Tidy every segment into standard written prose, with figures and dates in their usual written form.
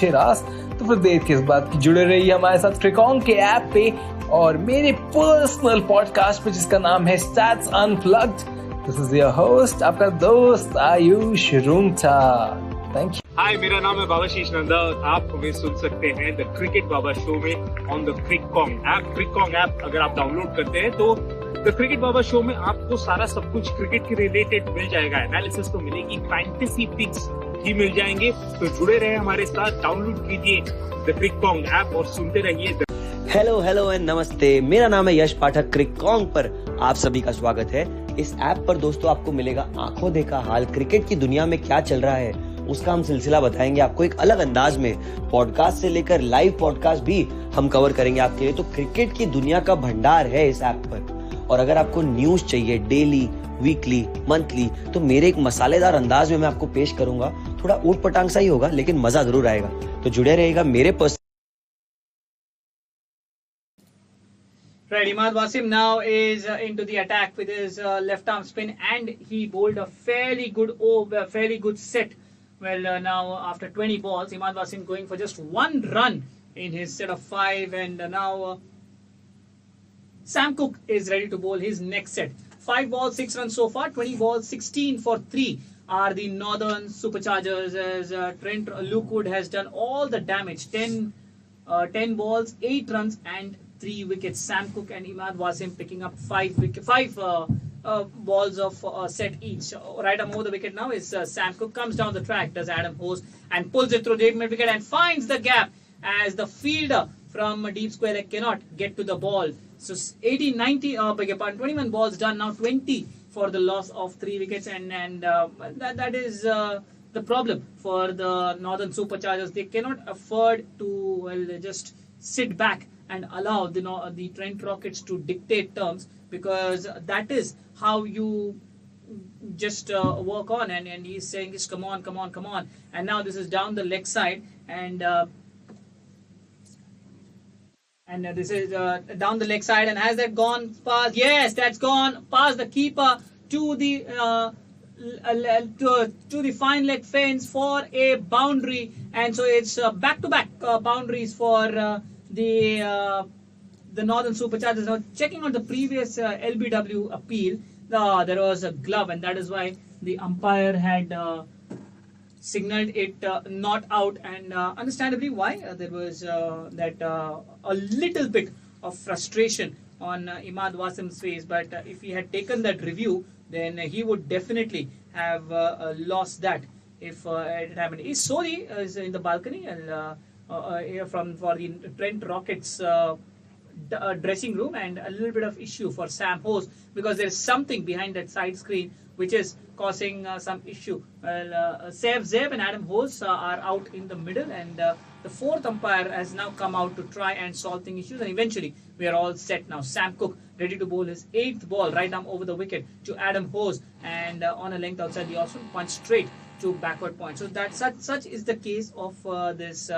अच्छे रास, तो फिर देर किस बात की, जुड़े रहिए हमारे साथ क्रिकॉन्ग के ऐप पे और मेरे पर्सनल पॉडकास्ट पे जिसका नाम है stats unplugged. This is your host, आपका दोस्त Ayush Rungta. Thank you. Hi, मेरा नाम है बाबाशीष नंदा। आप हमें सुन सकते हैं द क्रिकेट बाबा शो में ऑन द क्रिकॉन्ग ऐप। क्रिकॉन्ग ऐप अगर आप डाउनलोड करते हैं तो द क्रिकेट बाबा शो में आपको सारा सब कुछ क्रिकेट के रिलेटेड मिल जाएगा। एनालिसिस तो मिलेगी, फैंटेसी पिक्स भी मिल जाएंगे। तो जुड़े रहे हमारे साथ, डाउनलोड कीजिए द क्रिकॉन्ग ऐप और सुनते रहिए। हेलो एंड नमस्ते, मेरा नाम है यश पाठक। क्रिकॉन्ग पर आप सभी का स्वागत है। इस ऐप पर दोस्तों आपको मिलेगा आंखों देखा हाल, क्रिकेट की दुनिया में क्या चल रहा है उसका हम सिलसिला बताएंगे आपको एक अलग अंदाज में। पॉडकास्ट से लेकर लाइव पॉडकास्ट भी हम कवर करेंगे आपके लिए। तो क्रिकेट की दुनिया का भंडार है इस ऐप पर। और अगर आपको न्यूज चाहिए डेली, वीकली, मंथली, तो मेरे एक मसालेदार अंदाज में मैं आपको पेश करूंगा। थोड़ा ऊट पटांग सा ही होगा लेकिन मजा जरूर आएगा। तो जुड़े रहेगा मेरे Right, Imad Wasim now is into the attack with his left arm spin, and he bowled a fairly good set. Well, now after 20 balls, Imad Wasim going for just one run in his set of 5, and now Sam Cook is ready to bowl his next set. 5 balls, 6 runs so far. 20 balls, 16 for 3 are the Northern Superchargers, as Trent Lookwood has done all the damage. 10 balls, 8 runs and 3 wickets. Sam Cook and Imad Wasim picking up 5 balls of set each. Right over the wicket now is Sam Cook. Comes down the track, does Adam Hose, and pulls it through deep mid wicket and finds the gap as the fielder from deep square leg cannot get to the ball. So 21 balls done, now 20 for the loss of 3 wickets, and that is the problem for the Northern Superchargers. They cannot afford to just sit back and allow the Trent Rockets to dictate terms, because that is how you just work on. And he's saying this, come on. And now this is down the leg side, and this is down the leg side, and has that gone past? Yes, that's gone past the keeper to the fine leg fence for a boundary. And so it's back-to-back boundaries for the Northern Superchargers. Now checking on the previous LBW appeal, there was a glove, and that is why the umpire had signaled it not out, and understandably why. There was a little bit of frustration on Imad Wasim's face, but if he had taken that review, then he would definitely have lost that if it happened. Soli is in the balcony, and for the Trent Rockets dressing room, and a little bit of issue for Sam Hose, because there is something behind that side screen which is causing some issue. Well, Saif Zeb and Adam Hose are out in the middle, and the fourth umpire has now come out to try and solve the issues, and eventually we are all set now. Sam Cook ready to bowl his 8th ball, right arm over the wicket to Adam Hose, and on a length outside the off, punch straight to backward point. So that such is the case of this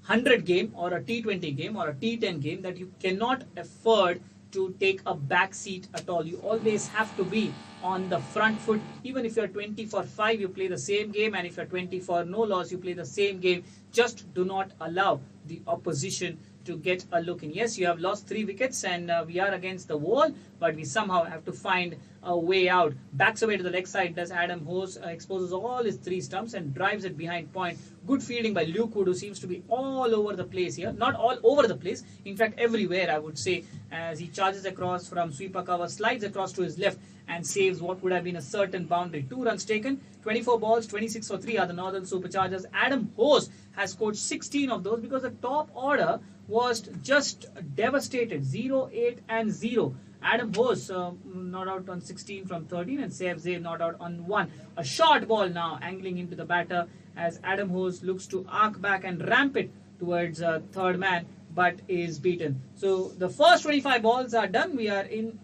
100 game or a T20 game or a T10 game, that you cannot afford to take a back seat at all. You always have to be on the front foot. Even if you're 20 for 5, you play the same game, and if you're 20 for no loss, you play the same game. Just do not allow the opposition to get a look in. Yes, you have lost 3 wickets, and we are against the wall, but we somehow have to find a way out. Backs away to the leg side does Adam Hose, exposes all his 3 stumps and drives it behind point. Good fielding by Lookwood, who seems to be all over the place here. Not all over the place, in fact everywhere, I would say, as he charges across from sweeper cover, slides across to his left and saves what would have been a certain boundary. 2 runs taken, 24 balls, 26 for 3 are the Northern Superchargers. Adam Hose has scored 16 of those, because the top order was just devastated. 0, 8 and 0. Adam Hose not out on 16 from 13, and Saif Zeb not out on 1. A short ball now angling into the batter as Adam Hose looks to arc back and ramp it towards third man, but is beaten. So the first 25 balls are done. We are in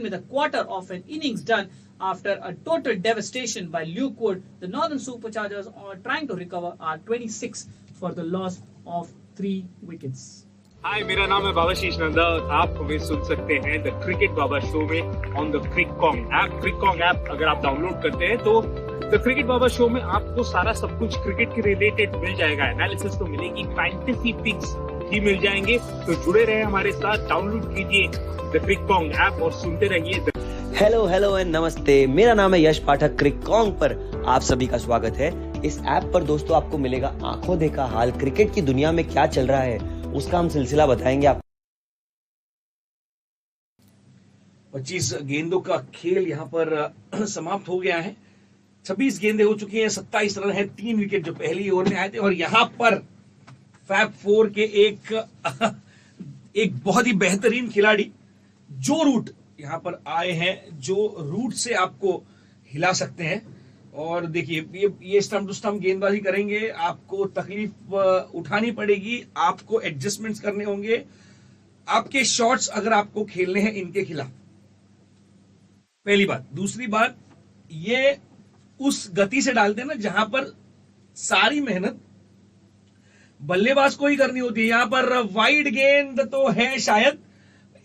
with a quarter of an innings done after a total devastation by Lookwood. The Northern Superchargers are trying to recover are 26 for the loss of 3 wickets. हाय, मेरा नाम है बाबाशीष नंदा। आप हमें सुन सकते हैं the cricket Baba show में on the क्रिकॉन्ग app. क्रिकॉन्ग app अगर आप डाउनलोड करते हैं तो तो क्रिकेट बाबा शो में आपको सारा सब कुछ क्रिकेट के रिलेटेड मिल जाएगा, एनालिसिस तो मिलेगी, फैंटेसी पिक्स भी मिल जाएंगे। तो जुड़े रहे हमारे साथ, डाउनलोड कीजिए द क्रिककॉन्ग ऐप और सुनते रहिए। हेलो एंड नमस्ते, मेरा नाम है यश पाठक। क्रिककॉन्ग पर आप सभी का स्वागत है। इस ऐप पर दोस्तों आपको मिलेगा आंखों देखा हाल, क्रिकेट की दुनिया में क्या चल रहा है उसका हम सिलसिला बताएंगे आप। 25 गेंदों का खेल यहाँ पर समाप्त हो गया है। 26 गेंदें हो चुकी हैं, 27 रन है, 3 विकेट जो पहली ओवर में आए थे। और यहाँ पर फैब 4 के एक बहुत ही बेहतरीन खिलाड़ी जो रूट यहाँ पर आए हैं, जो रूट से आपको हिला सकते हैं। और देखिए ये स्टंप टू स्टंप गेंदबाजी करेंगे, आपको तकलीफ उठानी पड़ेगी, आपको एडजस्टमेंट्स करने होंगे, आपके शॉट्स अगर आपको खेलने हैं इनके खिलाफ, पहली बात। दूसरी बात, ये उस गति से डालते हैं ना जहां पर सारी मेहनत बल्लेबाज को ही करनी होती है। यहां पर वाइड गेंद तो है, शायद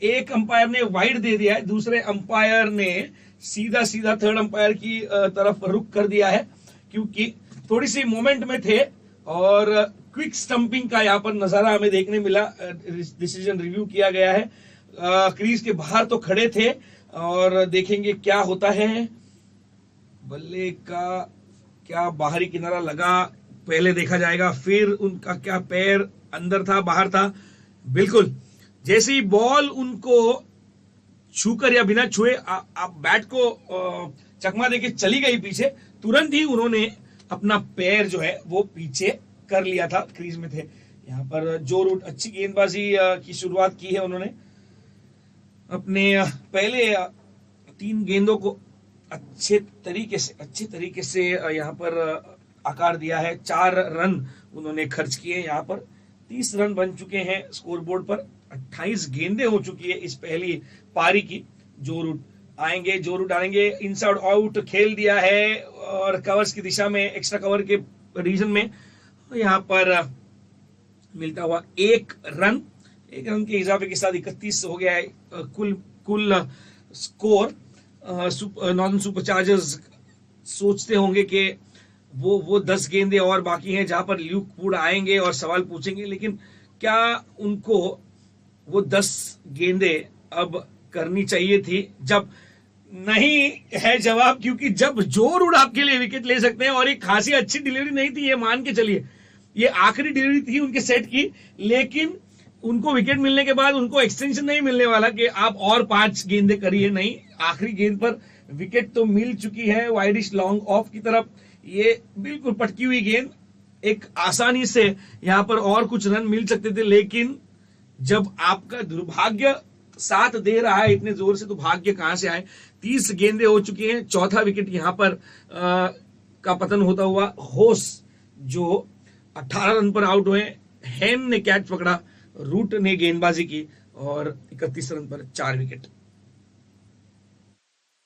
एक अंपायर ने वाइड दे दिया है, दूसरे अंपायर ने सीधा थर्ड अंपायर की तरफ रुख कर दिया है, क्योंकि थोड़ी सी मोमेंट में थे और क्विक स्टंपिंग का यहां पर नजारा हमें देखने मिला। डिसीजन रिव्यू किया गया है, क्रीज के बाहर तो खड़े थे और देखेंगे क्या होता है। बल्ले का क्या बाहरी किनारा लगा, पहले देखा जाएगा, फिर उनका क्या पैर अंदर था बाहर था। बिल्कुल जैसे ही बॉल उनको छूकर या बिना छुए आप बैट को चकमा देके चली गई पीछे, तुरंत ही उन्होंने अपना पैर जो है वो पीछे कर लिया था, क्रीज में थे। यहाँ पर जो रूट अच्छी गेंदबाजी की शुरुआत की है उन्होंने, अपने पहले 3 गेंदों को अच्छे तरीके से यहाँ पर आकार दिया है। 4 रन उन्होंने खर्च किए। यहाँ पर 30 रन बन चुके हैं स्कोरबोर्ड पर। 28 गेंदें हो चुकी है इस पहली पारी की। जो रूट आएंगे, इनसाइड आउट खेल दिया है और कवर्स की दिशा में, एक्स्ट्रा कवर के रीजन में यहाँ पर मिलता हुआ 1 रन के इजाफे के साथ 31 हो गया है कुल स्कोर। नॉर्दर्न सुपरचार्जर्स सोचते होंगे कि वो 10 गेंदें और बाकी हैं जहां पर ल्यूक वुड आएंगे और सवाल पूछेंगे, लेकिन क्या उनको वो 10 गेंदें अब करनी चाहिए थी? जब नहीं है जवाब, क्योंकि जब जो रूट आपके लिए विकेट ले सकते हैं, और एक खासी अच्छी डिलीवरी नहीं थी, ये मान के चलिए, ये आखिरी डिलीवरी थी उनके सेट की, लेकिन उनको विकेट मिलने के बाद उनको एक्सटेंशन नहीं मिलने वाला कि आप और 5 गेंदें करिए। नहीं, आखिरी गेंद पर विकेट तो मिल चुकी है वाइडिश लॉन्ग ऑफ की तरफ। ये बिल्कुल पटकी हुई गेंद, एक आसानी से यहां पर और कुछ रन मिल सकते थे, लेकिन जब आपका दुर्भाग्य साथ दे रहा है इतने जोर से, तो भाग्य कहां से आए। 30 गेंदें हो चुकी हैं, चौथा विकेट यहां पर का पतन होता हुआ। होस जो 18 रन पर आउट हुए, हैन ने कैच पकड़ा, रूट ने गेंदबाजी की और 31 रन पर 4 विकेट।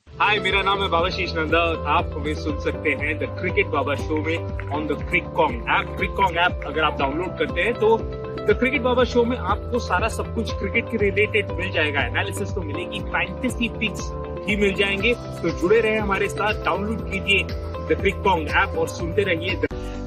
हाय, मेरा नाम है बाबाशीष नंदा। आप हमें सुन सकते हैं द क्रिकेट बाबा शो में ऑन द क्रिककॉन्ग ऐप। क्रिककॉन्ग ऐप अगर आप डाउनलोड करते हैं तो द क्रिकेट बाबा शो में आपको सारा सब कुछ क्रिकेट के रिलेटेड मिल जाएगा, एनालिसिस तो मिलेगी, फैंटेसी पिक्स भी मिल जाएंगे। तो जुड़े रहे हमारे साथ, डाउनलोड कीजिए द क्रिककॉन्ग ऐप और सुनते रहिए।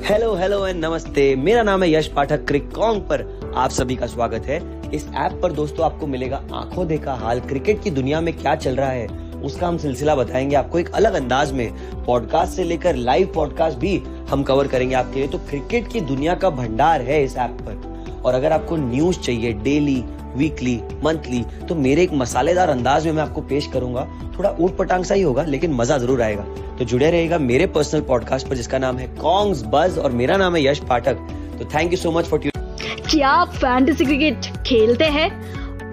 हेलो एंड नमस्ते, मेरा नाम है यश पाठक। क्रिककॉन्ग पर आप सभी का स्वागत है। इस ऐप पर दोस्तों आपको मिलेगा आंखों देखा हाल, क्रिकेट की दुनिया में क्या चल रहा है उसका हम सिलसिला बताएंगे आपको एक अलग अंदाज में। पॉडकास्ट से लेकर लाइव पॉडकास्ट भी हम कवर करेंगे आपके लिए। तो क्रिकेट की दुनिया का भंडार है इस ऐप पर। और अगर आपको न्यूज चाहिए डेली, वीकली, मंथली, तो मेरे एक मसालेदार अंदाज में मैं आपको पेश करूंगा। थोड़ा ऊट पटांग सा ही होगा, लेकिन मजा जरूर आएगा। तो जुड़े रहिएगा मेरे पर्सनल पॉडकास्ट पर, जिसका नाम है कॉन्ग्स बज, और मेरा नाम है यश पाठक। तो thank you so much for tuning. क्या आप फैंटेसी क्रिकेट खेलते हैं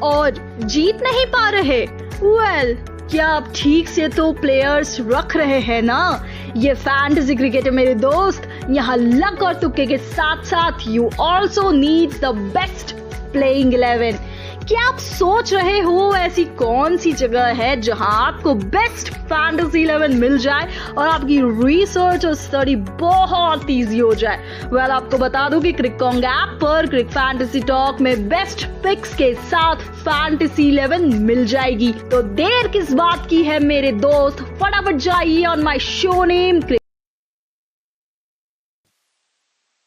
और जीत नहीं पा रहे? वेल, क्या आप ठीक से तो प्लेयर्स रख रहे हैं ना? ये फैंटेसी क्रिकेट है मेरे दोस्त। यहाँ लक और तुक्के के साथ साथ you also need the best playing 11। क्या आप सोच रहे हो ऐसी कौन सी जगह है जहां आपको बेस्ट फैंटेसी 11 मिल जाए और आपकी रिसर्च और स्टडी बहुत इजी हो जाए? वेल, आपको बता दूं कि क्रिककॉन्ग ऐप पर क्रिक फैंटेसी टॉक में बेस्ट पिक्स के साथ फैंटेसी 11 मिल जाएगी। तो देर किस बात की है मेरे दोस्त, फटाफट जाइए ऑन माय शो नेम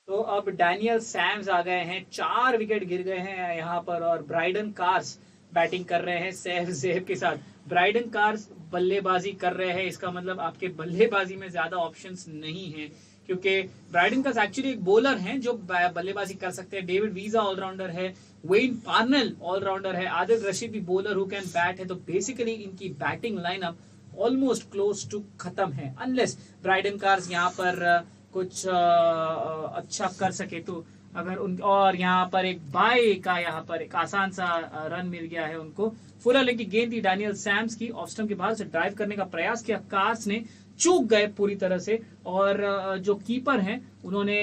तो अब डैनियल सैम्स आ गए हैं, 4 विकेट गिर गए हैं यहाँ पर, और ब्राइडन कार्स बैटिंग कर रहे हैं सैफ जेब के साथ। ब्राइडन कार्स बल्लेबाजी कर रहे हैं, इसका मतलब आपके बल्लेबाजी में ज्यादा ऑप्शंस नहीं है, क्योंकि ब्राइडन कार्स एक्चुअली एक बॉलर हैं जो बल्लेबाजी कर सकते हैं। डेविड वीजा ऑलराउंडर है, वेन पार्नेल ऑलराउंडर है, आदिल रशीद भी बॉलर हु कैन बैट है। तो बेसिकली इनकी batting lineup almost close to खत्म है, अनलेस ब्राइडन कार्स यहाँ पर कुछ अच्छा कर सके तो। अगर उन और यहाँ पर एक बाय का यहाँ पर एक आसान सा रन मिल गया है उनको। फुलर लेग की गेंद थी डैनियल सैम्स की, ऑफ स्टंप के बाहर से ड्राइव करने का प्रयास किया, कार्स ने चूक गए पूरी तरह से, और जो कीपर हैं उन्होंने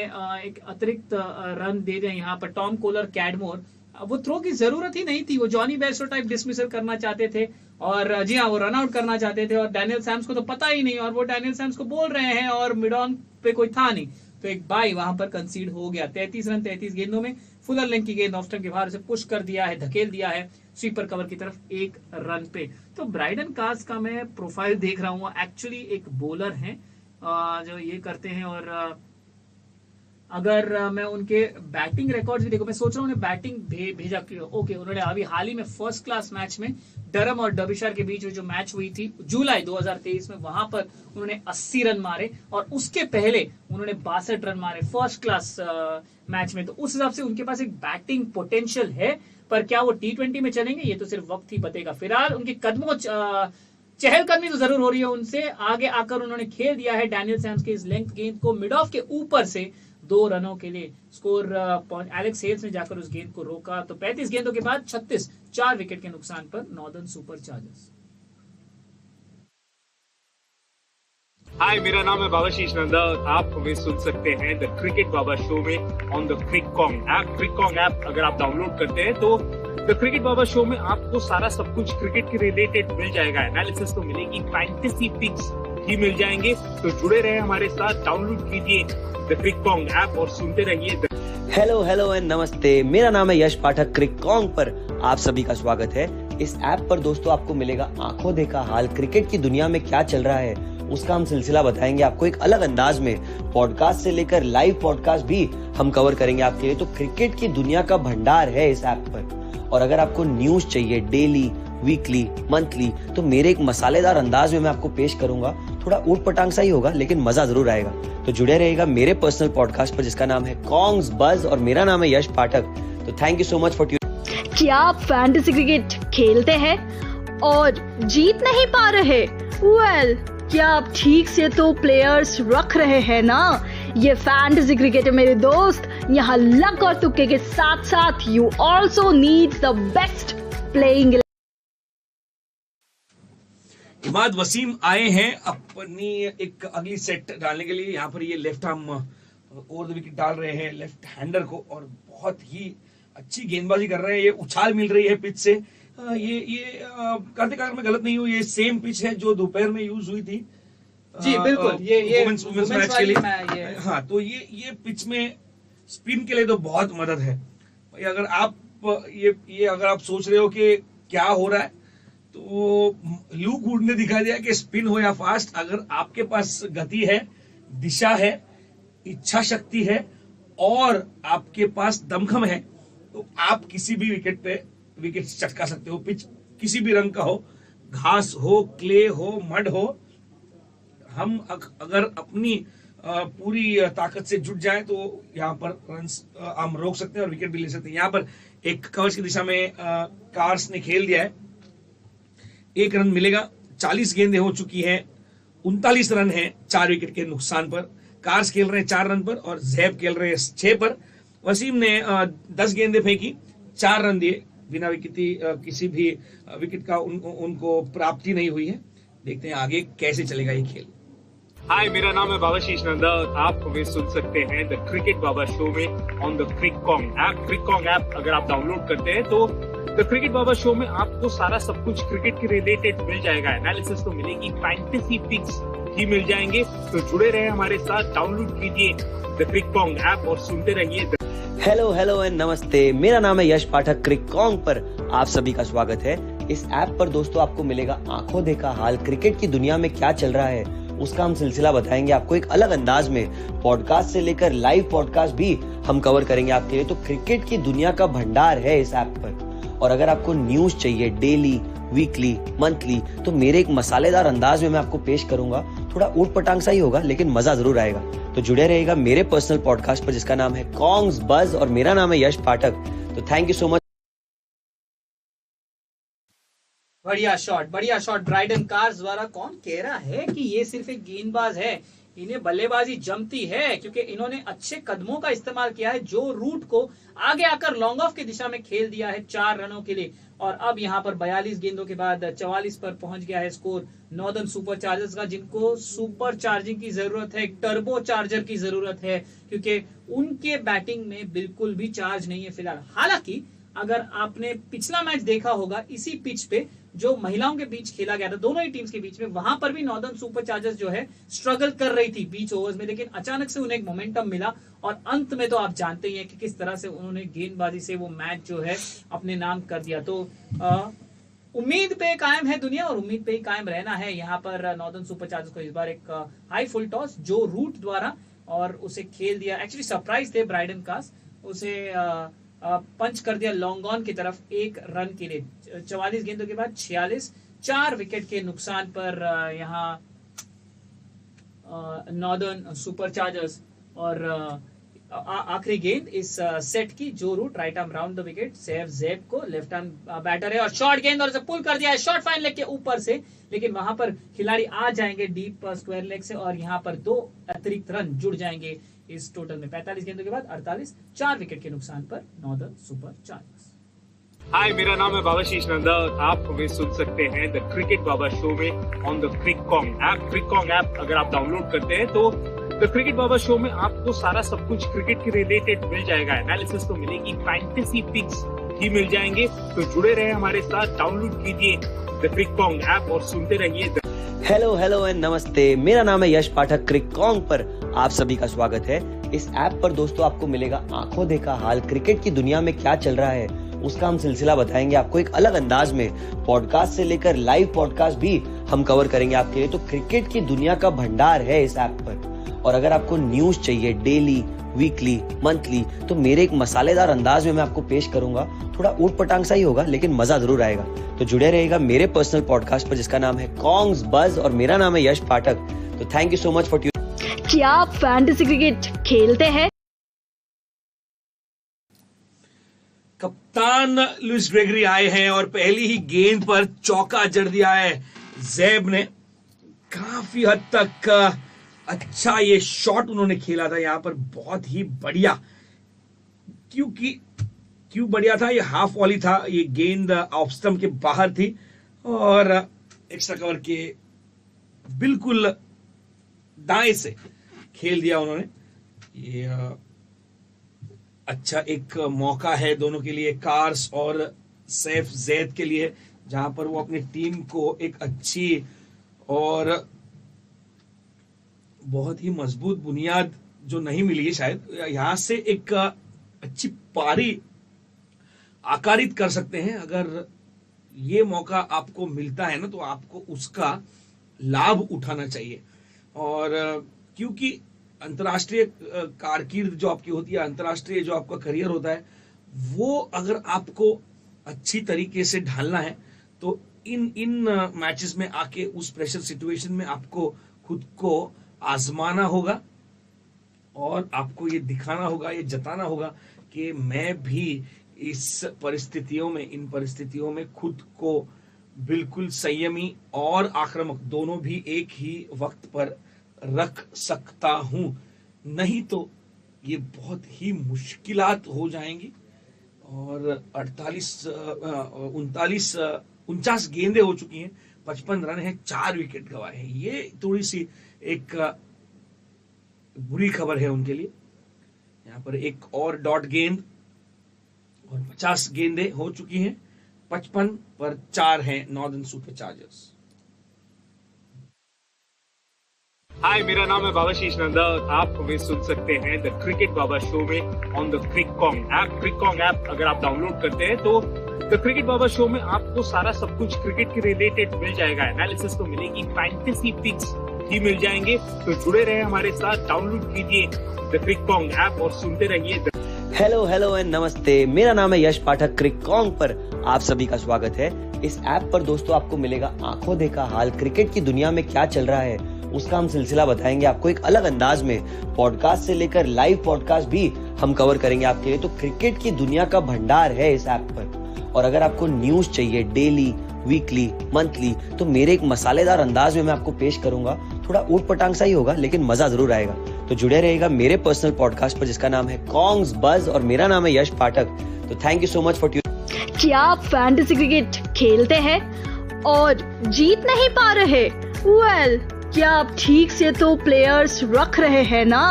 एक अतिरिक्त रन दे दिया यहाँ पर। टॉम कोलर कैडमोर, वो थ्रो की जरूरत ही नहीं थी, वो जॉनी बेस्टो टाइप डिसमिसल करना चाहते थे, और जी हाँ वो रन आउट करना चाहते थे, और डैनियल सैम्स को तो पता ही नहीं, और वो डैनियल सैम्स को बोल रहे हैं, और मिड ऑन पे कोई था नहीं, तो एक बाई वहां पर कंसीड हो गया। 33 रन 33 गेंदों में। फुलर लेग की गेंद ऑफ स्टंप के बाहर से पुश कर दिया है, धकेल दिया है स्वीपर कवर की तरफ 1 रन पे। तो ब्राइडन कार्स का मैं प्रोफाइल देख रहा हूँ, एक्चुअली एक बॉलर हैं जो ये करते हैं, और अगर मैं उनके बैटिंग रिकॉर्ड्स भी देखो, मैं सोच रहा हूँ उन्हें बैटिंग भेजा ओके। उन्होंने अभी हाल ही में फर्स्ट क्लास मैच में डरम और डर्बिशायर के बीच जो मैच हुई थी जुलाई 2023 में, वहां पर उन्होंने 80 रन मारे, और उसके पहले उन्होंने 62 रन मारे फर्स्ट क्लास मैच में। तो उस हिसाब से उनके पास एक बैटिंग पोटेंशियल है, पर क्या वो T20 में चलेंगे ये तो सिर्फ वक्त ही बतेगा। फिलहाल उनके कदमों चहलकदमी तो जरूर हो रही है उनसे, आगे आकर उन्होंने खेल दिया है डैनियल सैम्स के इस लेंथ गेंद को मिड ऑफ के ऊपर से 2 रनों के लिए। स्कोर एलेक्स हेल्स ने जाकर उस गेंद को रोका। तो 35 गेंदों के बाद 36, 4 विकेट के नुकसान पर नॉर्दर्न सुपर चार्जर्स। हाय, मेरा नाम है बाबाशीष नंदा। आप हमें सुन सकते हैं द क्रिकेट बाबा शो में ऑन द क्रिककॉन्ग ऐप। क्रिककॉन्ग ऐप अगर आप डाउनलोड करते हैं तो द क्रिकेट बाबा शो में आपको सारा सब कुछ क्रिकेट के रिलेटेड मिल जाएगा। एनालिसिस तो मिलेगी, फैंटेसी पिक्स भी मिल जाएंगे। तो जुड़े रहे हमारे साथ, डाउनलोड कीजिए द क्रिककॉन्ग ऐप और सुनते रहिए। हेलो एंड नमस्ते, मेरा नाम है यश पाठक। क्रिककॉन्ग पर आप सभी का स्वागत है। इस ऐप पर दोस्तों आपको मिलेगा आंखों देखा हाल, क्रिकेट की दुनिया में क्या चल रहा है उसका हम सिलसिला बताएंगे आपको एक अलग अंदाज में। पॉडकास्ट से लेकर लाइव पॉडकास्ट भी हम कवर करेंगे आपके लिए। तो क्रिकेट की दुनिया का भंडार है इस ऐप पर। और अगर आपको न्यूज चाहिए डेली, वीकली, मंथली, तो मेरे एक मसालेदार अंदाज में मैं आपको पेश करूंगा। थोड़ा ऊट पटांग सा ही होगा, लेकिन मजा जरूर आएगा। तो जुड़े रहिएगा मेरे पर्सनल पॉडकास्ट पर जिसका नाम है कॉन्ग्स बज, और मेरा नाम है यश पाठक। तो thank you so much for tuning. क्या आप फैंटेसी क्रिकेट खेलते हैं और जीत नहीं पा रहे? वेल, क्या आप ठीक से तो प्लेयर्स रख रहे हैं ना? ये फैंटेसी क्रिकेट है मेरे दोस्त। यहाँ लक और तुक्के के साथ साथ you also need the best playing. Imad Wasim आए हैं अपनी एक अगली सेट डालने के लिए। यहाँ पर ये left arm over the wicket डाल रहे हैं लेफ्ट हैंडर को, और बहुत ही अच्छी गेंदबाजी कर रहे हैं। ये उछाल मिल रही है पिच से। ये कार्तिक अगर मैं गलत नहीं हूँ, ये सेम पिच है जो दोपहर में यूज हुई थी। जी बिल्कुल, ये वुमेन्स मैच के लिए। हाँ, तो ये पिच में स्पिन के लिए तो बहुत मदद है। अगर आप ये अगर आप सोच रहे हो कि क्या हो रहा है, तो ल्यूक वुड ने दिखा दिया कि स्पिन हो या फास्ट, अगर आपके पास गति है, दिशा है, इच्छा शक्ति है और आपके पास दमखम है, तो आप किसी भी विकेट पे विकेट चटका सकते हो। पिच किसी भी रंग का हो, घास हो, क्ले हो, मड हो, हम अगर अपनी पूरी ताकत से जुट जाए तो यहाँ पर रन्स हम रोक सकते हैं और विकेट भी ले सकते हैं। यहाँ पर एक कवच की दिशा में कार्स ने खेल दिया है, 1 रन मिलेगा। 40 गेंदें हो चुकी हैं, 39 रन हैं 4 विकेट के नुकसान पर। कार्स खेल रहे हैं 4 रन पर और जैब खेल रहे हैं 6 पर। वसीम ने 10 गेंदें फेंकी, 4 रन दिए, बिना किसी भी विकेट का उनको प्राप्ति नहीं हुई है। देखते हैं आगे कैसे चलेगा ये खेल। हाय, मेरा नाम है बाबाशीष नंदा। आप हमें सुन सकते हैं द क्रिकेट बाबा शो में ऑन द क्रिककॉन्ग ऐप। क्रिककॉन्ग ऐप अगर आप डाउनलोड करते हैं तो द क्रिकेट बाबा शो में आपको सारा सब कुछ क्रिकेट के रिलेटेड मिल जाएगा। एनालिसिस तो मिलेगी, फैंटेसी पिक्स भी मिल जाएंगे। तो जुड़े रहे हमारे साथ, डाउनलोड कीजिए द क्रिककॉन्ग ऐप और सुनते रहिए। हेलो एंड नमस्ते, मेरा नाम है यश पाठक। क्रिककॉन्ग पर आप सभी का स्वागत है। इस ऐप पर दोस्तों आपको मिलेगा आंखों देखा हाल, क्रिकेट की दुनिया में क्या चल रहा है उसका हम सिलसिला बताएंगे आपको एक अलग अंदाज में। पॉडकास्ट से लेकर लाइव पॉडकास्ट भी हम कवर करेंगे आपके लिए। तो क्रिकेट की दुनिया का भंडार है इस ऐप पर। और अगर आपको न्यूज चाहिए डेली, वीकली, मंथली, तो मेरे एक मसालेदार अंदाज में मैं आपको पेश करूंगा। थोड़ा ऊट पटांग सा ही होगा लेकिन मजा जरूर आएगा। तो जुड़े रहिएगा मेरे पर्सनल पॉडकास्ट पर जिसका नाम है कॉन्ग्स बज और मेरा नाम है यश पाठक। तो थैंक यू सो मच। बढ़िया शॉट ब्राइडन कार्स द्वारा। कौन कह रहा है कि ये सिर्फ एक गेंदबाज है? इन्हें बल्लेबाजी जमती है क्योंकि इन्होंने अच्छे कदमों का इस्तेमाल किया है। जो रूट को आगे आकर लॉन्ग ऑफ की दिशा में खेल दिया है 4 रनों के लिए। और अब यहाँ पर 42 गेंदों के बाद 44 पर पहुंच गया है स्कोर नॉर्दर्न सुपर चार्जर्स का, जिनको सुपर चार्जिंग की जरूरत है, एक टर्बो चार्जर की जरूरत है, क्योंकि उनके बैटिंग में बिल्कुल भी चार्ज नहीं है फिलहाल। हालांकि अगर आपने पिछला मैच देखा होगा इसी पिच पे जो महिलाओं के बीच खेला गया था, दोनों ही टीम्स के बीच में, वहां पर भी नॉर्दर्न सुपर चार्जर्स जो है स्ट्रगल कर रही थी बीच ओवर्स में, लेकिन अचानक से उन्हें एक मोमेंटम मिला और अंत में तो आप जानते ही हैं कि किस तरह से उन्होंने गेंदबाजी से वो मैच जो है अपने नाम कर दिया। तो उम्मीद पे कायम है दुनिया और उम्मीद पे ही कायम रहना है यहाँ पर नॉर्दर्न सुपर चार्जर्स को। इस बार एक हाई फुल टॉस जो रूट द्वारा और उसे खेल दिया। एक्चुअली सरप्राइज थे ब्राइडन कास, उसे पंच कर दिया लॉन्ग ऑन की तरफ 1 रन के लिए। 44 गेंदों के बाद 46, 4 विकेट के नुकसान पर यहाँ नॉर्दर्न सुपर चार्जर्स। और आखिरी गेंद इस सेट की जो Root right arm round the wicket, सेव जेब को, लेफ्ट आर्म बैटर है और शॉर्ट गेंद और इसे पुल कर दिया है शॉर्ट फाइन लेग के ऊपर से, लेकिन वहां पर खिलाड़ी आ जाएंगे डीप स्क्वायर लेग से और यहाँ पर 2 अतिरिक्त रन जुड़ जाएंगे इस टोटल में। 45 गेंदों के बाद 48, 4 विकेट के नुकसान पर नॉर्दर्न सुपर चार्जर्स। हाय, मेरा नाम है बाबाशीष नंदा। आप हमें सुन सकते हैं द क्रिकेट बाबा शो में ऑन द क्रिककॉन्ग ऐप। क्रिककॉन्ग ऐप अगर आप डाउनलोड करते हैं तो द क्रिकेट बाबा शो में आपको सारा सब कुछ क्रिकेट के रिलेटेड मिल जाएगा। एनालिसिस तो मिलेगी, फैंटेसी पिक्स भी मिल जाएंगे। तो जुड़े रहे हमारे साथ, डाउनलोड कीजिए द क्रिककॉन्ग ऐप और सुनते रहिए। हेलो एंड नमस्ते, मेरा नाम है यश पाठक। क्रिककॉन्ग पर आप सभी का स्वागत है। इस ऐप पर दोस्तों आपको मिलेगा आंखों देखा हाल, क्रिकेट की दुनिया में क्या चल रहा है उसका हम सिलसिला बताएंगे आपको एक अलग अंदाज में। पॉडकास्ट से लेकर लाइव पॉडकास्ट भी हम कवर करेंगे आपके लिए। तो क्रिकेट की दुनिया का भंडार है इस ऐप पर। और अगर आपको न्यूज चाहिए डेली, वीकली, मंथली, तो मेरे एक मसालेदार अंदाज में मैं आपको पेश करूंगा। थोड़ा ऊट पटांग सा ही होगा लेकिन मजा जरूर आएगा। तो जुड़े रहिएगा मेरे पर्सनल पॉडकास्ट पर जिसका नाम है कॉन्ग्स बज और मेरा नाम है यश पाठक। तो thank you so much for क्या आप फैंटेसी क्रिकेट खेलते हैं? कप्तान लुइस ग्रेगरी आए हैं और पहली ही गेंद पर चौका जड़ दिया है जेब ने। काफी हद तक अच्छा ये शॉट उन्होंने खेला था यहाँ पर, बहुत ही बढ़िया। क्यों बढ़िया था? ये हाफ वॉली था, ये गेंद ऑफ स्टंप के बाहर थी और एक्स्ट्रा कवर के बिल्कुल दाएं से खेल दिया उन्होंने। ये अच्छा एक मौका है दोनों के लिए, कार्स और सैफ जैद के लिए, जहां पर वो अपनी टीम को एक अच्छी और बहुत ही मजबूत बुनियाद जो नहीं मिली है शायद, यहां से एक अच्छी पारी आकारित कर सकते हैं। अगर ये मौका आपको मिलता है ना तो आपको उसका लाभ उठाना चाहिए। और क्योंकि अंतर्राष्ट्रीय कारकीर्द जो आपकी होती है, अंतर्राष्ट्रीय जो आपका करियर होता है, वो अगर आपको अच्छी तरीके से ढालना है तो इन मैचेस में आके उस प्रेशर सिचुएशन में आपको खुद को आजमाना होगा और आपको ये दिखाना होगा, ये जताना होगा कि मैं भी इन परिस्थितियों में खुद को बिल्कुल संयमी और आक्रामक दोनों भी एक ही वक्त पर रख सकता हूं। नहीं तो ये बहुत ही मुश्किलात हो जाएंगी। और 49 गेंदें हो चुकी हैं, 55 रन है, 4 विकेट गंवाए हैं। ये थोड़ी सी एक बुरी खबर है उनके लिए। यहाँ पर एक और डॉट गेंद और 50 गेंदें हो चुकी हैं, 55 पर 4 हैं नॉर्दर्न सुपर चार्जर्स। हाय, मेरा नाम है बाबाशीष नंदा। आप हमें सुन सकते हैं द क्रिकेट बाबा शो में ऑन द क्रिककॉन्ग ऐप। क्रिककॉन्ग ऐप अगर आप डाउनलोड करते हैं तो द क्रिकेट बाबा शो में आपको सारा सब कुछ क्रिकेट के रिलेटेड मिल जाएगा। एनालिसिस तो मिलेगी, फैंटेसी पिक्स ही मिल जाएंगे। तो जुड़े रहे हमारे साथ, डाउनलोड कीजिए द क्रिककॉन्ग ऐप और सुनते रहिए। हेलो एंड नमस्ते, मेरा नाम है यश पाठक। क्रिककॉन्ग पर आप सभी का स्वागत है। इस ऐप पर दोस्तों आपको मिलेगा आंखों देखा हाल, क्रिकेट की दुनिया में क्या चल रहा है उसका हम सिलसिला बताएंगे आपको एक अलग अंदाज में। पॉडकास्ट से लेकर लाइव पॉडकास्ट भी हम कवर करेंगे आपके लिए। तो क्रिकेट की दुनिया का भंडार है इस ऐप पर। और अगर आपको न्यूज चाहिए डेली, वीकली, मंथली, तो मेरे एक मसालेदार अंदाज में मैं आपको पेश करूंगा। थोड़ा ऊट पटांग सा ही होगा लेकिन मजा जरूर आएगा। तो जुड़े रहेगा मेरे पर्सनल पॉडकास्ट पर जिसका नाम है कॉन्ग्स बज और मेरा नाम है यश पाठक। तो thank you so much for क्या आप फैंटेसी क्रिकेट खेलते हैं और जीत नहीं पा रहे? क्या आप ठीक से तो प्लेयर्स रख रहे हैं ना?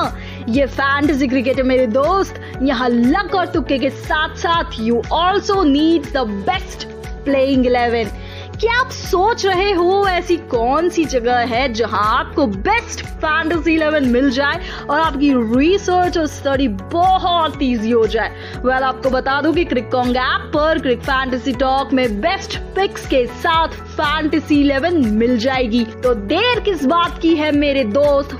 ये फैंटेसी क्रिकेट है मेरे दोस्त। यहाँ लक और तुक्के के साथ साथ you also need the best playing 11। क्या आप सोच रहे हो ऐसी कौन सी जगह है जहां आपको बेस्ट फैंटेसी 11 मिल जाए और आपकी रिसर्च और स्टडी बहुत इजी हो जाए? वेल, आपको बता दूं कि क्रिककॉन्ग ऐप पर क्रिक फैंटेसी टॉक में बेस्ट पिक्स के साथ फैंटेसी 11 मिल जाएगी। तो देर किस बात की है मेरे दोस्त?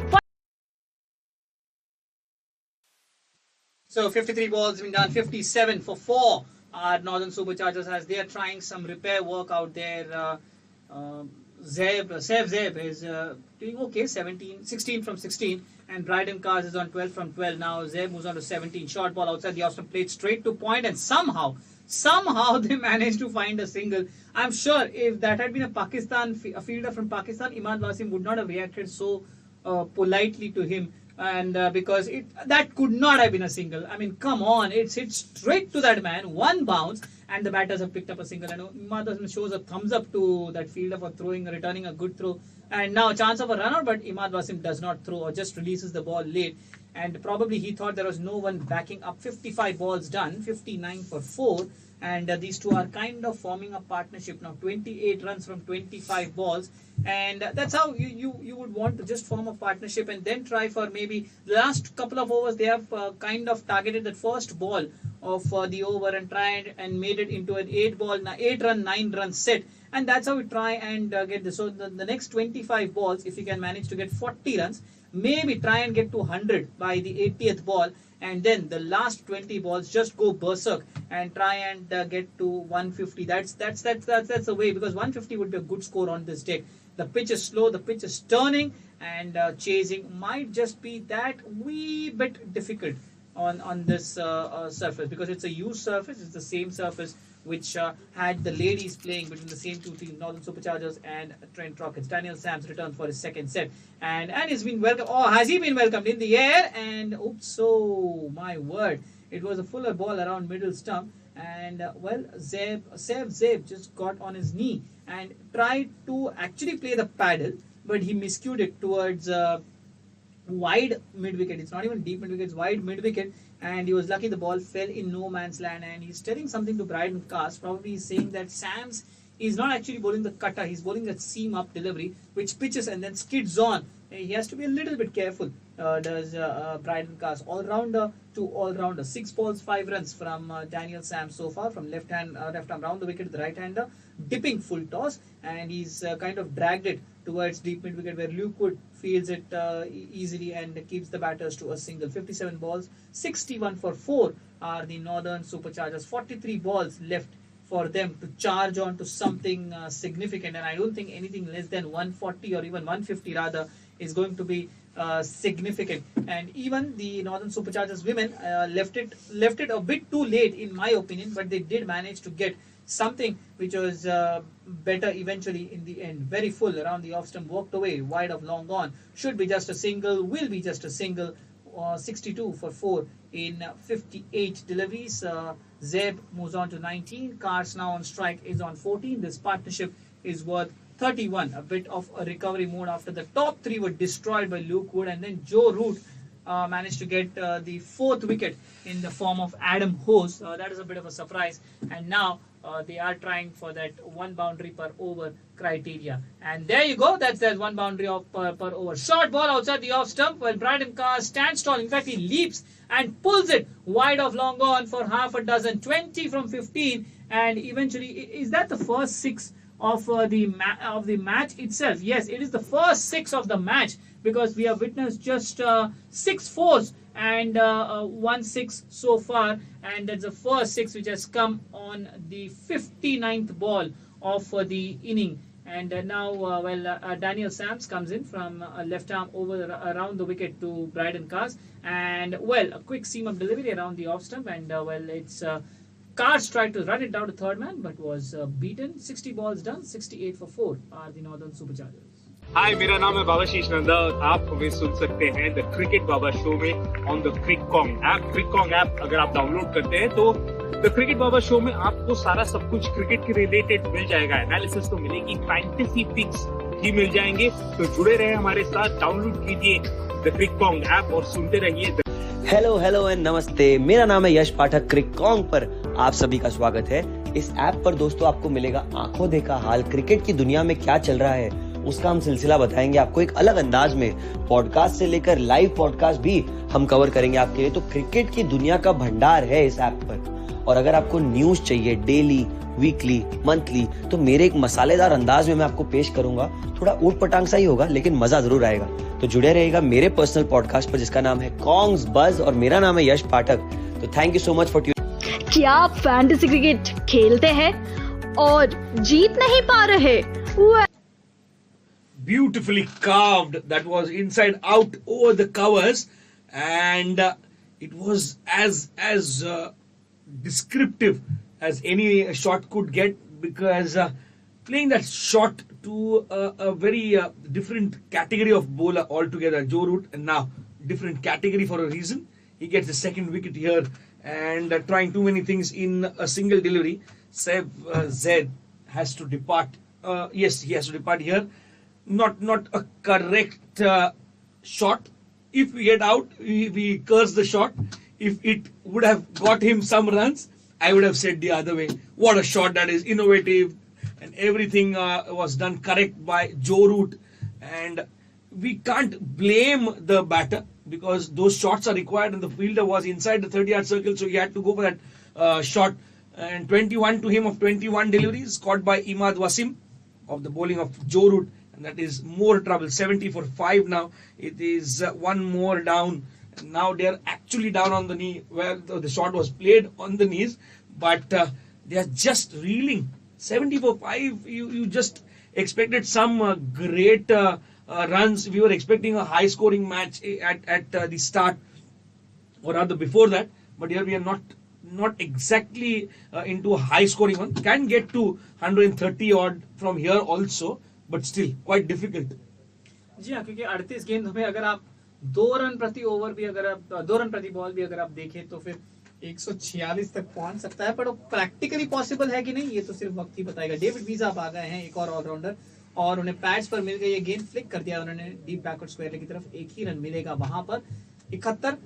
So 53 balls been done, 57 for 4. Our Northern Superchargers as they are trying some repair work out there. Zeb is doing okay, 16 from 16, and Bryden Cars is on 12 from 12 now. Zeb moves on to 17. Short ball outside the off-stump, played straight to point, and somehow they managed to find a single. I'm sure if that had been a fielder from Pakistan, Imad Wasim would not have reacted so politely to him. And because that could not have been a single. I mean, come on, it's hit straight to that man, one bounce, and the batters have picked up a single. And Imad shows a thumbs up to that fielder for returning a good throw. And now a chance of a run out, but Imad Wasim does not throw or just releases the ball late. And probably he thought there was no one backing up. 55 balls done, 59 for 4. And these two are kind of forming a partnership now. 28 runs from 25 balls, and that's how you would want to just form a partnership and then try for maybe the last couple of overs. They have kind of targeted that first ball of the over and tried and made it into an 8 run 9 run set, and that's how we try and get this. So the next 25 balls, if you can manage to get 40 runs, maybe try and get to 100 by the 80th ball. And then the last 20 balls just go berserk and try and get to 150. That's the way, because 150 would be a good score on this deck. The pitch is slow, the pitch is turning, and chasing might just be that wee bit difficult on this surface, because it's a used surface. It's the same surface which had the ladies playing between the same two teams, Northern Superchargers and Trent Rockets. Daniel Sams returned for his second set, and he's been welcomed. Oh, has he been welcomed in the air? And oops, oh my word, it was a fuller ball around middle stump, and Zeb just got on his knee and tried to actually play the paddle, but he miscued it towards wide mid wicket. It's not even deep mid wicket, it's wide mid wicket, and he was lucky the ball fell in no man's land. And he's telling something to Bryden Cast. Probably he's saying that Sams is not actually bowling the cutter, he's bowling that seam up delivery which pitches and then skids on. He has to be a little bit careful. Does Bryden Cast. All-rounder to all-rounder. 6 balls, 5 runs from Daniel Sams so far, from left arm round the wicket to the right-hander, dipping full toss, and he's kind of dragged it towards deep mid wicket where Luke Wood fields it easily and keeps the batters to a single. 57 balls, 61 for 4 are the Northern Superchargers. 43 balls left for them to charge on to something significant, and I don't think anything less than 140 or even 150 rather is going to be significant. And even the Northern Superchargers women left it a bit too late in my opinion, but they did manage to get something which was better eventually in the end. Very full around the off stump, walked away wide of long gone. Should be just a single, will be just a single. 62 for 4 in 58 deliveries. Zeb moves on to 19. Cars now on strike is on 14. This partnership is worth 31. A bit of a recovery mode after the top 3 were destroyed by Luke Wood, and then Joe Root managed to get the 4th wicket in the form of Adam Hose. That is a bit of a surprise, and now they are trying for that 1 boundary per over criteria. And there you go, that's 1 boundary per over. Short ball outside the off stump, while Bryden Carr stands tall. In fact, he leaps and pulls it wide of long on for half a dozen. 20 from 15, and eventually, is that the first 6 of the match itself. Yes, it is the first six of the match because we have witnessed just 6 fours and 1 6 so far, and that's the first 6 which has come on the 59th ball of the inning. And now, Daniel Sams comes in from left arm over around the wicket to Bryden Cars, and a quick seam-up delivery around the off stump, and it's Cars tried to run it down to third man but was beaten. 60 balls done, 68 for 4 are the Northern Superchargers. हाय, मेरा नाम है बाबाशीष नंदा और आप हमें सुन सकते हैं the cricket Baba show में ऑन द क्रिककॉन्ग ऐप। क्रिककॉन्ग ऐप अगर आप डाउनलोड करते हैं तो द क्रिकेट बाबा शो में आपको सारा सब कुछ क्रिकेट के रिलेटेड मिल जाएगा। एनालिसिस तो मिलेगी, फैंटेसी पिक्स भी मिल जाएंगे। तो जुड़े रहे हमारे साथ, डाउनलोड कीजिए द क्रिककॉन्ग ऐप और सुनते रहिए। हेलो एंड नमस्ते, मेरा नाम है यश पाठक। क्रिककॉन्ग पर आप सभी का स्वागत है। इस ऐप पर दोस्तों आपको मिलेगा आंखों देखा हाल, क्रिकेट की दुनिया में क्या चल रहा है उसका हम सिलसिला बताएंगे आपको एक अलग अंदाज में। पॉडकास्ट से लेकर लाइव पॉडकास्ट भी हम कवर करेंगे आपके लिए। तो क्रिकेट की दुनिया का भंडार है इस ऐप पर। और अगर आपको न्यूज चाहिए डेली, वीकली, मंथली, तो मेरे एक मसालेदार अंदाज में मैं आपको पेश करूंगा। थोड़ा ऊट पटांग सा ही होगा लेकिन मजा जरूर आएगा। तो जुड़े रहेगा मेरे पर्सनल पॉडकास्ट पर जिसका नाम है कॉन्ग्स बज, और मेरा नाम है यश पाठक। तो thank you so much for tuning. क्या आप फैंटेसी क्रिकेट खेलते हैं और जीत नहीं पा रहे? Beautifully carved, that was inside out over the covers, and it was as descriptive as any shot could get, because playing that shot to a very different category of bowler altogether, Joe Root, and now different category for a reason. He gets the second wicket here and trying too many things in a single delivery. Seb Zed has to depart. Yes, he has to depart here. Not a correct shot. If we get out, we curse the shot. If it would have got him some runs, I would have said the other way. What a shot that is, innovative, and everything was done correct by Joe Root. And we can't blame the batter because those shots are required, and the fielder was inside the 30-yard circle, so he had to go for that shot. And 21 to him of 21 deliveries caught by Imad Wasim of the bowling of Joe Root. And that is more trouble. 70 for 5 now. It is one more down. And now they are actually down on the knee where the shot was played on the knees. But they are just reeling. 70 for 5. You just expected some great runs. We were expecting a high scoring match at the start, or rather before that. But here we are not exactly into a high scoring one. Can get to 130 odd from here also. But still quite difficult. जी हाँ, क्योंकि 38 गेंदों में अगर आप 2 run प्रति over भी, अगर आप 2 रन प्रति बॉल भी अगर आप देखें तो फिर 146 तक पहुंच सकता है। पर वो प्रैक्टिकली पॉसिबल है कि नहीं, ये तो सिर्फ वक्त ही बताएगा। डेविड वीजा आ गए हैं, एक और ऑलराउंडर, और उन्हें पैड्स पर मिल गई ये गेंद, फ्लिक कर दिया उन्होंने डीप बैकवर्ड स्क्वायर की तरफ। 1 ही रन मिलेगा वहां पर। 71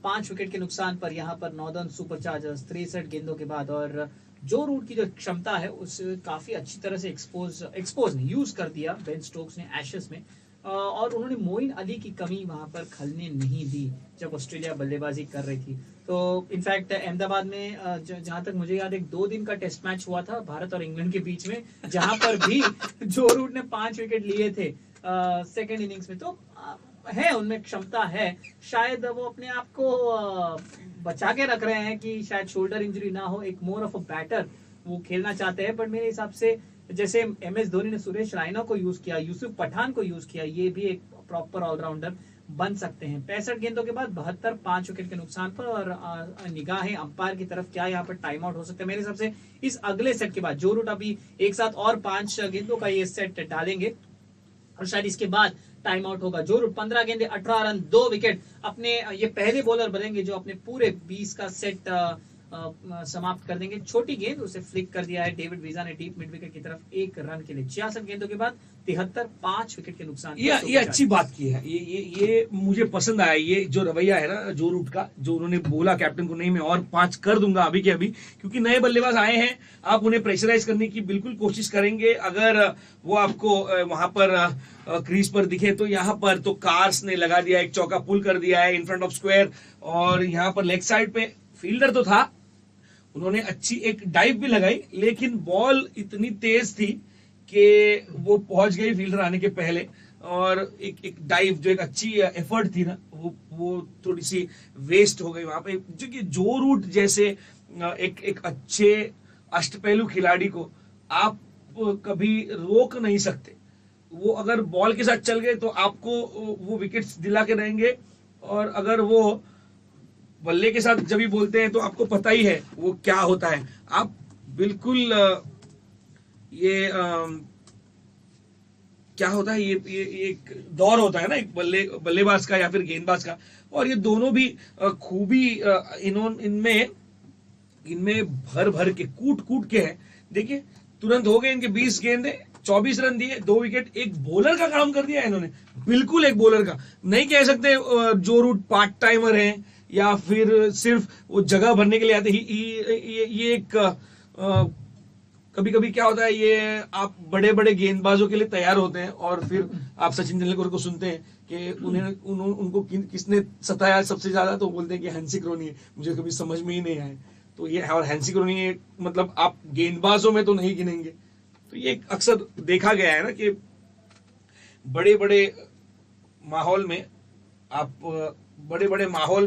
5 विकेट के नुकसान पर यहाँ पर नॉर्दर्न सुपरचार्जर्स 63 गेंदों के बाद। और जो रूट की जो क्षमता है उसे काफी अच्छी तरह से एक्सपोज यूज कर दिया बेन स्टोक्स ने एशेस में, और उन्होंने मोइन अली की कमी वहां पर खलने नहीं दी जब ऑस्ट्रेलिया बल्लेबाजी कर रही थी। तो इनफैक्ट अहमदाबाद में जहां तक मुझे याद, 2 दिन का टेस्ट मैच हुआ था भारत और इंग्लैंड के बीच में, जहां पर भी जो रूट ने 5 विकेट लिए थे सेकेंड इनिंग्स में। तो है, उनमें क्षमता है। शायद वो अपने आप को बचा के रख रहे हैं कि शायद शोल्डर इंजरी ना हो। एक मोर ऑफ अ बैटर वो खेलना चाहते हैं। बट मेरे हिसाब से जैसे MS धोनी ने सुरेश रायना को यूज किया, यूसुफ पठान को यूज किया, ये भी एक प्रॉपर ऑलराउंडर बन सकते हैं। 65 गेंदों के बाद 72 5 विकेट के नुकसान पर। और निगाहें अंपायर की तरफ, क्या यहाँ पर टाइम आउट हो सकता है? मेरे हिसाब से इस अगले सेट के बाद जो रूट अभी एक साथ और 5 गेंदों का ये सेट डालेंगे और शायद इसके बाद टाइम आउट होगा। जो रूट 15 गेंदे 18 रन 2 विकेट, अपने ये पहले बॉलर बनेंगे जो अपने पूरे 20 का सेट समाप्त कर देंगे। छोटी गेंद उसे फ्लिक कर दिया है डेविड वीजा ने डीप मिड विकेट की तरफ 1 रन के लिए। 66 गेंदों के बाद 73 5 विकेट के नुकसान। ये अच्छी बात की है। ये मुझे पसंद आया, ये जो रवैया है ना जो रूट का, जो उन्होंने बोला कैप्टन को, नहीं मैं और 5 कर दूंगा अभी के अभी, क्योंकि नए बल्लेबाज आए हैं, आप उन्हें प्रेशराइज करने की बिल्कुल कोशिश करेंगे। अगर वो आपको वहां पर क्रीज पर दिखे तो यहाँ पर तो कार्स ने लगा दिया, एक चौका पुल कर दिया है इन फ्रंट ऑफ स्क्वायर, और यहाँ पर लेग साइड पे फील्डर तो था, उन्होंने अच्छी एक डाइव भी लगाई, लेकिन बॉल इतनी तेज थी कि वो पहुंच गई फील्डर आने के पहले, और एक डाइव जो एक अच्छी एफर्ट थी ना, वो थोड़ी सी वेस्ट हो गई वहां पे। क्योंकि जो रूट जैसे एक अच्छे अष्टपहलू खिलाड़ी को आप कभी रोक नहीं सकते। वो अगर बॉल के साथ चल गए तो आपको वो विकेट्स दिला के रहेंगे, और अगर वो बल्ले के साथ जब भी बोलते हैं तो आपको पता ही है वो क्या होता है। आप बिल्कुल ये क्या होता है, ये एक दौर होता है ना एक बल्लेबाज का या फिर गेंदबाज का, और ये दोनों भी खूबी इनमें भर भर के कूट के हैं। देखिए तुरंत हो गए इनके 20 गेंदे, 24 रन दिए, 2 विकेट। एक बॉलर का काम कर दिया इन्होंने, बिल्कुल एक बॉलर का। नहीं कह सकते जो रूट पार्ट टाइमर है या फिर सिर्फ वो जगह भरने के लिए आते ही। ये एक कभी कभी क्या होता है, ये आप बड़े बड़े गेंदबाजों के लिए तैयार होते हैं और फिर आप सचिन तेंदुलकर को सुनते हैं कि उनको किसने सताया सबसे ज्यादा, तो बोलते हैं कि हैंसी क्रोनी है। मुझे कभी समझ में ही नहीं आया। तो ये और हैंसी क्रोनी मतलब आप गेंदबाजों में तो नहीं गिनेंगे। तो ये अक्सर देखा गया है ना कि बड़े बड़े माहौल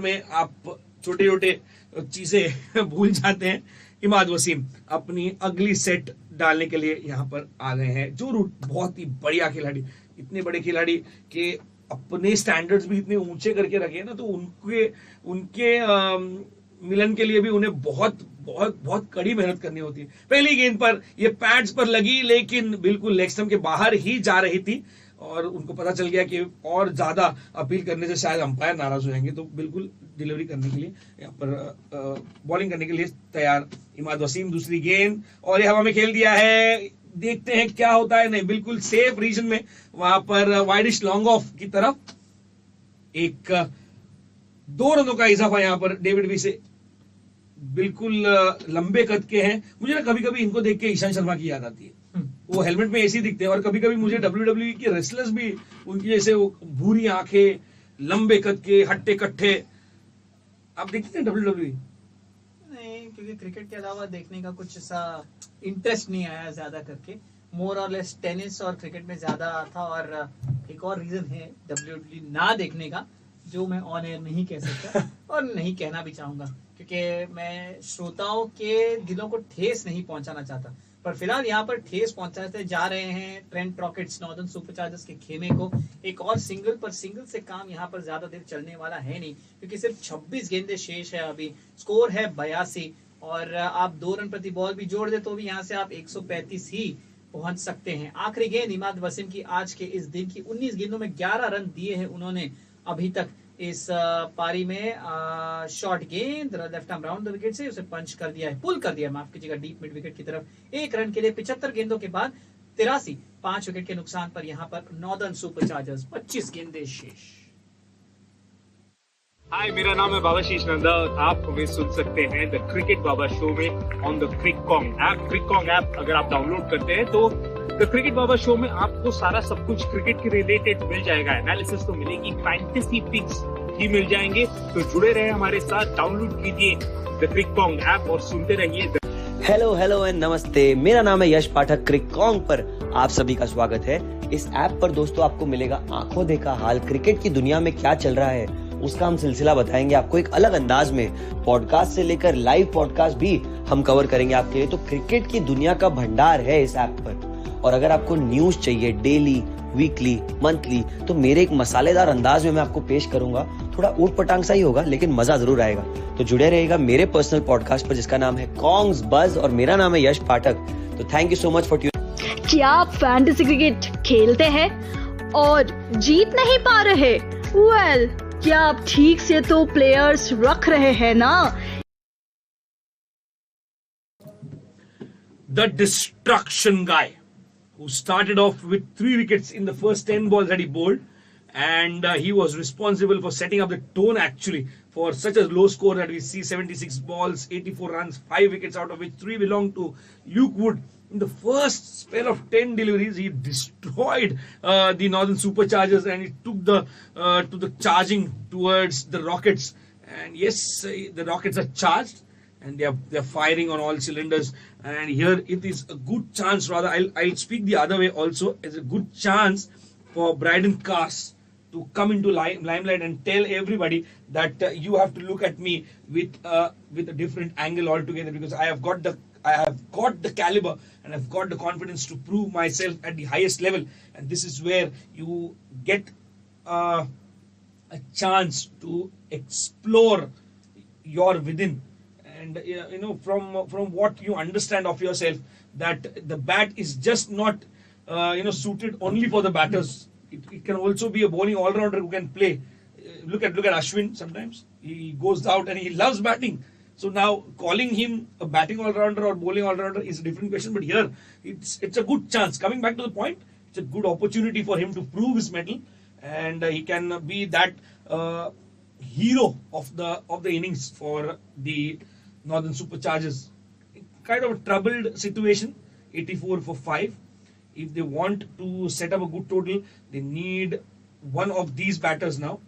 में आप छोटे छोटे चीजें भूल जाते हैं। इमाद वसीम अपनी अगली सेट डालने के लिए यहाँ पर आ गए हैं। जो रूट बहुत ही बढ़िया खिलाड़ी, इतने बड़े खिलाड़ी के अपने स्टैंडर्ड्स भी इतने ऊंचे करके रखे हैं ना, तो उनके मिलन के लिए भी उन्हें बहुत बहुत बहुत कड़ी मेहनत करनी होती है। पहली गेंद पर ये पैड्स पर लगी, लेकिन बिल्कुल लेग स्टंप के बाहर ही जा रही थी, और उनको पता चल गया कि और ज्यादा अपील करने से शायद अंपायर नाराज हो जाएंगे। तो बिल्कुल डिलीवरी करने के लिए यहाँ पर बॉलिंग करने के लिए तैयार इमाद वसीम। दूसरी गेंद और ये हवा में खेल दिया है, देखते हैं क्या होता है। नहीं, बिल्कुल सेफ रीजन में वहां पर वाइडिश लॉन्ग ऑफ की तरफ। एक 2 रनों का इजाफा यहाँ पर डेविड वी से। बिल्कुल लंबे कद के हैं। मुझे ना कभी कभी इनको देख के ईशान शर्मा की याद आती है। वो हेलमेट में ऐसे ही दिखते हैं, और कभी कभी मुझे WWE के रेसलर्स भी उनकी जैसे वो भूरी आंखें, लंबे कद के, हट्टे कट्ठे। आप देखते हैं WWE? नहीं, क्योंकि क्रिकेट के अलावा देखने का कुछ ऐसा इंटरेस्ट नहीं आया ज्यादा करके। मोर और लेस टेनिस और क्रिकेट में ज्यादा था। और एक और रीजन है WWE ना देखने का, जो मैं ऑन एयर नहीं कह सकता और नहीं कहना भी चाहूंगा, क्योंकि मैं श्रोताओं के दिलों को ठेस नहीं पहुंचाना चाहता। पर फिलहाल यहाँ पर ठेस पहुंचाते जा रहे हैं ट्रेंट रॉकेट्स नॉर्दर्न सुपरचार्जर्स के खेमे को। एक और सिंगल से काम यहाँ पर ज्यादा देर चलने वाला है नहीं, क्योंकि सिर्फ 26 गेंदे शेष है। अभी स्कोर है 82, और आप 2 रन प्रति बॉल भी जोड़ दे तो भी यहाँ से आप 135 ही पहुंच सकते हैं। आखिरी गेंद इमाद वसीम की आज के इस दिन की। 19 गेंदों में 11 रन दिए हैं उन्होंने अभी तक इस पारी में। शॉर्ट गेंद left arm round the wicket से उसे पंच कर दिया है, पुल कर दिया, माफ कीजिएगा, डीप मिड विकेट की तरफ। 1 रन के लिए 75 गेंदों के बाद 83, 5 विकेट के नुकसान पर यहाँ पर नॉर्दर्न सुपरचार्जर्स। 25 गेंदे शेष। हाय, मेरा नाम है बाबाशीष नंदा। आप हमें सुन सकते हैं द क्रिकेट बाबा शो में ऑन द क्रिककॉन्ग ऐप। क्रिककॉन्ग ऐप अगर आप डाउनलोड करते हैं तो द क्रिकेट बाबा शो में आपको सारा सब कुछ क्रिकेट के रिलेटेड मिल जाएगा। एनालिसिस तो मिलेगी, फैंटेसी पिक्स भी मिल जाएंगे। तो जुड़े रहे हमारे साथ, डाउनलोड कीजिए द क्रिककॉन्ग ऐप और सुनते रहिए। हेलो एंड नमस्ते, मेरा नाम है यश पाठक। क्रिककॉन्ग पर आप सभी का स्वागत है। इस ऐप पर दोस्तों आपको मिलेगा आंखों देखा हाल, क्रिकेट की दुनिया में क्या चल रहा है उसका हम सिलसिला बताएंगे आपको एक अलग अंदाज में। पॉडकास्ट से लेकर लाइव पॉडकास्ट भी हम कवर करेंगे आपके लिए। तो क्रिकेट की दुनिया का भंडार है इस ऐप पर। और अगर आपको न्यूज चाहिए डेली, वीकली, मंथली, तो मेरे एक मसालेदार अंदाज में मैं आपको पेश करूंगा। थोड़ा ऊट पटांग सा ही होगा, लेकिन मजा जरूर आएगा। तो जुड़े रहिएगा मेरे पर्सनल पॉडकास्ट पर, जिसका नाम है कॉन्ग्स बज, और मेरा नाम है यश पाठक। तो thank you so much for tuning. क्या आप फैंटेसी क्रिकेट खेलते हैं और जीत नहीं पा रहे? वेल, क्या आप ठीक से तो प्लेयर्स रख रहे हैं ना? The destruction guy who started off with 3 wickets in the first 10 balls that he bowled, and he was responsible for setting up the tone actually for such a low score that we see. 76 balls, 84 runs, 5 wickets, out of which 3 belonged to Luke Wood. In the first spell of 10 deliveries, he destroyed the Northern Superchargers, and he took to the charging towards the Rockets. And yes, the Rockets are charged, and they're firing on all cylinders. And here it is a good chance, rather I'll speak the other way also. It's a good chance for Bryden Cars to come into limelight and tell everybody that you have to look at me with a different angle altogether, because I have got the caliber and I've got the confidence to prove myself at the highest level. And this is where you get a chance to explore your within, and from what you understand of yourself, that the bat is just not suited only for the batters. It can also be a bowling all-rounder who can play. Look at Ashwin. Sometimes he goes out and he loves batting. So now calling him a batting all-rounder or bowling all-rounder is a different question. But here it's a good chance. Coming back to the point, it's a good opportunity for him to prove his mettle, and he can be that hero of the innings for the Northern Superchargers. Kind of a troubled situation, 84 for 5. If they want to set up a good total, they need one of these batters now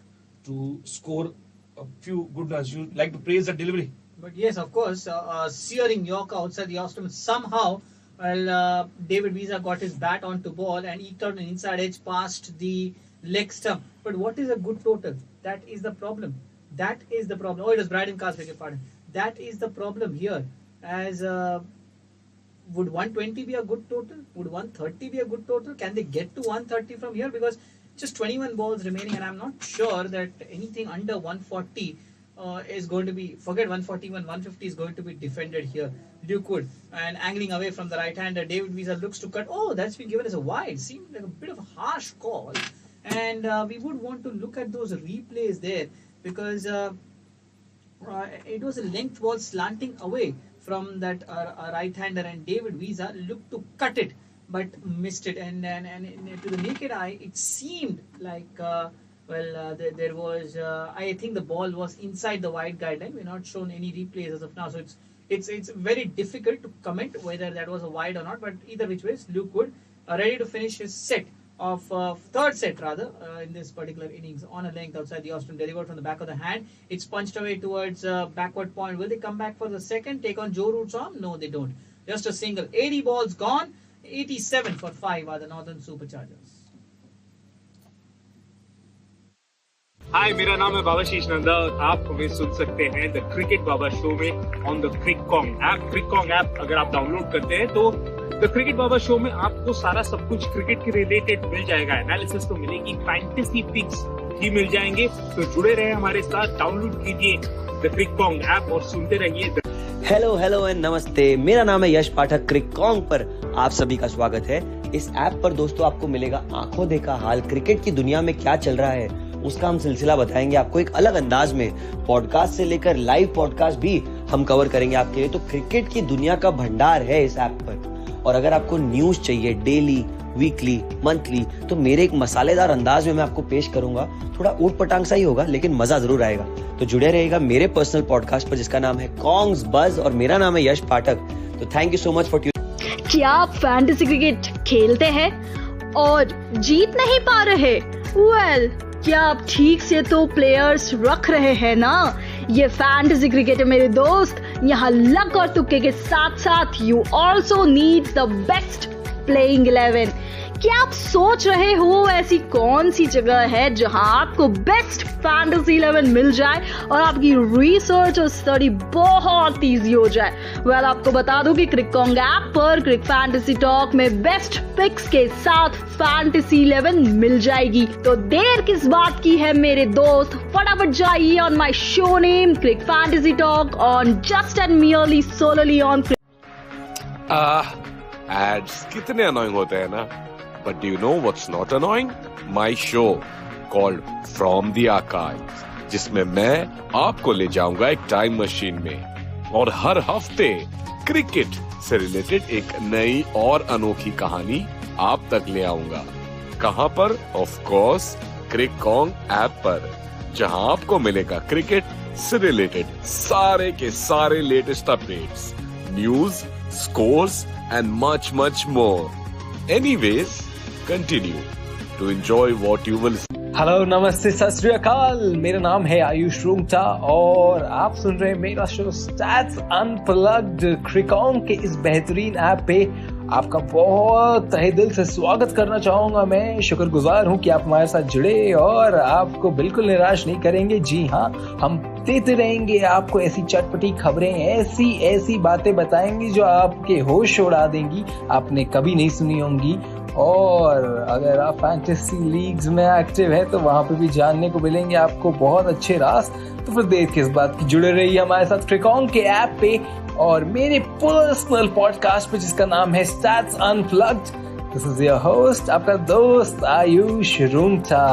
to score a few good runs. You like to praise that delivery? But yes, of course, searing Yorker outside the off-stump. Somehow, David Visa got his bat onto ball and eked out an inside edge past the leg stump. But what is a good total? That is the problem. Oh, it was Bryden Cars, beg your pardon. That is the problem here. As would 120 be a good total? Would 130 be a good total? Can they get to 130 from here? Because just 21 balls remaining, and I'm not sure that anything under 140 is going to be, forget 141, 150 is going to be defended here. Duke and angling away from the right-hander. David Visa looks to cut. Oh, that's been given as a wide. Seemed like a bit of a harsh call. And we would want to look at those replays there, because it was a length ball slanting away from that right-hander, and David Visa looked to cut it but missed it. And to the naked eye, it seemed like there was I think the ball was inside the wide guideline. We're not shown any replays as of now, so it's very difficult to comment whether that was a wide or not. But either which way, Luke Wood ready to finish his third set in this particular innings on a length outside the off-stump, delivered from the back of the hand. It's punched away towards backward point. Will they come back for the second, take on Joe Root's arm? No, they don't. Just a single. 80 balls gone. 87 for 5 are the Northern Superchargers. हाय, मेरा नाम है बाबाशीष नंदा और आप हमें सुन सकते हैं the cricket Baba show में ऑन द क्रिककॉन्ग ऐप। क्रिककॉन्ग ऐप अगर आप डाउनलोड करते हैं तो द क्रिकेट बाबा शो में आपको सारा सब कुछ क्रिकेट के रिलेटेड मिल जाएगा। एनालिसिस तो मिलेगी, फैंटेसी पिक्स भी मिल जाएंगे। तो जुड़े रहे हमारे साथ, डाउनलोड कीजिए द क्रिककॉन्ग ऐप और सुनते रहिए। हेलो एंड नमस्ते, मेरा नाम है यश पाठक। क्रिककॉन्ग पर आप सभी का स्वागत है। इस ऐप पर दोस्तों आपको मिलेगा आंखों देखा हाल, क्रिकेट की दुनिया में क्या चल रहा है उसका हम सिलसिला बताएंगे आपको एक अलग अंदाज में। पॉडकास्ट से लेकर लाइव पॉडकास्ट भी हम कवर करेंगे आपके लिए। तो क्रिकेट की दुनिया का भंडार है इस ऐप पर। और अगर आपको न्यूज चाहिए डेली, वीकली, मंथली, तो मेरे एक मसालेदार अंदाज में मैं आपको पेश करूंगा। थोड़ा ऊट पटांग सा ही होगा, लेकिन मजा जरूर आएगा। तो जुड़े रहेगा मेरे पर्सनल पॉडकास्ट पर जिसका नाम है कॉन्ग्स बज, और मेरा नाम है यश पाठक। तो thank you so much for tuning. क्या आप फैंटेसी क्रिकेट खेलते हैं और जीत नहीं पा रहे? क्या आप ठीक से तो प्लेयर्स रख रहे हैं ना? ये फैंटेसी क्रिकेट है मेरे दोस्त। यहाँ लक और तुक्के के साथ साथ you also need the best playing 11। क्या आप सोच रहे हो ऐसी कौन सी जगह है जहां आपको बेस्ट फैंटेसी 11 मिल जाए और आपकी रिसर्च और स्टडी बहुत इजी हो जाए? वेल, आपको बता दूं कि क्रिककॉन्ग ऐप पर क्रिक फैंटेसी टॉक में बेस्ट पिक्स के साथ फैंटेसी 11 मिल जाएगी। तो देर किस बात की है मेरे दोस्त, फटाफट जाइए on my show name Crick fantasy talk on just and merely solely on. Ads कितने अनोइंग होते हैं ना, but do you know what's not annoying? My show called From the Archives, जिसमें मैं आपको ले जाऊंगा एक टाइम मशीन में और हर हफ्ते क्रिकेट से रिलेटेड एक नई और अनोखी कहानी आप तक ले आऊंगा। कहां पर? ऑफ कोर्स क्रिककॉन्ग ऐप पर, जहां आपको मिलेगा क्रिकेट से रिलेटेड सारे के सारे latest updates, news, scores and much more. Anyways, continue to enjoy what you will see. Hello, नमस्ते, सत श्री अकाल। मेरा नाम है आयुष रूंगटा और आप सुन रहे हैं मेरा शो स्टैट्स अनप्लग्ड। क्रिकॉन के इस बेहतरीन ऐप पे आपका बहुत तहे दिल से स्वागत करना चाहूंगा। मैं शुक्रगुजार हूं कि आप हमारे साथ जुड़े और आपको बिल्कुल निराश नहीं करेंगे। जी हाँ, हम देते रहेंगे आपको ऐसी चटपटी खबरें, ऐसी ऐसी बातें बताएंगे जो आपके होश उड़ा देंगी, आपने कभी नहीं सुनी होंगी। और अगर आप फैंटेसी लीग्स में एक्टिव है तो वहां पे भी जानने को मिलेंगे आपको बहुत अच्छे राज। तो फिर देर किस बात की, जुड़े रहिए हमारे साथ क्रिकॉन के ऐप पे और मेरे पर्सनल पॉडकास्ट पे जिसका नाम है stats unplugged. This is your host, आपका दोस्त Ayush Rungta.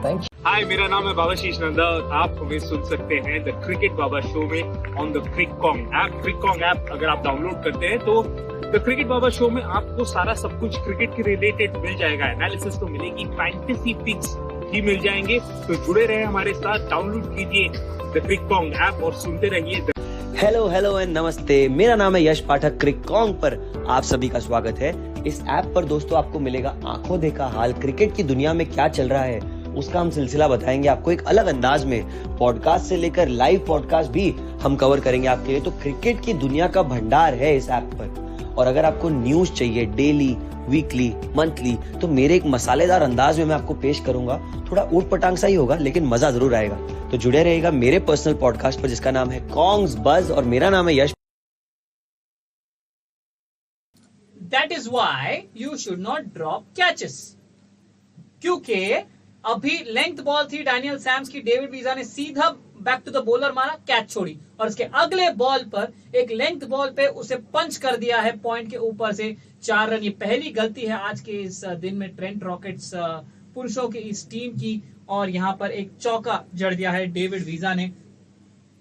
Thank you. Hi, मेरा नाम है बाबाशीष नंदा। आप हमें सुन सकते हैं द क्रिकेट बाबा शो में ऑन द क्रिकॉन ऐप। क्रिकॉन ऐप अगर आप डाउनलोड करते हैं तो द क्रिकेट बाबा शो में आपको सारा सब कुछ क्रिकेट के रिलेटेड मिल जाएगा। एनालिसिस तो मिलेगी, फैंटेसी पिक्स भी मिल जाएंगे। तो जुड़े रहे हमारे साथ, डाउनलोड कीजिए द क्रिकॉन ऐप और सुनते रहिए। हेलो एंड नमस्ते। मेरा नाम है यश पाठक। क्रिकॉन पर आप सभी का स्वागत है। इस ऐप पर दोस्तों आपको मिलेगा आंखों देखा हाल, क्रिकेट की दुनिया में क्या चल रहा है उसका हम सिलसिला बताएंगे आपको एक अलग अंदाज में। पॉडकास्ट से लेकर लाइव पॉडकास्ट भी हम कवर करेंगे आपके लिए। तो क्रिकेट की दुनिया का भंडार है इस ऐप पर। और अगर आपको न्यूज चाहिए डेली, वीकली, मंथली, तो मेरे एक मसालेदार अंदाज में मैं आपको पेश करूंगा। थोड़ा ऊट पटांग सा ही होगा लेकिन मजा जरूर आएगा। तो जुड़े रहेगा मेरे पर्सनल पॉडकास्ट पर जिसका नाम है कॉन्ग्स बज और मेरा नाम है यश। That is why you should not drop catches. क्योंकि अभी लेंथ बॉल थी डैनियल सैम्स की, डेविड वीजा ने सीधा बैक टू द बॉलर मारा, कैच छोड़ी और उसके अगले बॉल पर एक लेंथ बॉल पे उसे पंच कर दिया है पॉइंट के ऊपर से 4 रन। ये पहली गलती है आज के इस दिन में ट्रेंट रॉकेट्स पुरुषों की इस टीम की। और यहाँ पर एक चौका जड़ दिया है डेविड वीजा ने।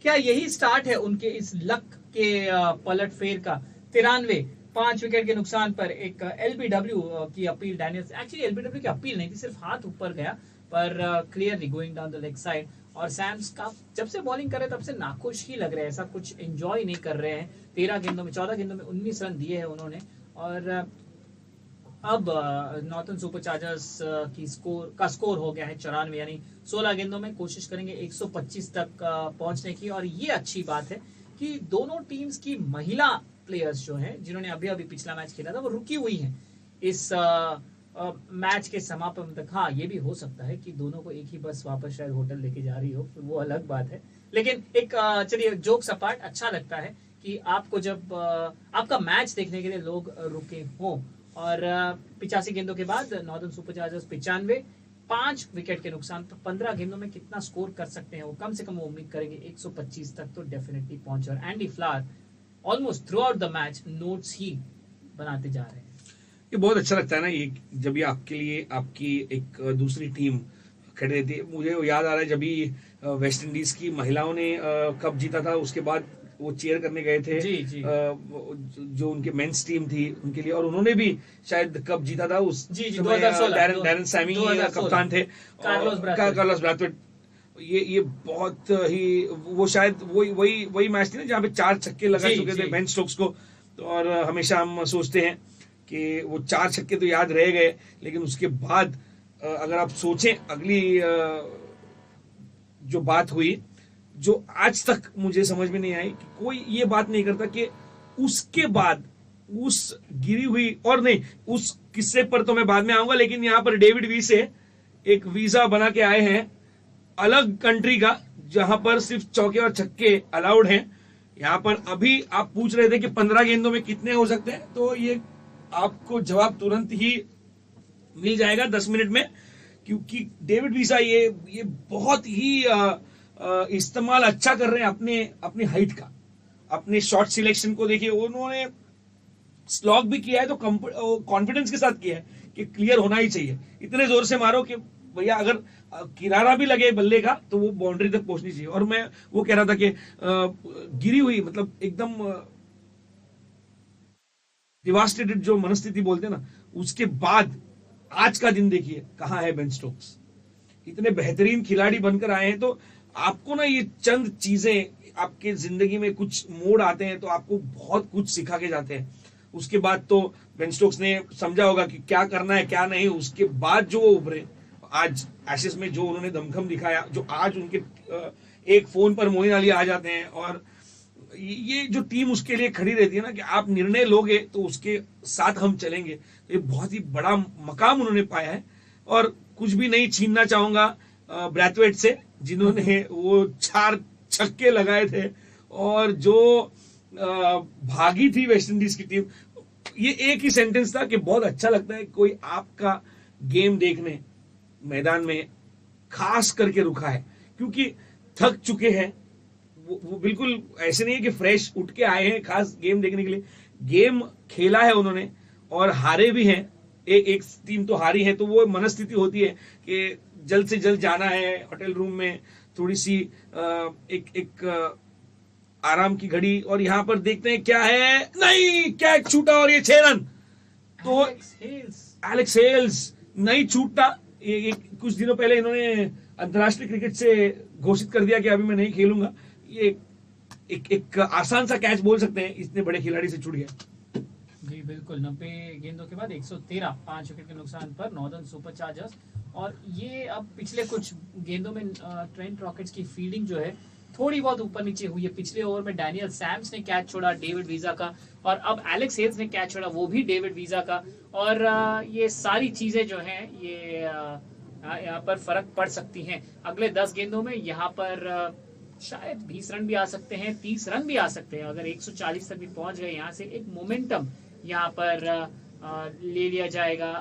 क्या यही स्टार्ट है उनके इस लक के पलट फेर का? 93 5 विकेट के नुकसान पर एक एलबीडब्ल्यू की अपील, डैनियल्स एक्चुअली एलबीडब्ल्यू की अपील नहीं थी, सिर्फ हाथ ऊपर गया पर clearly going down the leg side. और सैम्स का जब से बॉलिंग कर रहे तब से नाखुश ही लग रहे हैं, ऐसा कुछ एंजॉय नहीं कर रहे हैं। 14 गेंदों में 19 रन दिए हैं उन्होंने। और अब नॉर्थन सुपरचार्जर्स की स्कोर हो गया है 94, यानी 16 गेंदों में कोशिश करेंगे 125 तक पहुंचने की। और ये अच्छी बात है कि दोनों टीम्स की महिला प्लेयर्स जो हैं, जिन्होंने अभी पिछला मैच खेला था, वो रुकी हुई हैं इस मैच के समापन तक। हाँ, ये भी हो सकता है कि दोनों को एक ही बस वापस शायद होटल लेके जा रही हो, फिर वो अलग बात है। लेकिन एक चलिए जोक्स अपार्ट, अच्छा लगता है कि आपको जब आपका मैच देखने के लिए लोग रुके हों। और 85 गेंदों के बाद नॉर्दर्न सुपरचार्जर्स 95, 5 विकेट के नुकसान पर 15 गेंदों में कितना स्कोर कर सकते हैं वो कम से कम वो उम्मीद करेंगे 125 तक तो डेफिनेटली पहुंचे। और Andy Flower almost throughout the match notes ही बनाते जा रहे हैं। ये बहुत अच्छा लगता है ना, ये जब ये आपके लिए आपकी एक दूसरी टीम खड़ी रहती है। मुझे याद आ रहा है जब भी वेस्ट इंडीज की महिलाओं ने कप जीता था, उसके बाद वो चीयर करने गए थे जी। जो उनके मेंस टीम थी उनके लिए, और उन्होंने भी शायद कप जीता था उस समय। 2016 डैरन सैमी कप्तान थे, कार्लोस ब्रैथवेट। ये बहुत ही, वो शायद वही मैच थी ना जहाँ पे 4 छक्के लगा चुके थे बेन स्टोक्स को। तो और हमेशा हम सोचते हैं कि वो 4 छक्के तो याद रह गए, लेकिन उसके बाद अगर आप सोचें अगली जो बात हुई, जो आज तक मुझे समझ में नहीं आई कि कोई ये बात नहीं करता कि उसके बाद उस गिरी हुई, और नहीं उस किस्से पर तो मैं बाद में आऊंगा, लेकिन यहाँ पर डेविड वी से एक वीजा बना के आए हैं अलग कंट्री का, जहां पर सिर्फ चौके और छक्के अलाउड हैं। यहाँ पर अभी आप पूछ रहे थे कि 15 गेंदों में कितने हो सकते हैं, तो ये आपको जवाब तुरंत ही मिल जाएगा 10 मिनट में, क्योंकि डेविड वीजा ये बहुत ही इस्तेमाल अच्छा कर रहे हैं अपनी हाइट का। अपने शॉट सिलेक्शन को देखिए, उन्होंने स्लॉग भी किया है तो कॉन्फिडेंस के साथ किया है कि क्लियर होना ही चाहिए। इतने जोर से मारो कि भैया अगर किनारा भी लगे बल्ले का तो वो बाउंड्री तक पहुंचनी चाहिए। और मैं वो कह रहा था कि गिरी हुई, मतलब एकदम डिवास्टेटेड जो मनस्थिति बोलते हैं ना, उसके बाद आज का दिन देखिए कहां है बेन स्टोक्स। इतने बेहतरीन खिलाड़ी बनकर आए हैं, तो आपको ना ये चंद चीजें आपके जिंदगी में कुछ मोड़ आते हैं तो आपको बहुत कुछ सिखा के जाते हैं। उसके बाद तो बेन स्टोक्स ने समझा होगा कि क्या करना है क्या नहीं, उसके बाद जो वो उभरे। आज एशेज में जो उन्होंने दमखम दिखाया, जो आज उनके एक फोन पर मोइन अली आ जाते हैं, और ये जो टीम उसके लिए खड़ी रहती है ना कि आप निर्णय लोगे तो उसके साथ हम चलेंगे, तो ये बहुत ही बड़ा मकाम उन्होंने पाया है। और कुछ भी नहीं छीनना चाहूंगा ब्रैथवेट से, जिन्होंने वो 4 छक्के लगाए थे और जो भागी थी वेस्ट इंडीज की टीम। ये एक ही सेंटेंस था कि बहुत अच्छा लगता है कोई आपका गेम देखने मैदान में खास करके रुका है, क्योंकि थक चुके हैं वो बिल्कुल ऐसे नहीं है कि फ्रेश उठ के आए हैं खास गेम देखने के लिए। गेम खेला है उन्होंने और हारे भी हैं, एक टीम तो हारी है, तो वो मनस्थिति होती है कि जल्द से जल्द जाना है होटल रूम में, थोड़ी सी एक आराम की घड़ी। और यहां पर देखते हैं क्या है, नहीं कैच छूटा और ये 6 रन। तो एलेक्स हेल्स नहीं छूटता। ये कुछ दिनों पहले इन्होंने अंतर्राष्ट्रीय क्रिकेट से घोषित कर दिया कि अभी मैं नहीं खेलूंगा। ये एक आसान सा कैच बोल सकते हैं, इतने बड़े खिलाड़ी से छूट गया। जी बिल्कुल, 90 गेंदों के बाद 113, 5 विकेट के नुकसान पर नॉर्दर्न सुपर चार्जर्स। और ये अब पिछले कुछ गेंदों में ट्रेंट रॉकेट्स की फील्डिंग जो है थोड़ी बहुत ऊपर नीचे हुई है। पिछले ओवर में डैनियल सैम्स ने कैच छोड़ा डेविड वीजा का, और अब एलेक्स हेल्स ने कैच छोड़ा, वो भी डेविड वीजा का। और ये सारी चीजें जो हैं ये यहाँ पर फर्क पड़ सकती हैं। अगले 10 गेंदों में यहाँ पर शायद 20 रन भी आ सकते हैं, 30 रन भी आ सकते हैं। अगर 140 तक भी पहुंच गए, यहाँ से एक मोमेंटम यहाँ पर ले लिया जाएगा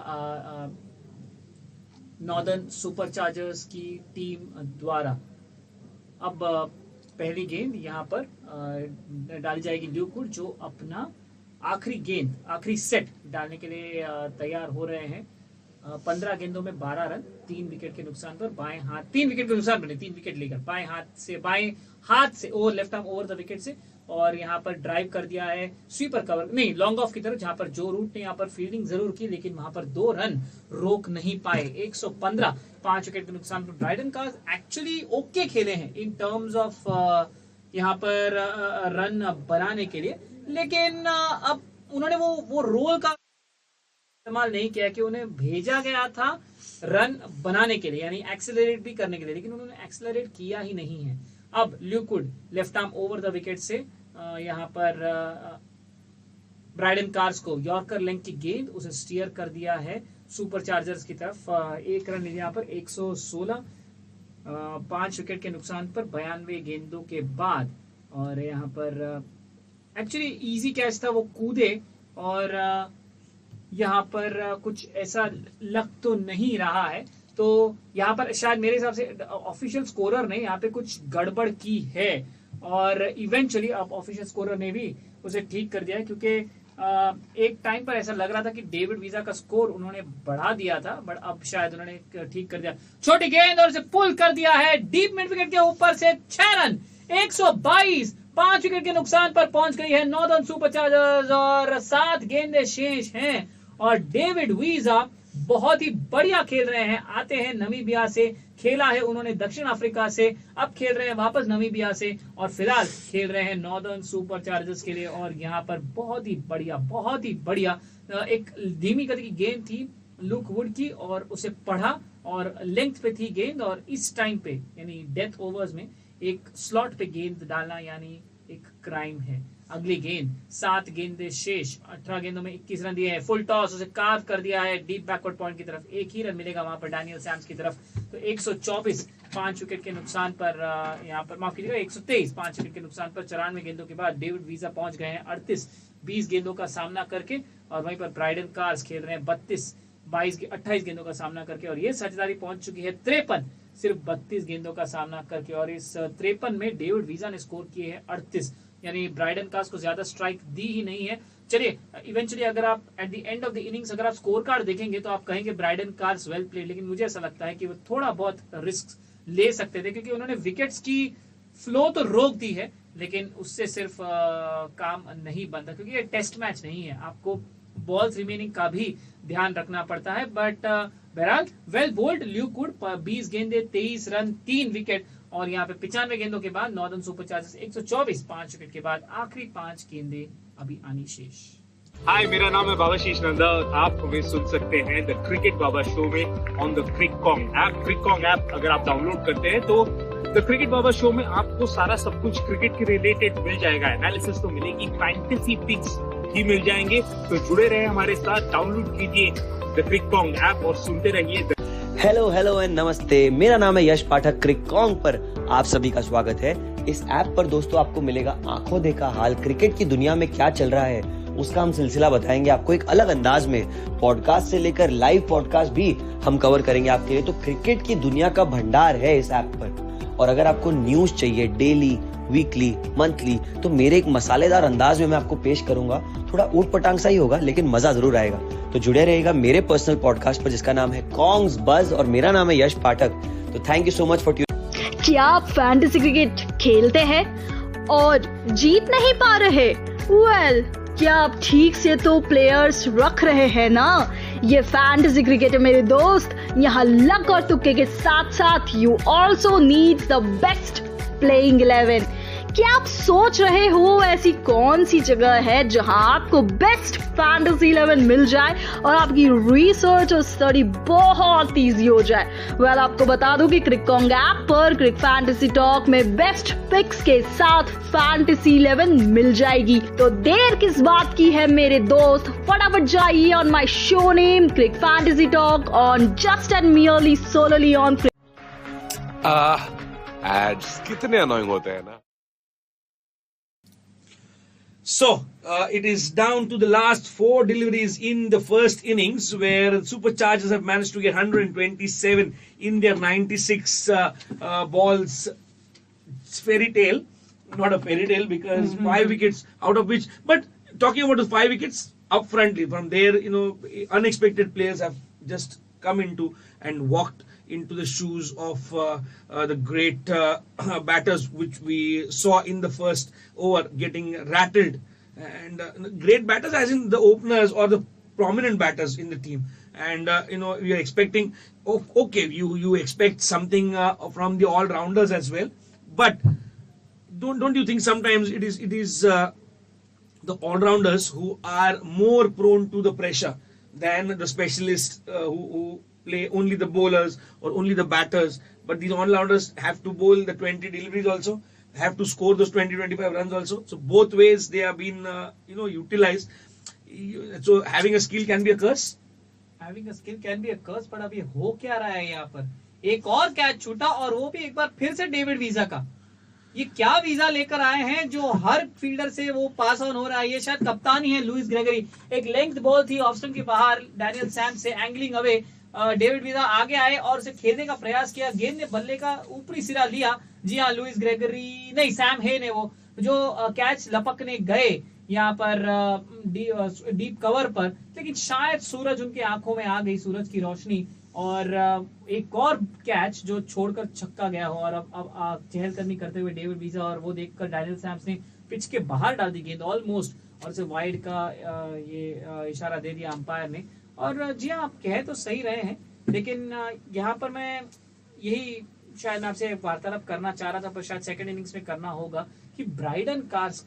नॉर्दर्न सुपर चार्जर्स की टीम द्वारा। अब पहली गेंद यहाँ पर डाली जाएगी ल्यूक वुड, जो अपना आखिरी गेंद, आखिरी सेट डालने के लिए तैयार हो रहे हैं। 15 गेंदों में 12 रन, 3 विकेट के नुकसान पर। बाएं हाथ 3 विकेट के नुकसान बने, 3 विकेट लेकर बाएं हाथ से over, left arm over the wicket से। और यहाँ पर ड्राइव कर दिया है स्वीपर कवर, नहीं लॉन्ग ऑफ की तरफ, जहां पर जो रूट ने यहाँ पर फील्डिंग जरूर की, लेकिन वहां पर 2 रन रोक नहीं पाए। 115, 5 विकेट के नुकसान पर। ब्राइडन कार्स एक्चुअली ओके खेले हैं इन टर्म्स ऑफ यहाँ पर रन बनाने के लिए, लेकिन अब उन्होंने वो रोल का इस्तेमाल नहीं किया कि उन्हें भेजा गया था रन बनाने के लिए, यानी एक्सेलरेट भी करने के लिए, लेकिन उन्होंने एक्सेलरेट किया ही नहीं है। अब Luke Wood left arm over the wicket से यहाँ पर ब्राइडन कार्स को यॉर्कर लेंथ की गेंद, उसे स्टीयर कर दिया है सुपर चार्जर्स की तरफ। 1 रन यहाँ पर 116, 5 विकेट के नुकसान पर 92 गेंदों के बाद। और यहाँ पर एक्चुअली इजी कैच था, वो कूदे और यहाँ पर कुछ ऐसा लग तो नहीं रहा है। तो यहाँ पर शायद मेरे हिसाब से ऑफिशियल स्कोरर ने यहाँ पे कुछ गड़बड़ की है, और इवेंचुअली अब ऑफिशियल स्कोरर ने भी उसे ठीक कर दिया है, क्योंकि एक टाइम पर ऐसा लग रहा था कि डेविड वीजा का स्कोर उन्होंने बढ़ा दिया था, बट अब शायद उन्होंने ठीक कर दिया। छोटी गेंद और उसे पुल कर दिया है डीप मिड विकेट के ऊपर से। 6 रन, 122, 5 विकेट के नुकसान पर पहुंच गई है नॉर्दर्न सुपर चार्जर्स, और 7 गेंदें शेष हैं। और डेविड वीजा बहुत ही बढ़िया खेल रहे हैं। आते हैं नमीबिया से, खेला है उन्होंने दक्षिण अफ्रीका से, अब खेल रहे हैं वापस नमीबिया से, और फिलहाल खेल रहे हैं नॉर्दर्न सुपर चार्जर्स के लिए। और यहाँ पर बहुत ही बढ़िया एक धीमी गति की गेंद थी ल्यूक वुड की, और उसे पढ़ा और लेंथ पे थी गेंद। और इस टाइम पे यानी डेथ ओवर्स में एक स्लॉट पे गेंद डालना यानी एक क्राइम है। अगली गेंद, 7 गेंदें शेष, 18 गेंदों में 21 रन दिए हैं। फुल टॉस, उसे कार्व कर दिया है डीप बैकवर्ड पॉइंट की तरफ। 1 ही रन मिलेगा वहां पर डैनियल सैम्स की तरफ। तो 124, 5 विकेट के नुकसान पर यहाँ पर माफ कीजिएगा 123, 5 विकेट के नुकसान पर 94 गेंदों के बाद डेविड वीजा पहुंच गए हैं 38, 20 गेंदों का सामना करके। और वहीं पर ब्राइडन कार्स खेल रहे हैं 32, 28 गेंदों का सामना करके। और ये साझेदारी पहुंच चुकी है 53, सिर्फ 32 गेंदों का सामना करके। और इस 53 में डेविड वीजा ने स्कोर किए हैं 38, यानी ब्राइडन कार्स को ज्यादा स्ट्राइक दी ही नहीं है। चलिए इवेंचुअली अगर आप at the end of the innings अगर आप स्कोर कार्ड देखेंगे तो आप कहेंगे ब्राइडन कार्स वेल प्लेड, लेकिन मुझे ऐसा लगता है कि वो थोड़ा बहुत रिस्क ले सकते थे, क्योंकि उन्होंने विकेट्स की फ्लो तो रोक दी है, लेकिन उससे सिर्फ काम नहीं बनता, क्योंकि ये टेस्ट मैच नहीं है, आपको बॉल्स रिमेनिंग का भी ध्यान रखना पड़ता है। बट बहरहाल वेल बोल्ड ल्यूक वुड, 20 गेंदे, 23 रन, 3 विकेट। और यहाँ पे 95 गेंदों के बाद नॉर्दर्न सुपर चार्जर्स 124, 5 विकेट के बाद आखिरी 5 गेंदें अभी आनी शेष। हाय, मेरा नाम है बाबा शीश नंदा और आप हमें सुन सकते हैं द क्रिकेट बाबा शो में on the Cric Kong app. Cric Kong app अगर आप डाउनलोड करते हैं तो द क्रिकेट बाबा शो में आपको सारा सब कुछ क्रिकेट के रिलेटेड मिल जाएगा। एनालिसिस तो मिलेगी, फैंटेसी पिक्स भी मिल जाएंगे। तो जुड़े रहे हमारे साथ, डाउनलोड कीजिए द क्रिक कॉन्ग ऐप और सुनते रहिए। हेलो एंड नमस्ते। मेरा नाम है यश पाठक। क्रिक कॉन्ग पर आप सभी का स्वागत है। इस ऐप पर दोस्तों आपको मिलेगा आंखों देखा हाल, क्रिकेट की दुनिया में क्या चल रहा है उसका हम सिलसिला बताएंगे आपको एक अलग अंदाज में। पॉडकास्ट से लेकर लाइव पॉडकास्ट भी हम कवर करेंगे आपके लिए। तो क्रिकेट की दुनिया का भंडार है इस ऐप पर। और अगर आपको न्यूज चाहिए डेली, वीकली, मंथली, तो मेरे एक मसालेदार अंदाज में मैं आपको पेश करूंगा। थोड़ा ऊट पटांग सा ही होगा लेकिन मजा जरूर आएगा। तो जुड़े रहेगा मेरे पर्सनल पॉडकास्ट पर जिसका नाम है कॉन्ग्स बज और मेरा नाम है यश पाठक। तो thank you so much for tuning. क्या आप फैंटेसी क्रिकेट खेलते हैं और जीत नहीं पा रहे? वेल, क्या आप ठीक से तो प्लेयर्स रख रहे हैं ना? ये फैंटेसी क्रिकेट है मेरे दोस्त। यहाँ लक और तुक्के के साथ साथ you also need the best playing 11। क्या आप सोच रहे हो ऐसी कौन सी जगह है जहां आपको बेस्ट फैंटेसी 11 मिल जाए और आपकी रिसर्च और स्टडी बहुत इजी हो जाए? वेल, आपको बता दूं कि क्रिक कॉन्ग ऐप पर क्रिक फैंटेसी टॉक में बेस्ट पिक्स के साथ फैंटेसी 11 मिल जाएगी। तो देर किस बात की है मेरे दोस्त, फटाफट जाइए on my show name Crick fantasy talk on just and merely solely on ads कितने अनोइंग होते हैं ना। So, it is down to the last 4 deliveries in the first innings where Superchargers have managed to get 127 in their 96 balls. It's fairy tale, not a fairy tale because 5 wickets out of which, but talking about the 5 wickets up frontly from there, unexpected players have just come into and walked into the shoes of the great batters which we saw in the first over getting rattled, and great batters as in the openers or the prominent batters in the team. And we are expecting, okay, you expect something from the all-rounders as well, but don't you think sometimes it is the all-rounders who are more prone to the pressure than the specialists who play only the bowlers or only the batters? But these all-rounders have to bowl the 20 deliveries also, have to score those 20-25 runs also. So both ways they have been utilized. So having a skill can be a curse. Having a skill can be a curse, but अभी हो क्या रहा है यहाँ पर? एक और catch छूटा और वो भी एक बार फिर से डेविड वीजा का। ये क्या वीजा लेकर आए हैं जो हर फील्डर से वो पास ऑन हो रहा है? ये शायद कप्तान ही है लुइस ग्रेगरी। एक लेंथ बॉल थी ऑफ स्टंप के बाहर, डैनियल सैम से एंगलिंग अवे, डेविड वीजा आगे आए और उसे खेलने का प्रयास किया। गेंद ने बल्ले का ऊपरी सिरा लिया। जी हाँ, लुइस ग्रेगरी नहीं, सैम हे ने वो जो कैच लपकने गए यहाँ पर डीप कवर पर, लेकिन शायद सूरज उनके आंखों में आ गई, सूरज की रोशनी, और एक और कैच जो छोड़कर छक्का गया हो। और अब चहलकदमी करते हुए डेविड वीजा और वो देखकर डैनियल सैम्स ने पिच के बाहर डाल दी गेंद ऑलमोस्ट, और उसे वाइड का ये इशारा दे दिया अंपायर ने। और जी हाँ, आप कह तो सही रहे हैं, लेकिन यहाँ पर मैं यही शायद मैं आपसे वार्तालाप करना चाह रहा था, पर शायद सेकंड इनिंग्स में करना होगा कि ब्राइडन कार्स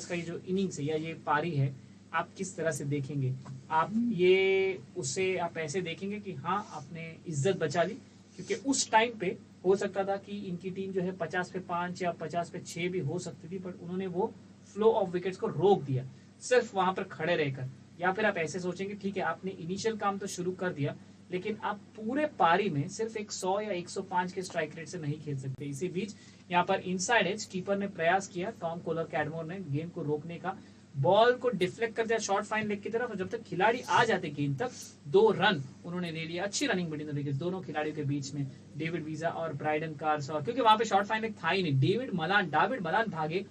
का ये जो इनिंग्स है या ये पारी है, आप किस तरह से देखेंगे? आप ये उसे आप ऐसे देखेंगे कि हाँ, आपने इज्जत बचा ली, क्योंकि उस टाइम पे हो सकता था कि इनकी टीम जो है 50 पे 5 या 50 पे 6 भी हो सकती थी, बट उन्होंने वो फ्लो ऑफ विकेट्स को रोक दिया सिर्फ वहां पर खड़े रहकर। या फिर आप ऐसे सोचेंगे, ठीक है, आपने इनिशियल काम तो शुरू कर दिया, लेकिन आप पूरे पारी में सिर्फ एक 100 या 105 के स्ट्राइक रेट से नहीं खेल सकते। इसी बीच यहाँ पर इनसाइड एज कीपर ने प्रयास किया, टॉम कोलर कैडमोर ने गेंद को रोकने का, बॉल को डिफ्लेक्ट कर दिया शॉर्ट फाइन लेग की तरफ, और जब तक खिलाड़ी आ जाते गेंद तक 2 रन उन्होंने ले लिया। अच्छी रनिंग बिटवीन द विकेट्स दोनों खिलाड़ियों के बीच में, डेविड वीजा और ब्राइडन कार्स, और क्योंकि वहां पे शॉर्ट फाइन लेग था ही नहीं। डेविड मलान भागे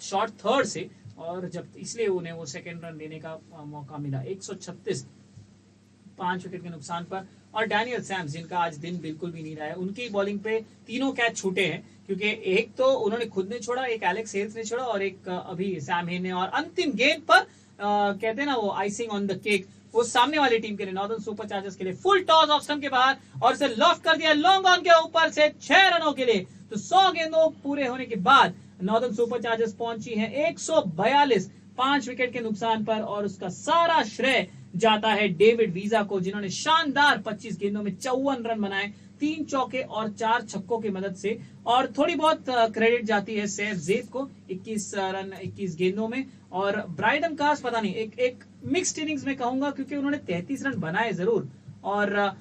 शॉर्ट थर्ड से, और जब इसलिए उन्हें वो सेकंड रन लेने का मौका मिला 136 5 विकेट के नुकसान पर। और डैनियल सैम्स, जिनका आज दिन बिल्कुल भी नहीं रहा है, उनकी बॉलिंग पे 3 कैच छूटे हैं, क्योंकि एक तो उन्होंने खुद ने छोड़ा, एक एलेक्स हेल्स ने छोड़ा, और एक अभी सैम हे ने। और अंतिम गेंद पर कहते हैं ना वो आइसिंग ऑन द केक, वो सामने वाली टीम के लिए, नॉर्दर्न सुपरचार्जर्स के लिए, फुल टॉस ऑफ स्टंप के बाहर और इसे लॉफ्ट कर दिया लॉन्ग ऑन के ऊपर से 6 रनों के लिए। तो 100 गेंदों पूरे होने के बाद नॉर्दर्न सुपरचार्जर्स पहुंची हैं 142 5 विकेट के नुकसान पर, और उसका सारा श्रेय जाता है डेविड वीजा को, जिन्होंने शानदार 25 गेंदों में 54 रन बनाए, 3 चौके और 4 छक्कों की मदद से। और थोड़ी बहुत क्रेडिट जाती है सैफ जेब को, 21 रन 21 गेंदों में। और ब्राइडन कास पता नहीं, एक मिक्स्ड इनिंग्स में कहूंगा, क्योंकि उन्होंने 33 रन बनाए जरूर और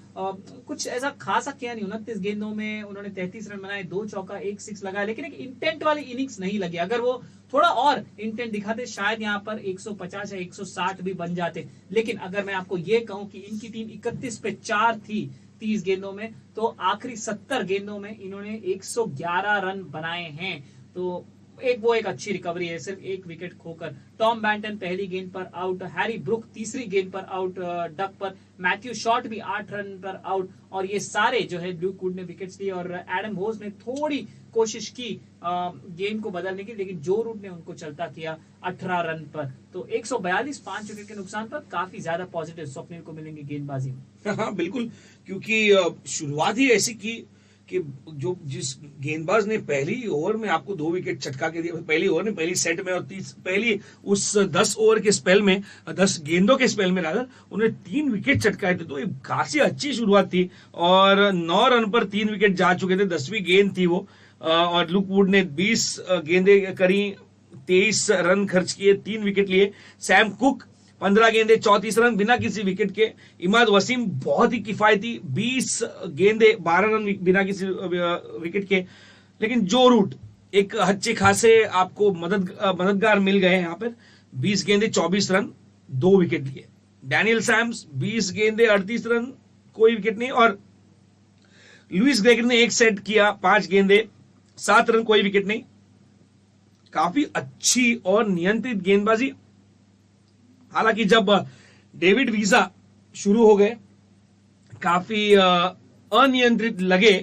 कुछ ऐसा खासा किया नहीं। 29 गेंदों में उन्होंने 33 रन बनाए, 2 चौका 1 सिक्स लगाया, लेकिन एक इंटेंट वाली इनिंग्स नहीं लगी। अगर वो थोड़ा और इंटेंट दिखाते शायद यहाँ पर 150 या 160 भी बन जाते। लेकिन अगर मैं आपको ये कहूं कि इनकी टीम 31 पे 4 थी 30 गेंदों में, तो आखिरी 70 गेंदों में इन्होंने 111 रन बनाए हैं। तो एक अच्छी रिकवरी है, सिर्फ 1 विकेट खोकर। टॉम बैंटन पहली गेंद पर आउट, हैरी ब्रुक तीसरी गेंद पर आउट डक पर, मैथ्यू शॉर्ट भी 8 रन पर आउट, और ये सारे जो है ब्लू कूड ने विकेट्स लिए। और एडम होस ने थोड़ी कोशिश की गेम को बदलने की, लेकिन जो रूट ने उनको चलता किया 18 रन पर। तो 142 5 विकेट के नुकसान पर काफी ज्यादा पॉजिटिव स्वप्निल को मिलेंगे गेंदबाजी में। हाँ बिल्कुल, क्योंकि शुरुआत ही ऐसी की कि जिस गेंदबाज ने पहली ओवर में आपको 2 विकेट चटका के दिया, पहली ओवर में पहली सेट में, और पहली उस 10 ओवर के स्पेल में, 10 गेंदों के स्पेल में रादर, उन्हें 3 विकेट चटकाए थे। तो एक खासी अच्छी शुरुआत थी, और 9 रन पर 3 विकेट जा चुके थे, 10वीं गेंद थी वो। और लुक वुड ने 20 गेंदे करी, 23 रन खर्च किए, 3 विकेट लिए। सैम कुक 15 गेंदे 34 रन बिना किसी विकेट के। इमाद वसीम बहुत ही किफायती, 20 गेंदे 12 रन बिना किसी विकेट के। लेकिन जो रूट एक अच्छे खासे आपको मददगार मिल गए यहाँ पर, 20 गेंदे 24 रन 2 विकेट लिए। डैनियल सैम्स 20 गेंदे 38 रन कोई विकेट नहीं, और लुइस ग्रेगर ने 1 सेट किया, 5 गेंदे 7 रन कोई विकेट नहीं। काफी अच्छी और नियंत्रित गेंदबाजी। हालांकि जब डेविड वीजा शुरू हो गए, काफी अनियंत्रित लगे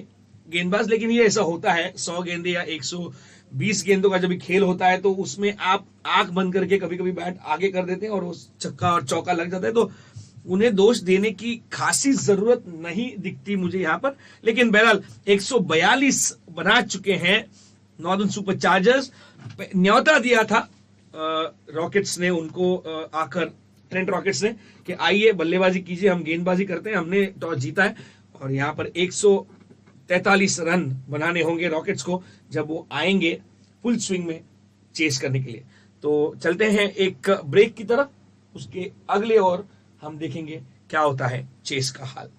गेंदबाज, लेकिन ये ऐसा होता है 100 गेंदे या 120 गेंदों का जब खेल होता है, तो उसमें आप आंख बंद करके कभी कभी बैट आगे कर देते हैं और उस छक्का और चौका लग जाता है। तो उन्हें दोष देने की खासी जरूरत नहीं दिखती मुझे यहां पर। लेकिन बहरहाल 142 बना चुके हैं नॉर्दर्न सुपर चार्जर्स। न्योता दिया था रॉकेट्स ने उनको आकर, ट्रेंट रॉकेट्स ने, कि आइए बल्लेबाजी कीजिए, हम गेंदबाजी करते हैं, हमने टॉस जीता है। और यहां पर 143 रन बनाने होंगे रॉकेट्स को जब वो आएंगे फुल स्विंग में चेस करने के लिए। तो चलते हैं एक ब्रेक की तरफ, उसके अगले और हम देखेंगे क्या होता है चेस का हाल।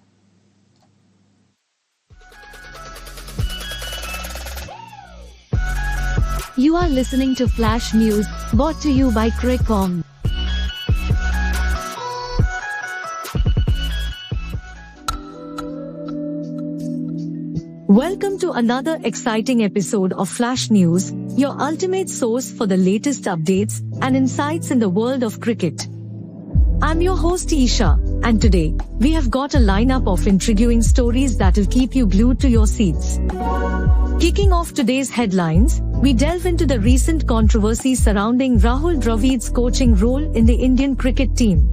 You are listening to Flash News, brought to you by Crickon. Welcome to another exciting episode of Flash News, your ultimate source for the latest updates and insights in the world of cricket. I'm your host Isha, and today, we have got a lineup of intriguing stories that will keep you glued to your seats. Kicking off today's headlines, we delve into the recent controversy surrounding Rahul Dravid's coaching role in the Indian cricket team.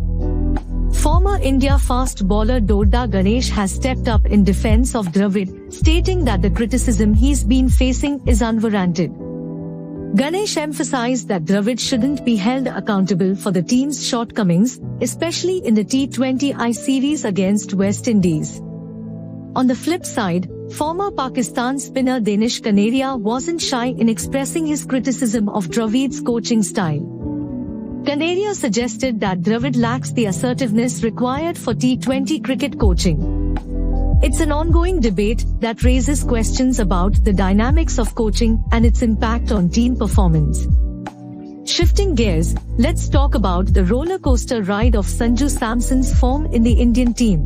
Former India fast bowler Dodda Ganesh has stepped up in defense of Dravid, stating that the criticism he's been facing is unwarranted. Ganesh emphasized that Dravid shouldn't be held accountable for the team's shortcomings, especially in the T20I series against West Indies. On the flip side, former Pakistan spinner Danish Kaneria wasn't shy in expressing his criticism of Dravid's coaching style. Kaneria suggested that Dravid lacks the assertiveness required for T20 cricket coaching. It's an ongoing debate that raises questions about the dynamics of coaching and its impact on team performance. Shifting gears, let's talk about the roller coaster ride of Sanju Samson's form in the Indian team.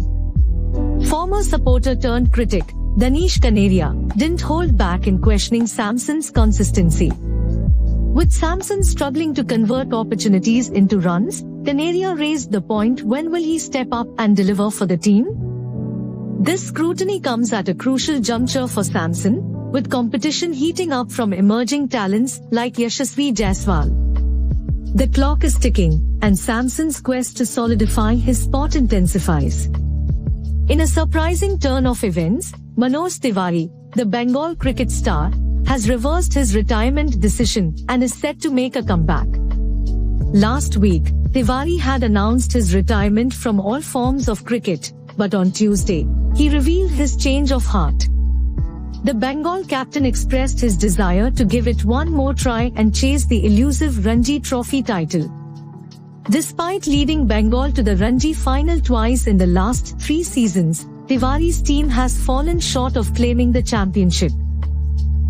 Former supporter turned critic, Danish Kaneria, didn't hold back in questioning Samson's consistency. With Samson struggling to convert opportunities into runs, Kaneria raised the point: when will he step up and deliver for the team? This scrutiny comes at a crucial juncture for Samson, with competition heating up from emerging talents like Yashasvi Jaiswal. The clock is ticking, and Samson's quest to solidify his spot intensifies. In a surprising turn of events, Manoj Tiwari, the Bengal cricket star, has reversed his retirement decision and is set to make a comeback. Last week, Tiwari had announced his retirement from all forms of cricket, but on Tuesday, he revealed his change of heart. The Bengal captain expressed his desire to give it one more try and chase the elusive Ranji Trophy title. Despite leading Bengal to the Ranji final twice in the last 3 seasons, Tiwari's team has fallen short of claiming the championship.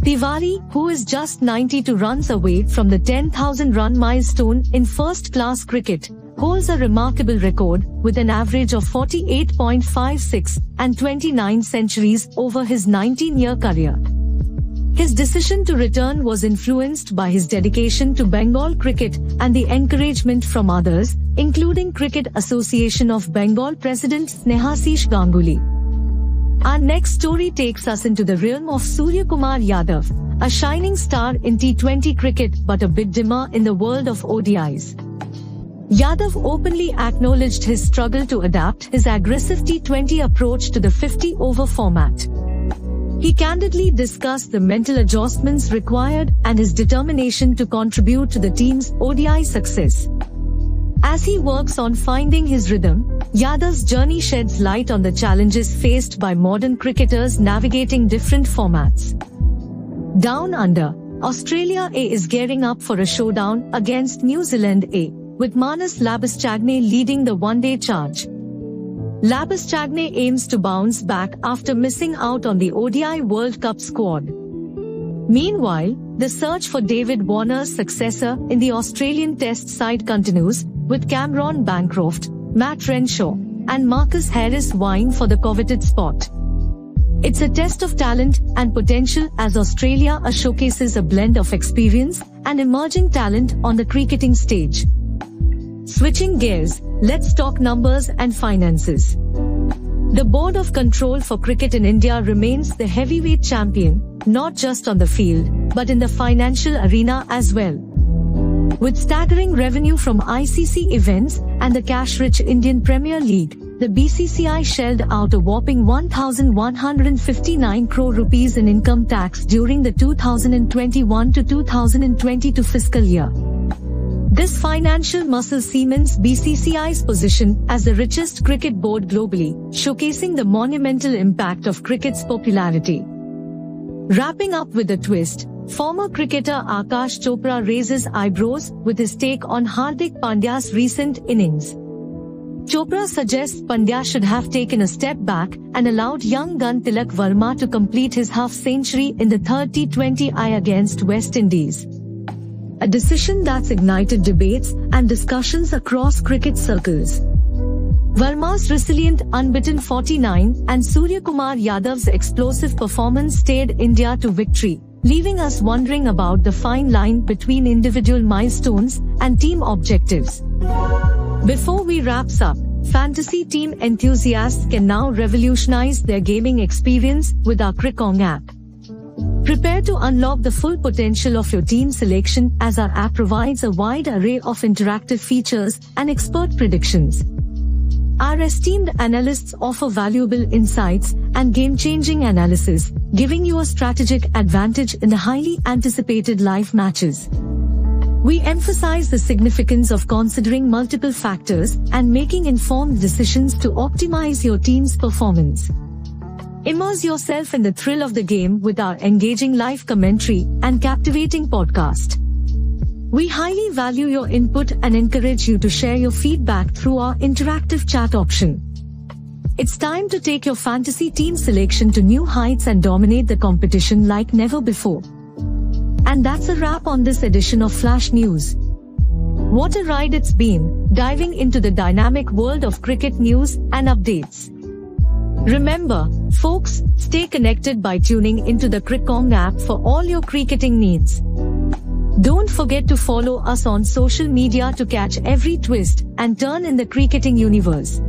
Tiwari, who is just 92 runs away from the 10,000 run milestone in first-class cricket, holds a remarkable record with an average of 48.56 and 29 centuries over his 19-year career. His decision to return was influenced by his dedication to Bengal cricket and the encouragement from others, including Cricket Association of Bengal President Snehasish Ganguly. Our next story takes us into the realm of Surya Kumar Yadav, a shining star in T20 cricket but a bit dimmer in the world of ODIs. Yadav openly acknowledged his struggle to adapt his aggressive T20 approach to the 50-over format. He candidly discussed the mental adjustments required and his determination to contribute to the team's ODI success. As he works on finding his rhythm, Yadav's journey sheds light on the challenges faced by modern cricketers navigating different formats. Down under, Australia A is gearing up for a showdown against New Zealand A, with Marnus Labuschagne leading the one-day charge. Labuschagne aims to bounce back after missing out on the ODI World Cup squad. Meanwhile, the search for David Warner's successor in the Australian Test side continues, with Cameron Bancroft, Matt Renshaw, and Marcus Harris vying for the coveted spot. It's a test of talent and potential as Australia showcases a blend of experience and emerging talent on the cricketing stage. Switching gears, let's talk numbers and finances. The Board of Control for Cricket in India remains the heavyweight champion, not just on the field, but in the financial arena as well. With staggering revenue from ICC events and the cash-rich Indian Premier League, the BCCI shelled out a whopping 1,159 crore rupees in income tax during the 2021 to 2022 fiscal year. This financial muscle cements BCCI's position as the richest cricket board globally, showcasing the monumental impact of cricket's popularity. Wrapping up with a twist, former cricketer Akash Chopra raises eyebrows with his take on Hardik Pandya's recent innings. Chopra suggests Pandya should have taken a step back and allowed young gun Tilak Verma to complete his half-century in the third T20I against West Indies. A decision that's ignited debates and discussions across cricket circles. Verma's resilient unbeaten 49 and Surya Kumar Yadav's explosive performance steered India to victory, leaving us wondering about the fine line between individual milestones and team objectives. Before we wrap up, fantasy team enthusiasts can now revolutionize their gaming experience with our Crickong app. Prepare to unlock the full potential of your team selection as our app provides a wide array of interactive features and expert predictions. Our esteemed analysts offer valuable insights and game-changing analysis, giving you a strategic advantage in the highly anticipated live matches. We emphasize the significance of considering multiple factors and making informed decisions to optimize your team's performance. Immerse yourself in the thrill of the game with our engaging live commentary and captivating podcast. We highly value your input and encourage you to share your feedback through our interactive chat option. It's time to take your fantasy team selection to new heights and dominate the competition like never before. And that's a wrap on this edition of Flash News. What a ride it's been, diving into the dynamic world of cricket news and updates. Remember, folks, stay connected by tuning into the Crickong app for all your cricketing needs. Don't forget to follow us on social media to catch every twist and turn in the cricketing universe.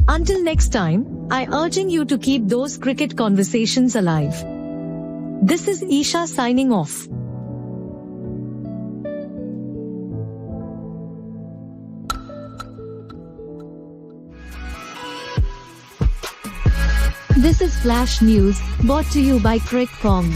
Until next time, I urging you to keep those cricket conversations alive. This is Isha signing off. This is Flash News, brought to you by Crickong.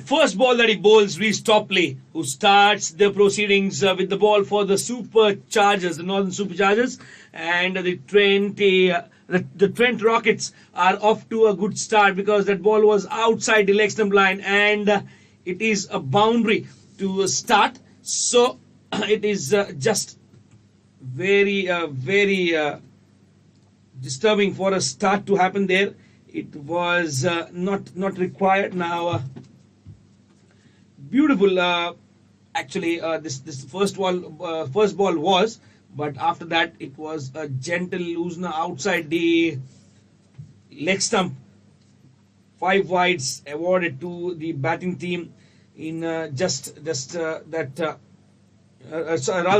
first ball that he bowls, Reece Topley, who starts the proceedings with the ball for the Superchargers, the Northern Superchargers, and the Trent Rockets are off to a good start because that ball was outside the leg stump line, and it is a boundary to start. So it is just very disturbing for a start to happen there. It was not required. Now beautiful actually this first ball was, but after that it was a gentle loosener outside the leg stump. 5 wides awarded to the batting team in rather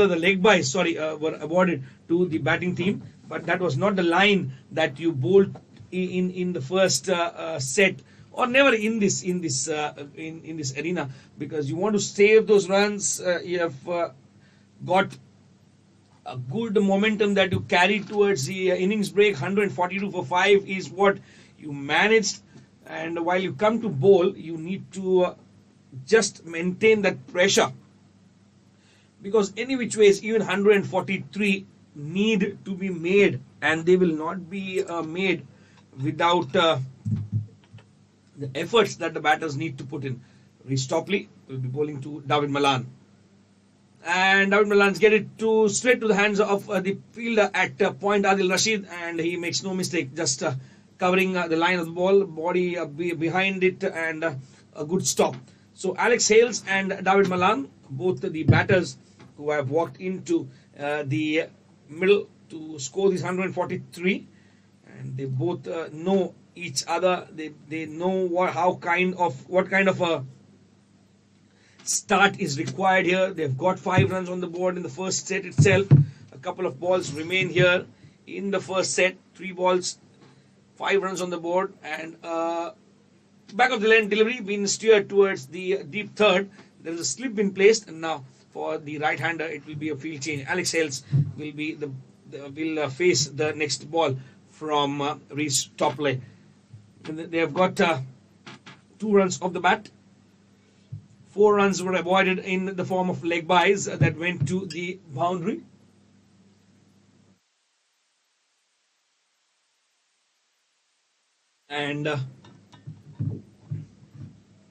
the leg byes were awarded to the batting team, but that was not the line that you bowled in the first set, or never in this arena, because you want to save those runs. You have got a good momentum that you carried towards the innings break. 142 for 5 is what you managed, and while you come to bowl, you need to just maintain that pressure, because any which ways, even 143 need to be made, and they will not be made without the efforts that the batters need to put in. Reece Topley will be bowling to David Malan, and David Malan's get it straight to the hands of the fielder at point, Adil Rashid, and he makes no mistake, just covering the line of the ball, body behind it, and a good stop. So Alex Hales and David Malan, both the batters who have walked into the middle to score these 143, and they both know each other. They know what kind of a start is required here. They've got 5 runs on the board in the first set itself. A couple of balls remain here in the first set. 3 balls, 5 runs on the board, and back of the lane delivery being steered towards the deep third. There is a slip being placed, and now for the right-hander it will be a field change. Alex Hales will be will face the next ball from Reece Topley. They have got 2 runs off the bat. 4 runs were avoided in the form of leg byes that went to the boundary. And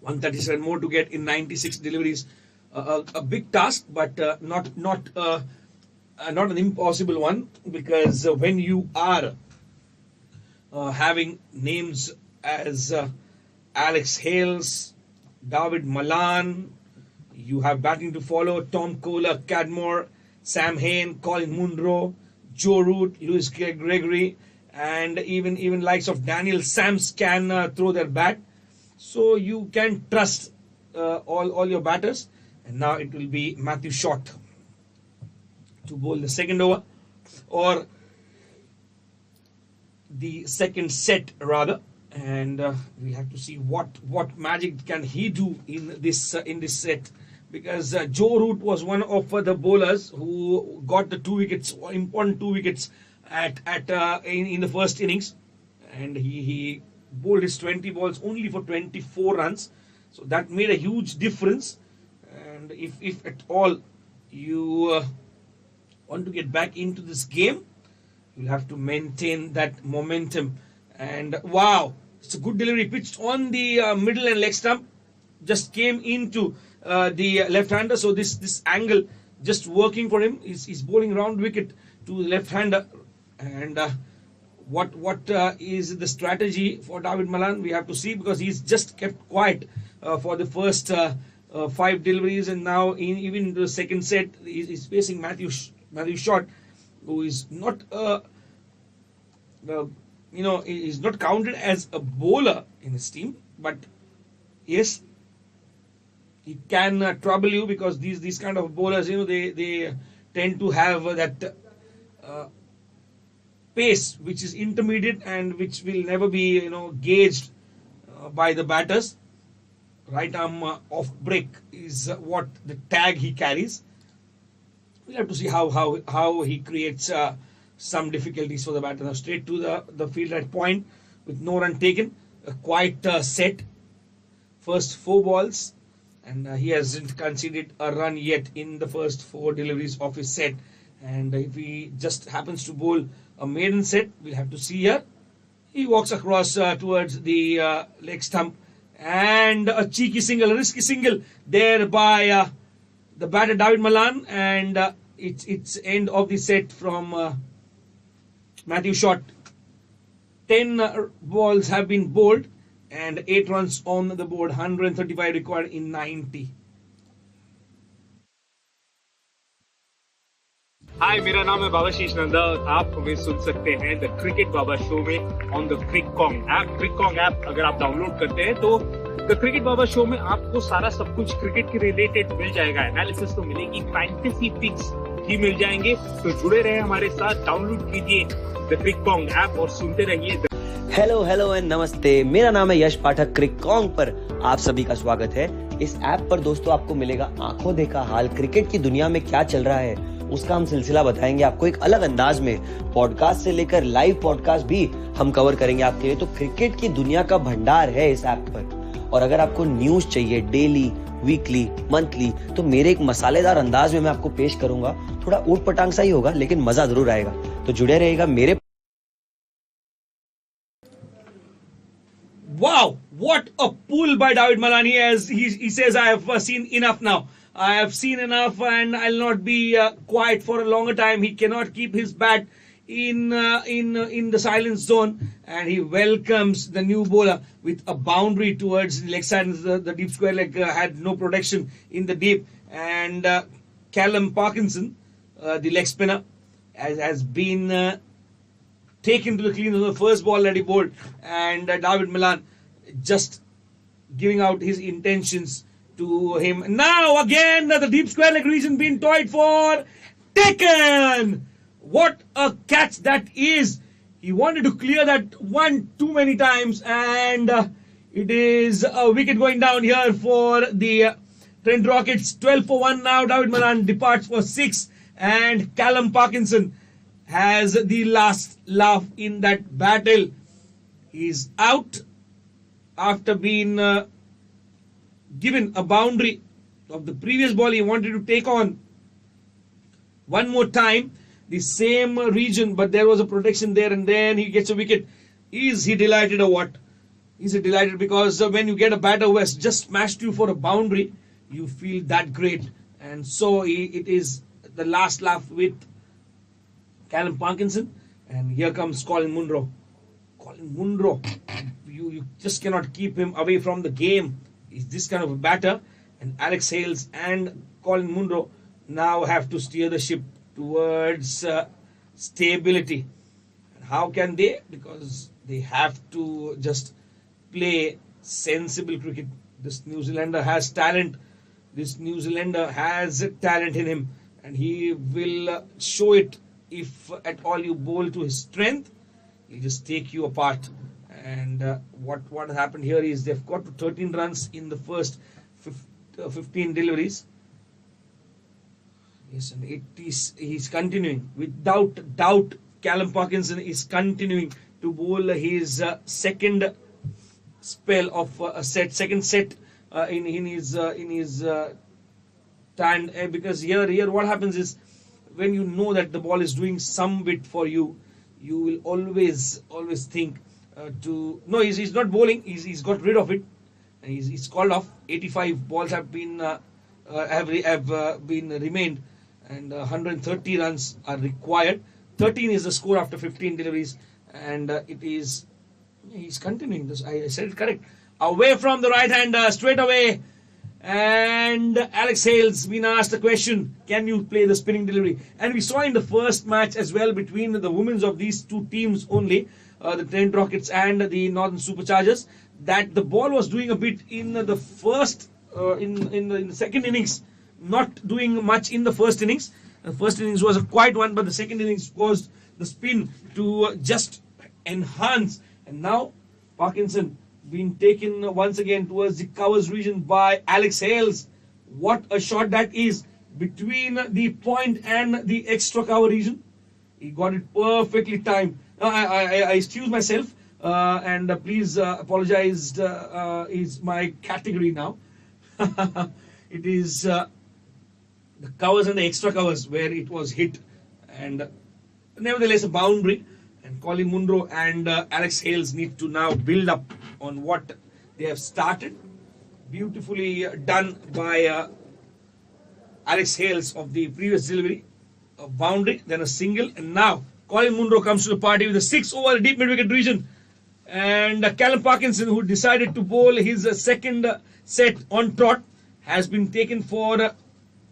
137 more to get in 96 deliveries. A big task, but not an impossible one, because when you are having names as Alex Hales, David Malan, you have batting to follow Tom Kohler, Cadmore, Sam Hain, Colin Munro, Joe Root, Lewis Gregory, and even likes of Daniel Sams can throw their bat. So you can trust all your batters. And now it will be Matthew Short to bowl the second over, or the second set rather, and we have to see what magic can he do in this set, because Joe Root was one of the bowlers who got the 2 wickets, important 2 wickets in the first innings, and he bowled his 20 balls only for 24 runs, so that made a huge difference. And if at all you want to get back into this game, you'll have to maintain that momentum. And wow, it's a good delivery, pitched on the middle and leg stump, just came into the left-hander. So this angle just working for him. He's bowling round wicket to the left-hander. And what is the strategy for David Malan? We have to see, because he's just kept quiet for the first 5 deliveries, and now even in the second set he's facing Matthew Short, who is not is not counted as a bowler in his team, but yes, he can trouble you, because these kind of bowlers, they tend to have that pace which is intermediate and which will never be gauged by the batters. Right arm off break is what the tag he carries. We'll have to see how he creates some difficulties for the batter. Now straight to the field at point with no run taken. A quiet set first 4 balls, and he hasn't conceded a run yet in the first 4 deliveries of his set. And if he just happens to bowl a maiden set, we'll have to see here. He walks across towards the leg stump, and a cheeky single, a risky single there by the batter David Malan, and it's end of the set from Matthew Short. 10 balls have been bowled and 8 runs on the board, 135 required in 90. हाय, मेरा नाम है बाबाशीष नंदा। आप हमें सुन सकते हैं the cricket Baba show में on the Cric Kong app. Cric Kong app अगर आप डाउनलोड करते हैं तो द क्रिकेट बाबा शो में आपको सारा सब कुछ क्रिकेट के रिलेटेड मिल जाएगा। एनालिसिस तो मिलेगी, फैंटेसी पिक्स भी मिल जाएंगे। तो जुड़े रहे हमारे साथ, डाउनलोड कीजिए द क्रिक कॉन्ग ऐप और सुनते रहिए। हेलो एंड नमस्ते, मेरा नाम है यश पाठक। क्रिक कॉन्ग पर आप सभी का स्वागत है। इस ऐप पर दोस्तों आपको मिलेगा आंखों देखा हाल, क्रिकेट की दुनिया में क्या चल रहा है उसका हम सिलसिला बताएंगे आपको एक अलग अंदाज में। पॉडकास्ट से लेकर लाइव पॉडकास्ट भी हम कवर करेंगे आपके लिए। तो क्रिकेट की दुनिया का भंडार है इस ऐप पर। और अगर आपको न्यूज चाहिए डेली, वीकली, मंथली, तो मेरे एक मसालेदार अंदाज में मैं आपको पेश करूंगा। थोड़ा ऊट पटांग सा ही होगा लेकिन मजा जरूर आएगा। तो जुड़े रहेगा मेरे। Wow, what a pull by David Malan. He says, I have seen enough now. I have seen enough and I'll not be quiet for a longer time. He cannot keep his bat in the silence zone, and he welcomes the new bowler with a boundary towards the leg side. The deep square leg had no protection in the deep, and Callum Parkinson, the leg spinner, has been taken to the clean on the first ball that he bowled, and David Malan just giving out his intentions to him. Now again the deep square leg region being toyed for, taken. What a catch that is. He wanted to clear that one too many times, and it is a wicket going down here for the Trent Rockets. 12 for 1 now. David Malan departs for 6, and Callum Parkinson has the last laugh in that battle. He's out after being given a boundary of the previous ball. He wanted to take on one more time the same region, but there was a protection there, and then he gets a wicket. Is he delighted or what? Is he delighted? Because when you get a batter who has just smashed you for a boundary, you feel that great. And so it is the last laugh with Callum Parkinson. And here comes Colin Munro. Colin Munro, you just cannot keep him away from the game. He's this kind of a batter. And Alex Hales and Colin Munro now have to steer the ship towards stability. And how can they? Because they have to just play sensible cricket. This New Zealander has talent. This New Zealander has talent in him. And he will show it. If at all you bowl to his strength, he'll just take you apart. And what happened here is they've got to 13 runs in the first 15 deliveries. Yes, and he's continuing. Without doubt, Callum Parkinson is continuing to bowl his second spell of a second set in his time. Because here what happens is, when you know that the ball is doing some bit for you, you will always think no, he's not bowling. He's got rid of it, and he's called off. 85 balls have been remained, and 130 runs are required. 13 is the score after 15 deliveries, and he's continuing this. I said it correct. Away from the right hander, straight away. And Alex Hales been asked the question, can you play the spinning delivery? And we saw in the first match as well between the women's of these two teams only, the Trent Rockets and the Northern Superchargers, that the ball was doing a bit in the first, in the second innings, not doing much in the first innings. The first innings was a quiet one, but the second innings was the spin to just enhance. And now Parkinson being taken once again towards the covers region by Alex Hales. What a shot that is between the point and the extra cover region. He got it perfectly timed. I excuse myself. and please apologize. Is my category now. It is the covers and the extra covers where it was hit, and nevertheless a boundary. And Colin Munro and Alex Hales need to now build up on what they have started. Beautifully done by Alex Hales of the previous delivery. A boundary, then a single, and now Colin Munro comes to the party with a 6 over the deep mid-wicket region. And Callum Parkinson, who decided to bowl his second set on trot, has been taken for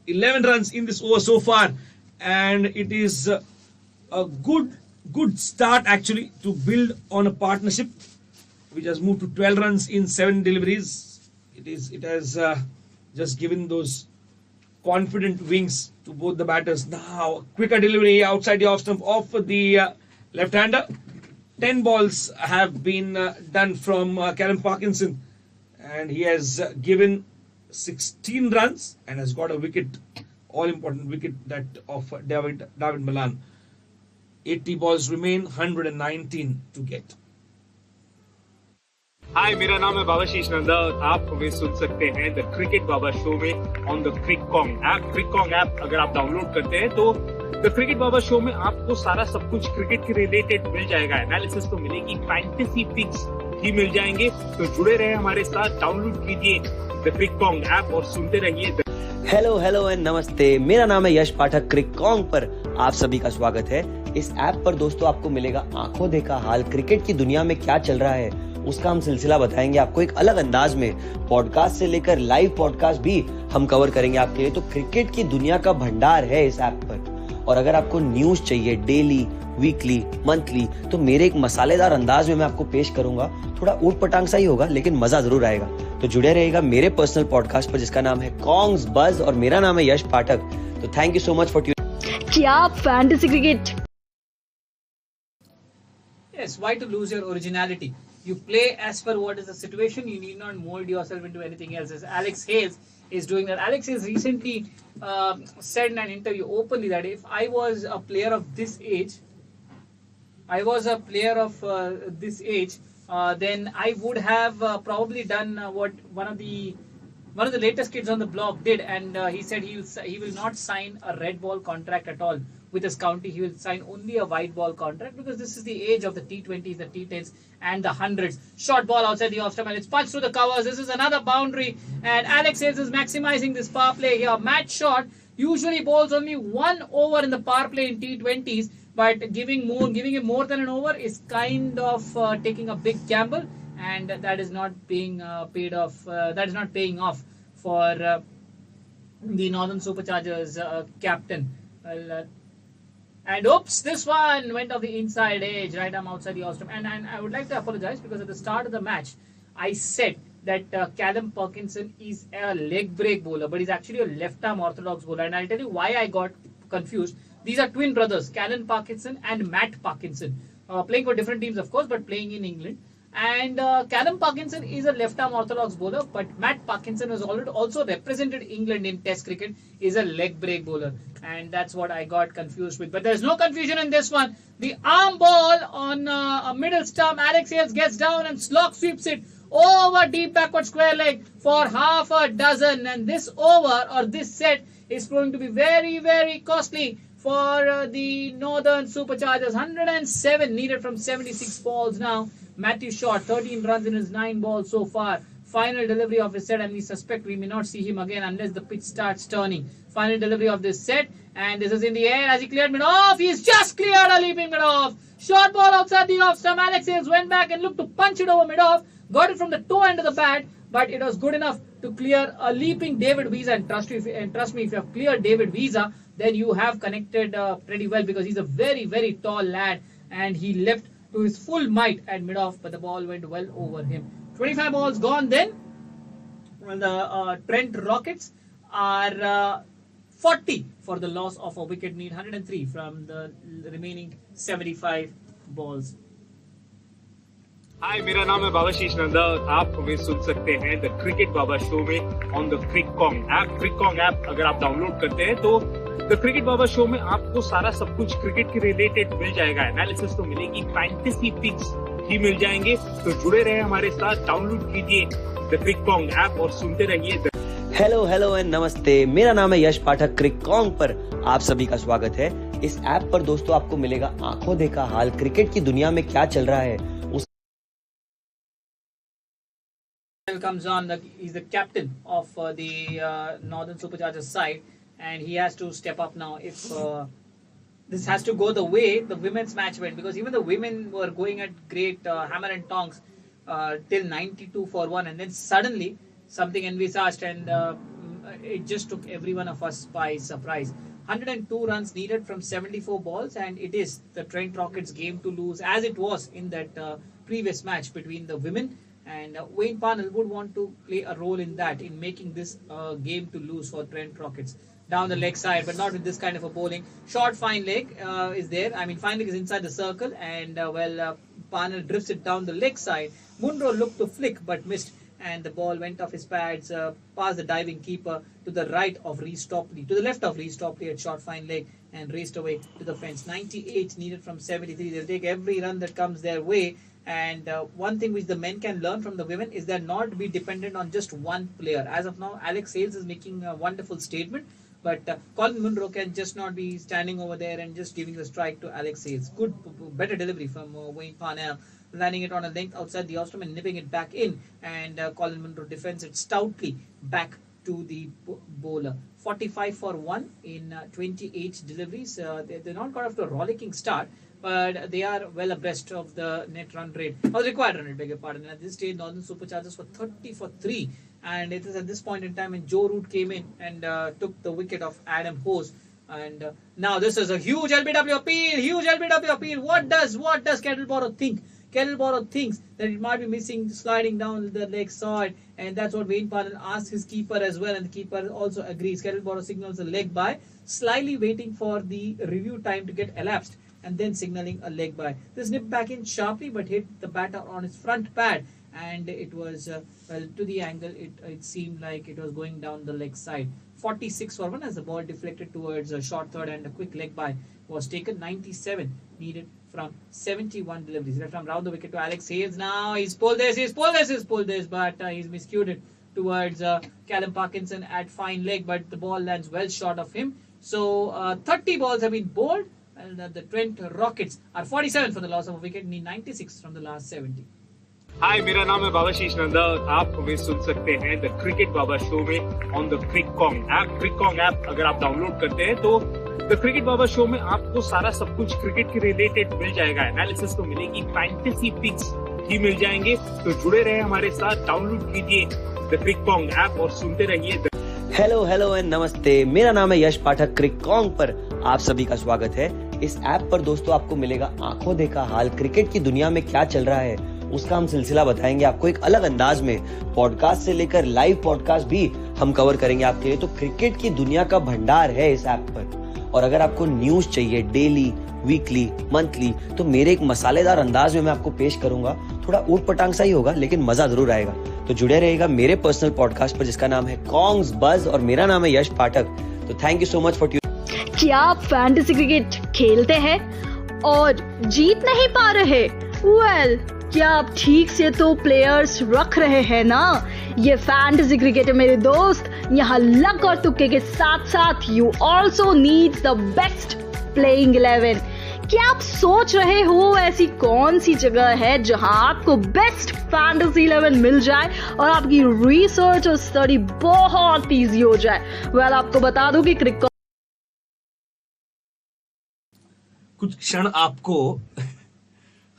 11 runs in this over so far. And it is a good start actually to build on a partnership which has moved to 12 runs in 7 deliveries. It has just given those confident wings to both the batters. Now quicker delivery outside the off stump of the left-hander. 10 balls have been done from Callum Parkinson, and he has given 16 runs and has got a wicket, all-important wicket, that of David Malan. 80 balls remain, 119 to get. हाय, मेरा नाम है बाबाशीष नंदा और आप हमें सुन सकते हैं the cricket Baba show में ऑन द क्रिककॉन्ग ऐप। क्रिककॉन्ग ऐप अगर आप डाउनलोड करते हैं तो द क्रिकेट बाबा शो में आपको सारा सब कुछ क्रिकेट के रिलेटेड मिल जाएगा। एनालिसिस तो मिलेगी, फैंटेसी पिक्स भी मिल जाएंगे। तो जुड़े रहे हमारे साथ, डाउनलोड कीजिए द क्रिककॉन्ग ऐप और सुनते रहिए। हेलो एंड नमस्ते, मेरा नाम है यश पाठक। क्रिककॉन्ग पर आप सभी का स्वागत है। इस ऐप पर दोस्तों आपको मिलेगा आंखों देखा हाल, क्रिकेट की दुनिया में क्या चल रहा है उसका हम सिलसिला बताएंगे आपको एक अलग अंदाज में। पॉडकास्ट से लेकर लाइव पॉडकास्ट भी हम कवर करेंगे आपके लिए। तो क्रिकेट की दुनिया का भंडार है इस ऐप पर। और अगर आपको न्यूज चाहिए डेली, वीकली, मंथली, तो मेरे एक मसालेदार अंदाज में मैं आपको पेश करूंगा। थोड़ा ऊट पटांग सा ही होगा लेकिन मजा जरूर आएगा। तो जुड़े रहेगा मेरे पर्सनल पॉडकास्ट पर जिसका नाम है कॉन्ग्स बज, और मेरा नाम है यश पाठक। तो thank you so much for tuning. क्या fantasy cricket? Yes, why to lose your originality? You play as per what is the situation. You need not mold yourself into anything else. As Alex Hales is doing that. Alex Hales recently said in an interview openly that if I was a player of this age, then I would have probably done what one of the latest kids on the block did, and he said he will not sign a red ball contract at all with his county. He will sign only a white ball contract because this is the age of the T20s, the T10s and the 100s. Short ball outside the off stump and it's punched through the covers. This is another boundary, and Alex Hales is maximizing this power play here. Match shot usually bowls only 1 over in the power play in T20s, but giving him more than an over is kind of taking a big gamble, and that is not being paid off. That is not paying off for the Northern Superchargers captain. And oops, this one went off the inside edge, right arm outside the off stump. And I would like to apologize because at the start of the match, I said that Callum Parkinson is a leg break bowler, but he's actually a left arm orthodox bowler. And I'll tell you why I got confused. These are twin brothers, Callum Parkinson and Matt Parkinson, playing for different teams, of course, but playing in England. And Callum Parkinson is a left-arm orthodox bowler, but Matt Parkinson has also represented England in Test cricket, is a leg break bowler. And that's what I got confused with. But there's no confusion in this one. The arm ball on a middle stump. Alex Hales gets down and slog sweeps it over deep backward square leg for half a dozen. And this over or this set is going to be very, very costly for the Northern Superchargers. 107 needed from 76 balls now. Matthew Short, 13 runs in his 9 balls so far. Final delivery of his set, and we suspect we may not see him again unless the pitch starts turning. Final delivery of this set, and this is in the air as he cleared mid-off. He's just cleared a leaping mid-off. Short ball outside the off stump. Alex Hales went back and looked to punch it over mid-off. Got it from the toe end of the bat, but it was good enough to clear a leaping David Visa. And trust me, if you have cleared David Visa, then you have connected pretty well, because he's a very, very tall lad, and he leapt to his full might at mid-off, but the ball went well over him. 25 balls gone then. Well, the Trent Rockets are 40 for the loss of a wicket, need 103 from the remaining 75 balls. हाय, मेरा नाम है बाबाशीष नंदा और आप हमें सुन सकते हैं the cricket Baba show में ऑन द क्रिककॉन्ग ऐप। क्रिककॉन्ग ऐप अगर आप डाउनलोड करते हैं तो द क्रिकेट बाबा शो में आपको सारा सब कुछ क्रिकेट के रिलेटेड मिल जाएगा। एनालिसिस तो मिलेगी, फैंटेसी पिक्स ही मिल जाएंगे। तो जुड़े रहे हमारे साथ, डाउनलोड कीजिए द क्रिक कॉन्ग ऐप और सुनते रहिए। हेलो एंड नमस्ते, मेरा नाम है यश पाठक। क्रिक कॉन्ग पर आप सभी का स्वागत है। इस ऐप पर दोस्तों आपको मिलेगा आंखों देखा हाल, क्रिकेट की दुनिया में क्या चल रहा है उस comes on. He's the captain of the Northern Superchargers side, and he has to step up now if this has to go the way the women's match went, because even the women were going at great hammer and tongs till 92 for 1, and then suddenly something envisaged, and it just took every one of us by surprise. 102 runs needed from 74 balls, and it is the Trent Rockets game to lose, as it was in that previous match between the women. And Wayne Parnell would want to play a role in that, in making this game to lose for Trent Rockets. Down the leg side, but not with this kind of a bowling. Short fine leg is there. I mean, fine leg is inside the circle, and Parnell drifts it down the leg side. Munro looked to flick, but missed, and the ball went off his pads, past the diving keeper to the right of Reece Topley, to the left of Reece Topley at short fine leg, and raced away to the fence. 98 needed from 73. They'll take every run that comes their way. And one thing which the men can learn from the women is that not be dependent on just one player. As of now, Alex Hales is making a wonderful statement, but Colin Munro can just not be standing over there and just giving the strike to Alex Hales. Good, better delivery from Wayne Parnell, landing it on a length outside the off-stump and nipping it back in, and Colin Munro defends it stoutly back to the bowler. 45 for 1 in 28 deliveries. They're not got off to a rollicking start, but they are well abreast of the net run rate, or the required run rate, beg your pardon. At this stage, Northern Superchargers were 30 for 3, and it is at this point in time when Joe Root came in and took the wicket of Adam Hose. And now this is a huge LBW appeal. What does Kettleboro think? Kettleboro thinks that it might be missing, sliding down the leg side, and that's what Wayne Parnell asked his keeper as well, and the keeper also agrees. Kettleboro signals a leg by, slyly waiting for the review time to get elapsed, and then signaling a leg by. This nipped back in sharply, but hit the batter on his front pad, and it was to the angle. It seemed like it was going down the leg side. 46 for 1 as the ball deflected towards a short third, and a quick leg by was taken. 97 needed from 71 deliveries. Left arm round the wicket to Alex Hales. Now he's pulled this, but he's miscued it towards Callum Parkinson at fine leg, but the ball lands well short of him. So 30 balls have been bowled, and the Trent Rockets are 47 for the loss of a wicket, need 96 from the last 70. हाय, मेरा नाम है बाबाशीष नंदा। आप हमें सुन सकते हैं the cricket Baba show में on the Cric Kong app. Cric Kong app अगर आप डाउनलोड करते हैं तो द क्रिकेट बाबा शो में आपको सारा सब कुछ क्रिकेट के रिलेटेड मिल जाएगा। एनालिसिस तो मिलेगी, फैंटेसी पिक्स ही मिल जाएंगे। तो जुड़े रहे हमारे साथ, डाउनलोड कीजिए द क्रिक कॉन्ग ऐप और सुनते रहिए। हेलो एंड नमस्ते, मेरा नाम है यश पाठक। क्रिक कॉन्ग पर आप सभी का स्वागत है। इस ऐप पर दोस्तों आपको मिलेगा आंखों देखा हाल, क्रिकेट की दुनिया में क्या चल रहा है उसका हम सिलसिला बताएंगे आपको एक अलग अंदाज में। पॉडकास्ट से लेकर लाइव पॉडकास्ट भी हम कवर करेंगे आपके लिए। तो क्रिकेट की दुनिया का भंडार है इस ऐप पर। और अगर आपको न्यूज चाहिए डेली, वीकली, मंथली, तो मेरे एक मसालेदार अंदाज में मैं आपको पेश करूंगा। थोड़ा ऊट पटांग सा ही होगा, लेकिन मजा जरूर आएगा। तो जुड़े रहेगा मेरे पर्सनल पॉडकास्ट पर, जिसका नाम है कॉन्ग्स बज, और मेरा नाम है यश पाठक। तो thank you so much for tuning. क्या आप फैंटेसी क्रिकेट खेलते हैं और जीत नहीं पा रहे? क्या आप ठीक से तो प्लेयर्स रख रहे हैं ना? ये फैंटेसी क्रिकेट है मेरे दोस्त। यहाँ लक और तुक्के के साथ साथ you also need the best playing 11। क्या आप सोच रहे हो ऐसी कौन सी जगह है जहां आपको बेस्ट फैंटेसी 11 मिल जाए और आपकी रिसर्च और स्टडी बहुत इजी हो जाए? आपको बता दूं कि क्रिकेट कुछ क्षण आपको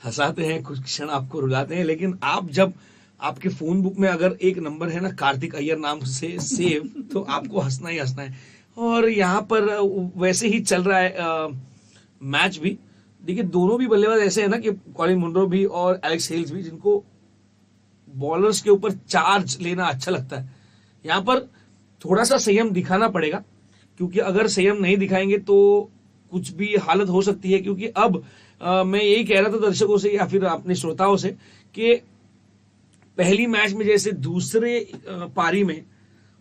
हंसाते हैं, कुछ क्षण आपको रुलाते हैं, लेकिन आप जब आपके फोन बुक में अगर एक नंबर है ना कार्तिक अय्यर नाम से सेव, तो आपको हंसना ही हंसना है। और यहाँ पर वैसे ही चल रहा है मैच भी। देखिए, दोनों भी बल्लेबाज ऐसे हैं ना कि कॉलिन मुनरो भी और एलेक्स हेल्स भी, जिनको बॉलर्स के ऊपर चार्ज लेना अच्छा लगता है। यहाँ पर थोड़ा सा संयम दिखाना पड़ेगा, क्योंकि अगर संयम नहीं दिखाएंगे तो कुछ भी हालत हो सकती है। क्योंकि अब मैं यही कह रहा था दर्शकों से या फिर अपने श्रोताओं से कि पहली मैच में जैसे दूसरे पारी में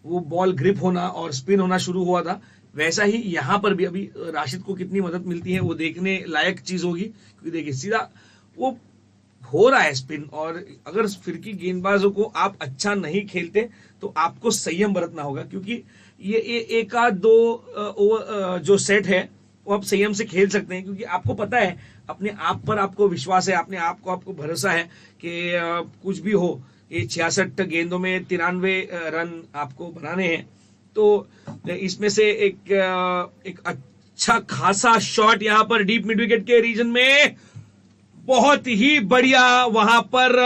वो बॉल ग्रिप होना और स्पिन होना शुरू हुआ था, वैसा ही यहाँ पर भी अभी राशिद को कितनी मदद मिलती है वो देखने लायक चीज होगी। क्योंकि देखिए, सीधा वो हो रहा है स्पिन, और अगर फिरकी गेंदबाजों को आप अच्छा नहीं खेलते तो आपको संयम बरतना होगा, क्योंकि ये एक आध दो जो सेट है वो आप संयम से खेल सकते हैं, क्योंकि आपको पता है, अपने आप पर आपको विश्वास है, अपने आप को आपको भरोसा है कि कुछ भी हो, ये 66 गेंदों में 93 रन आपको बनाने हैं। तो इसमें से एक अच्छा खासा शॉट यहां पर डीप मिड विकेट के रीजन में, बहुत ही बढ़िया वहां पर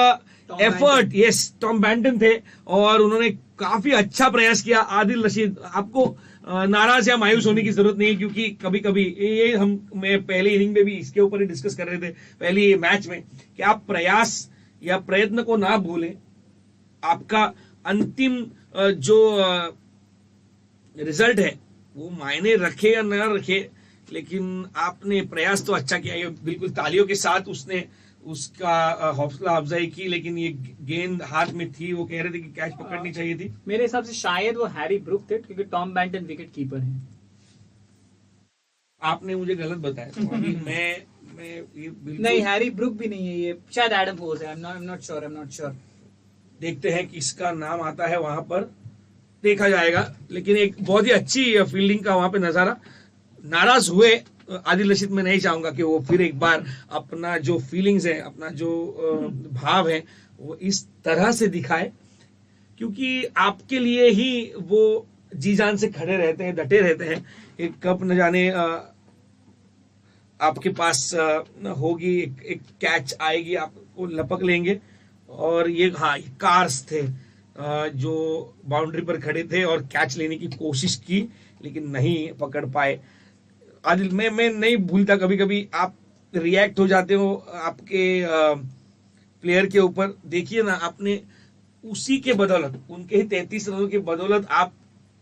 एफर्ट, यस टॉम बैंटन थे और उन्होंने काफी अच्छा प्रयास किया। आदिल रशीद, आपको नाराज या मायूस होने की जरूरत नहीं है, क्योंकि कभी कभी ये मैं पहली इनिंग में भी इसके ऊपर ही डिस्कस कर रहे थे, पहली मैच में, कि आप प्रयास या प्रयत्न को ना भूलें। आपका अंतिम जो रिजल्ट है वो मायने रखे या ना रखे, लेकिन आपने प्रयास तो अच्छा किया। ये बिल्कुल तालियों के साथ उसने उसका हौसला अफजाई की, लेकिन ये गेंद हाथ में थी, वो कह रहे थे कि कैच पकड़नी चाहिए थी। मेरे हिसाब से शायद वो हैरी ब्रुक थे, क्योंकि टॉम बैंटन विकेट कीपर हैं। आपने मुझे गलत बताया, तो अभी मैं ये बिल्कुल नहीं, हैरी ब्रुक भी नहीं है, ये शायद एडम फोर्स है। I am not sure. देखते हैं किसका नाम आता है, वहां पर देखा जाएगा। लेकिन एक बहुत ही अच्छी फील्डिंग का वहां पे नजारा। नाराज हुए आदिल रशीद, मैं नहीं चाहूंगा कि वो फिर एक बार अपना जो फीलिंग्स है, अपना जो भाव है, वो इस तरह से दिखाए, क्योंकि आपके लिए ही वो जी जान से खड़े रहते हैं, डटे रहते हैं। एक कप न जाने आपके पास होगी, एक कैच आएगी, आपको लपक लेंगे। और ये कार्स थे जो बाउंड्री पर खड़े थे और कैच लेने की कोशिश की, लेकिन नहीं पकड़ पाए। आदिल, मैं नहीं भूलता, कभी कभी आप रिएक्ट हो जाते हो आपके प्लेयर के ऊपर। देखिए ना, आपने उसी के बदौलत, उनके ही 33 रनों के बदौलत आप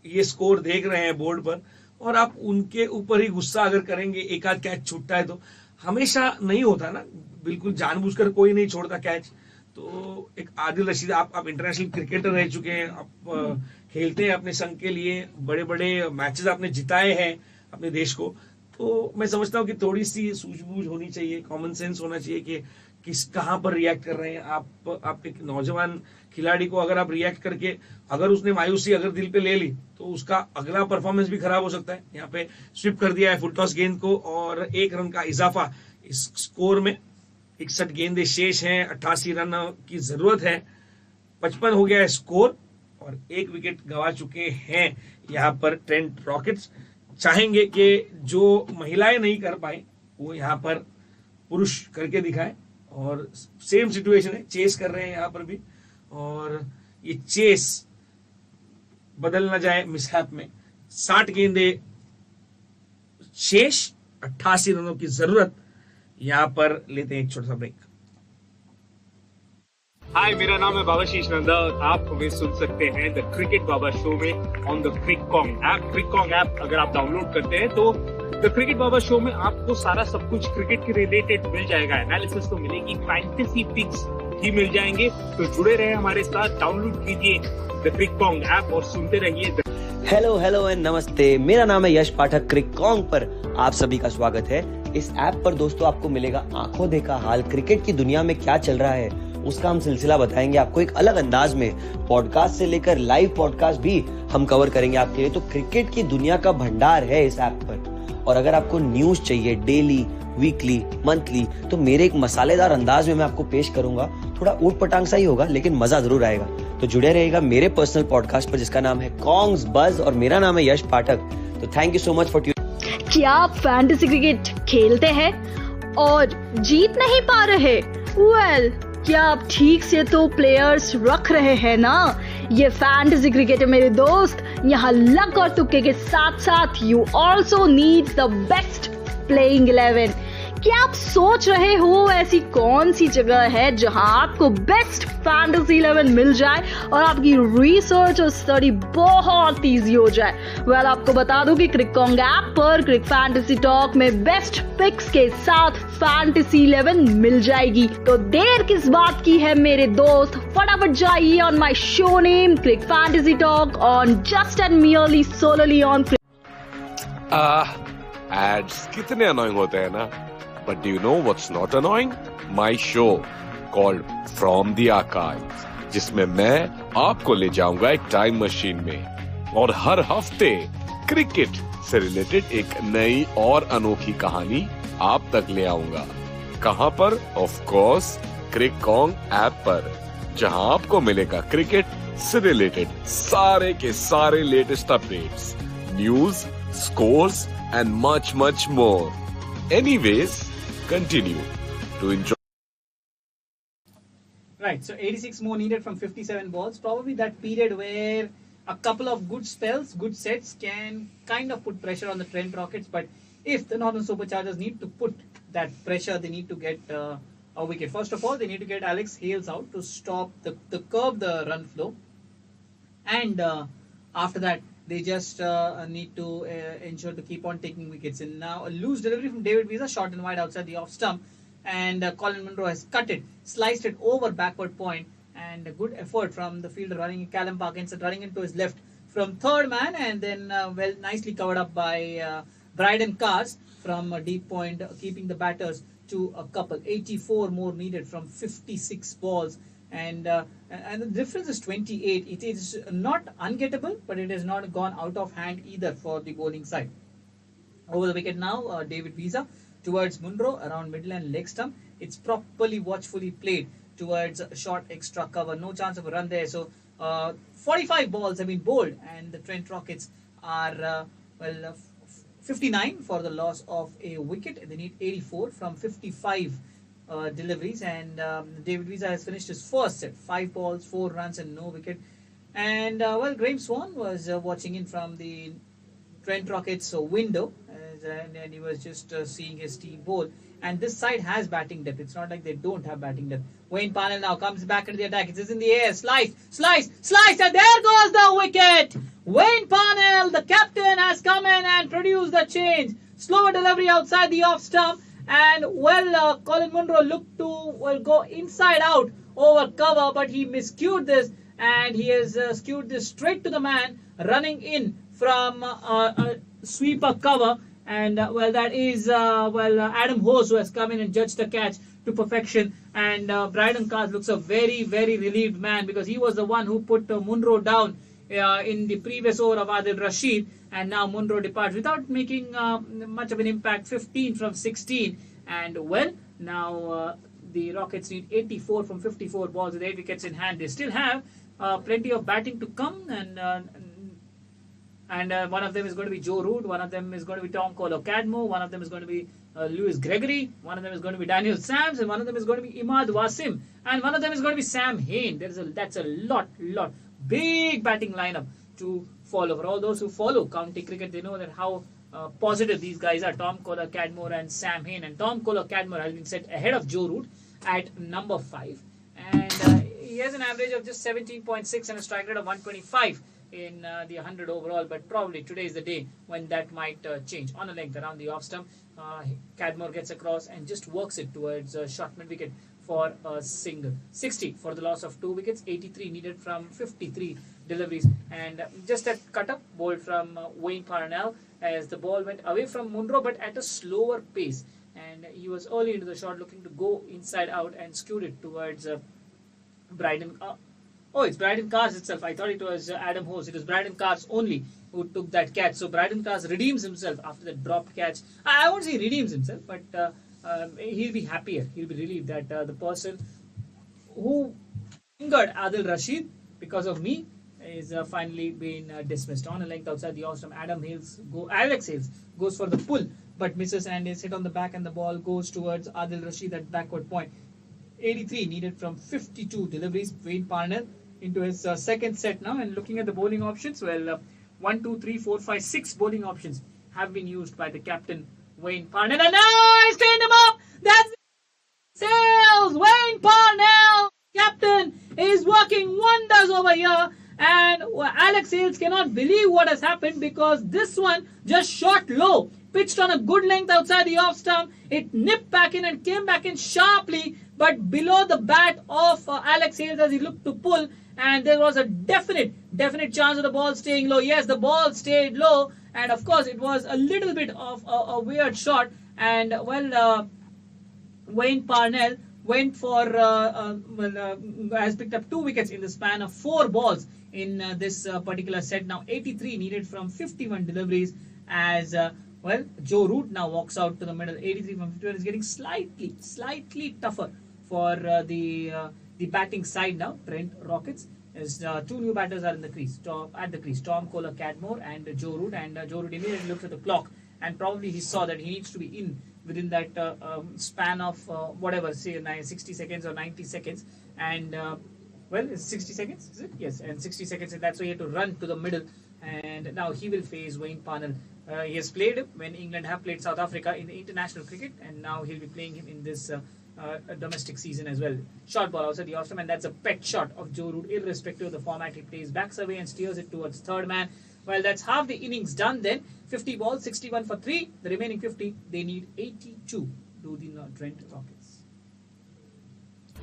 ये स्कोर देख रहे हैं बोर्ड पर, और आप उनके ऊपर ही गुस्सा अगर करेंगे, एक आध कैच छूटता है तो। हमेशा नहीं होता ना, बिल्कुल जानबूझकर कोई नहीं छोड़ता कैच। तो एक आदिल रशीद, आप इंटरनेशनल क्रिकेटर रह चुके हैं, आप खेलते हैं अपने संघ के लिए, बड़े बड़े मैचेस आपने जिताए हैं अपने देश को। तो मैं समझता हूँ कि थोड़ी सी सूझबूझ होनी चाहिए, कॉमन सेंस होना चाहिए कि कहाँ पर रिएक्ट कर रहे हैं आप। एक नौजवान खिलाड़ी को अगर आप रिएक्ट करके, अगर उसने मायूसी अगर दिल पे ले ली, तो उसका अगला परफॉर्मेंस भी खराब हो सकता है। यहाँ पे स्विप कर दिया है फुल टॉस गेंद को, और 1 रन का इजाफा इस स्कोर में। 61 गेंदें शेष हैं, 88 रन की जरूरत है, 55 हो गया है स्कोर, और 1 विकेट गंवा चुके हैं यहाँ पर ट्रेंट रॉकेट्स। चाहेंगे कि जो महिलाएं नहीं कर पाए वो यहाँ पर पुरुष करके दिखाए, और सेम सिचुएशन है, चेस कर रहे हैं यहाँ पर भी, और ये चेस बदल ना जाए मिसहैप में। 60 गेंदें शेष, 88 रनों की जरूरत। यहाँ पर लेते हैं एक छोटा सा ब्रेक। हाय, मेरा नाम है बाबा शीश नंदा और आप हमें सुन सकते हैं द क्रिकेट बाबा शो में ऑन द क्रिककॉन्ग ऐप। क्रिककॉन्ग ऐप अगर आप डाउनलोड करते हैं तो द क्रिकेट बाबा शो में आपको सारा सब कुछ क्रिकेट के रिलेटेड मिल जाएगा। एनालिसिस तो मिलेगी, फैंटेसी पिक्स भी मिल जाएंगे। तो जुड़े रहे हमारे साथ, डाउनलोड कीजिए द क्रिककॉन्ग ऐप और सुनते रहिए। हेलो एंड नमस्ते, मेरा नाम है यश पाठक। क्रिककॉन्ग पर आप सभी का स्वागत है। इस ऐप पर दोस्तों आपको मिलेगा आंखों देखा हाल, क्रिकेट की दुनिया में क्या चल रहा है उसका हम सिलसिला बताएंगे आपको एक अलग अंदाज में। पॉडकास्ट से लेकर लाइव पॉडकास्ट भी हम कवर करेंगे आपके लिए। तो क्रिकेट की दुनिया का भंडार है इस ऐप पर। और अगर आपको न्यूज चाहिए डेली, वीकली, मंथली, तो मेरे एक मसालेदार अंदाज में मैं आपको पेश करूंगा। थोड़ा ऊट पटांग सा ही होगा, लेकिन मजा जरूर आएगा। तो जुड़े रहेगा मेरे पर्सनल पॉडकास्ट पर, जिसका नाम है कॉन्ग्स बज, और मेरा नाम है यश पाठक। तो thank you so much for tuning. क्या आप फैंटेसी क्रिकेट खेलते हैं और जीत नहीं पा रहे? वेल, क्या आप ठीक से तो प्लेयर्स रख रहे हैं ना? ये फैंटेसी क्रिकेट है मेरे दोस्त। यहाँ लक और तुक्के के साथ साथ you also need the best playing 11। क्या आप सोच रहे हो ऐसी कौन सी जगह है जहां आपको बेस्ट फैंटेसी 11 मिल जाए और आपकी रिसर्च और स्टडी बहुत इजी हो जाए? वेल, आपको बता दूं कि क्रिककॉन्ग ऐप पर क्रिक फैंटेसी टॉक में बेस्ट पिक्स के साथ फैंटेसी 11 मिल जाएगी। तो देर किस बात की है मेरे दोस्त, फटाफट जाइए on my show name Crick fantasy talk on just and merely solely on. Ads कितने अनोइंग होते हैं ना, but do you know what's not annoying? My show called From the Archives, जिसमें मैं आपको ले जाऊंगा एक टाइम मशीन में और हर हफ्ते क्रिकेट से रिलेटेड एक नई और अनोखी कहानी आप तक ले आऊंगा। कहां पर? ऑफ कोर्स क्रिककॉन्ग ऐप पर, जहां आपको मिलेगा क्रिकेट से रिलेटेड सारे के सारे latest updates, news, scores and much more. Anyways, continue to enjoy. Right, so 86 more needed from 57 balls. Probably that period where a couple of good spells, good sets can kind of put pressure on the Trent Rockets. But if the Northern Superchargers need to put that pressure, they need to get a wicket. First of all, they need to get Alex Hales out to stop the curb the run flow. And after that, they just need to ensure to keep on taking wickets. And now a loose delivery from David Visa, short and wide outside the off stump. And Colin Munro has cut it, sliced it over backward point. And a good effort from the fielder running, Callum Parkinson running into his left from third man. And then well, nicely covered up by Bryden Cars from a deep point, keeping the batters to a couple. 84 more needed from 56 balls. And the difference is 28. It is not ungettable, but it has not gone out of hand either for the bowling side. Over the wicket now, David Visa towards Munro around middle and leg stump. It's properly watchfully played towards short extra cover. No chance of a run there. So 45 balls have been bowled, and the Trent Rockets are 59 for the loss of a wicket. They need 84 from 55 deliveries, and David Visa has finished his first set, 5 balls, 4 runs and no wicket. And well, Graeme Swann was watching in from the Trent Rockets window, and he was just seeing his team bowl. And this side has batting depth. It's not like they don't have batting depth. Wayne Parnell now comes back into the attack. It is in the air. Slice, and there goes the wicket. Wayne Parnell, the captain, has come in and produced the change. Slower delivery outside the off stump. And well, Colin Munro looked to go inside out over cover, but he miscued this, and he has skewed this straight to the man running in from sweeper cover. And well, that is Adam Hose, who has come in and judged the catch to perfection. And Bryden Cars looks a very relieved man, because he was the one who put Munro down in the previous over of Adil Rashid, and now Munro departs without making much of an impact. 15 from 16, and well, now the Rockets need 84 from 54 balls with 8 wickets in hand. They still have plenty of batting to come, and one of them is going to be Joe Root, one of them is going to be Tom Colo-Cadmo, one of them is going to be Lewis Gregory, one of them is going to be Daniel Sams, and one of them is going to be Imad Wasim, and one of them is going to be Sam Hain. That's a lot big batting lineup to follow. For all those who follow county cricket, they know that how positive these guys are. Tom Colo-Cadmo and Sam Hain. And Tom Colo-Cadmo has been set ahead of Joe Root at number 5. And he has an average of just 17.6 and a strike rate of 125 in the 100 overall. But probably today is the day when that might change. On a length around the off stump, Cadmore gets across and just works it towards short mid wicket for a single. 60 for the loss of 2 wickets. 83 needed from 53 deliveries. And just that cut-up bowled from Wayne Parnell as the ball went away from Munro, but at a slower pace. And he was early into the shot, looking to go inside out and skewed it towards Bryden. It's Bryden Cars itself. I thought it was Adam Hose. It was Bryden Cars only who took that catch. So Bryden Cars redeems himself after that dropped catch. I won't say redeems himself, but he'll be happier. He'll be relieved that the person who injured Adil Rashid because of me is finally been dismissed. On a length outside the off stump, Alex Hales goes for the pull, but misses and is hit on the back, and the ball goes towards Adil Rashid at backward point. 83 needed from 52 deliveries. Wayne Parnell into his second set now, and looking at the bowling options, well, 1, 2, 3, 4, 5, 6 bowling options have been used by the captain Wayne Parnell, and now he's cleaned him up. That's Sales. Wayne Parnell, captain, is working wonders over here. And Alex Hales cannot believe what has happened, because this one just shot low, pitched on a good length outside the off stump. It nipped back in and came back in sharply, but below the bat of Alex Hales as he looked to pull. And there was a definite chance of the ball staying low. Yes, the ball stayed low, and of course it was a little bit of a weird shot. And well, Wayne Parnell went for has picked up 2 wickets in the span of 4 balls in this particular set. Now 83 needed from 51 deliveries as Joe Root now walks out to the middle. 83 from 51 is getting slightly tougher for the batting side now. Trent Rockets. As 2 new batters are in the crease, Tom Kohler Cadmore and Joe Root, and Joe Root immediately looked at the clock and probably he saw that he needs to be in within that span of whatever, say 60 seconds or 90 seconds, and it's 60 seconds, is it? Yes, and 60 seconds, and that's why he had to run to the middle, and now he will face Wayne Parnell. He has played him when England have played South Africa in the international cricket, and now he'll be playing him in this domestic season as well. Short ball outside the off-stump, and that's a pet shot of Joe Root, irrespective of the format. He plays back survey and steers it towards third man. Well, that's half the innings done then. 50 balls, 61 for 3. The remaining 50, they need 82 to the Trent Rockets.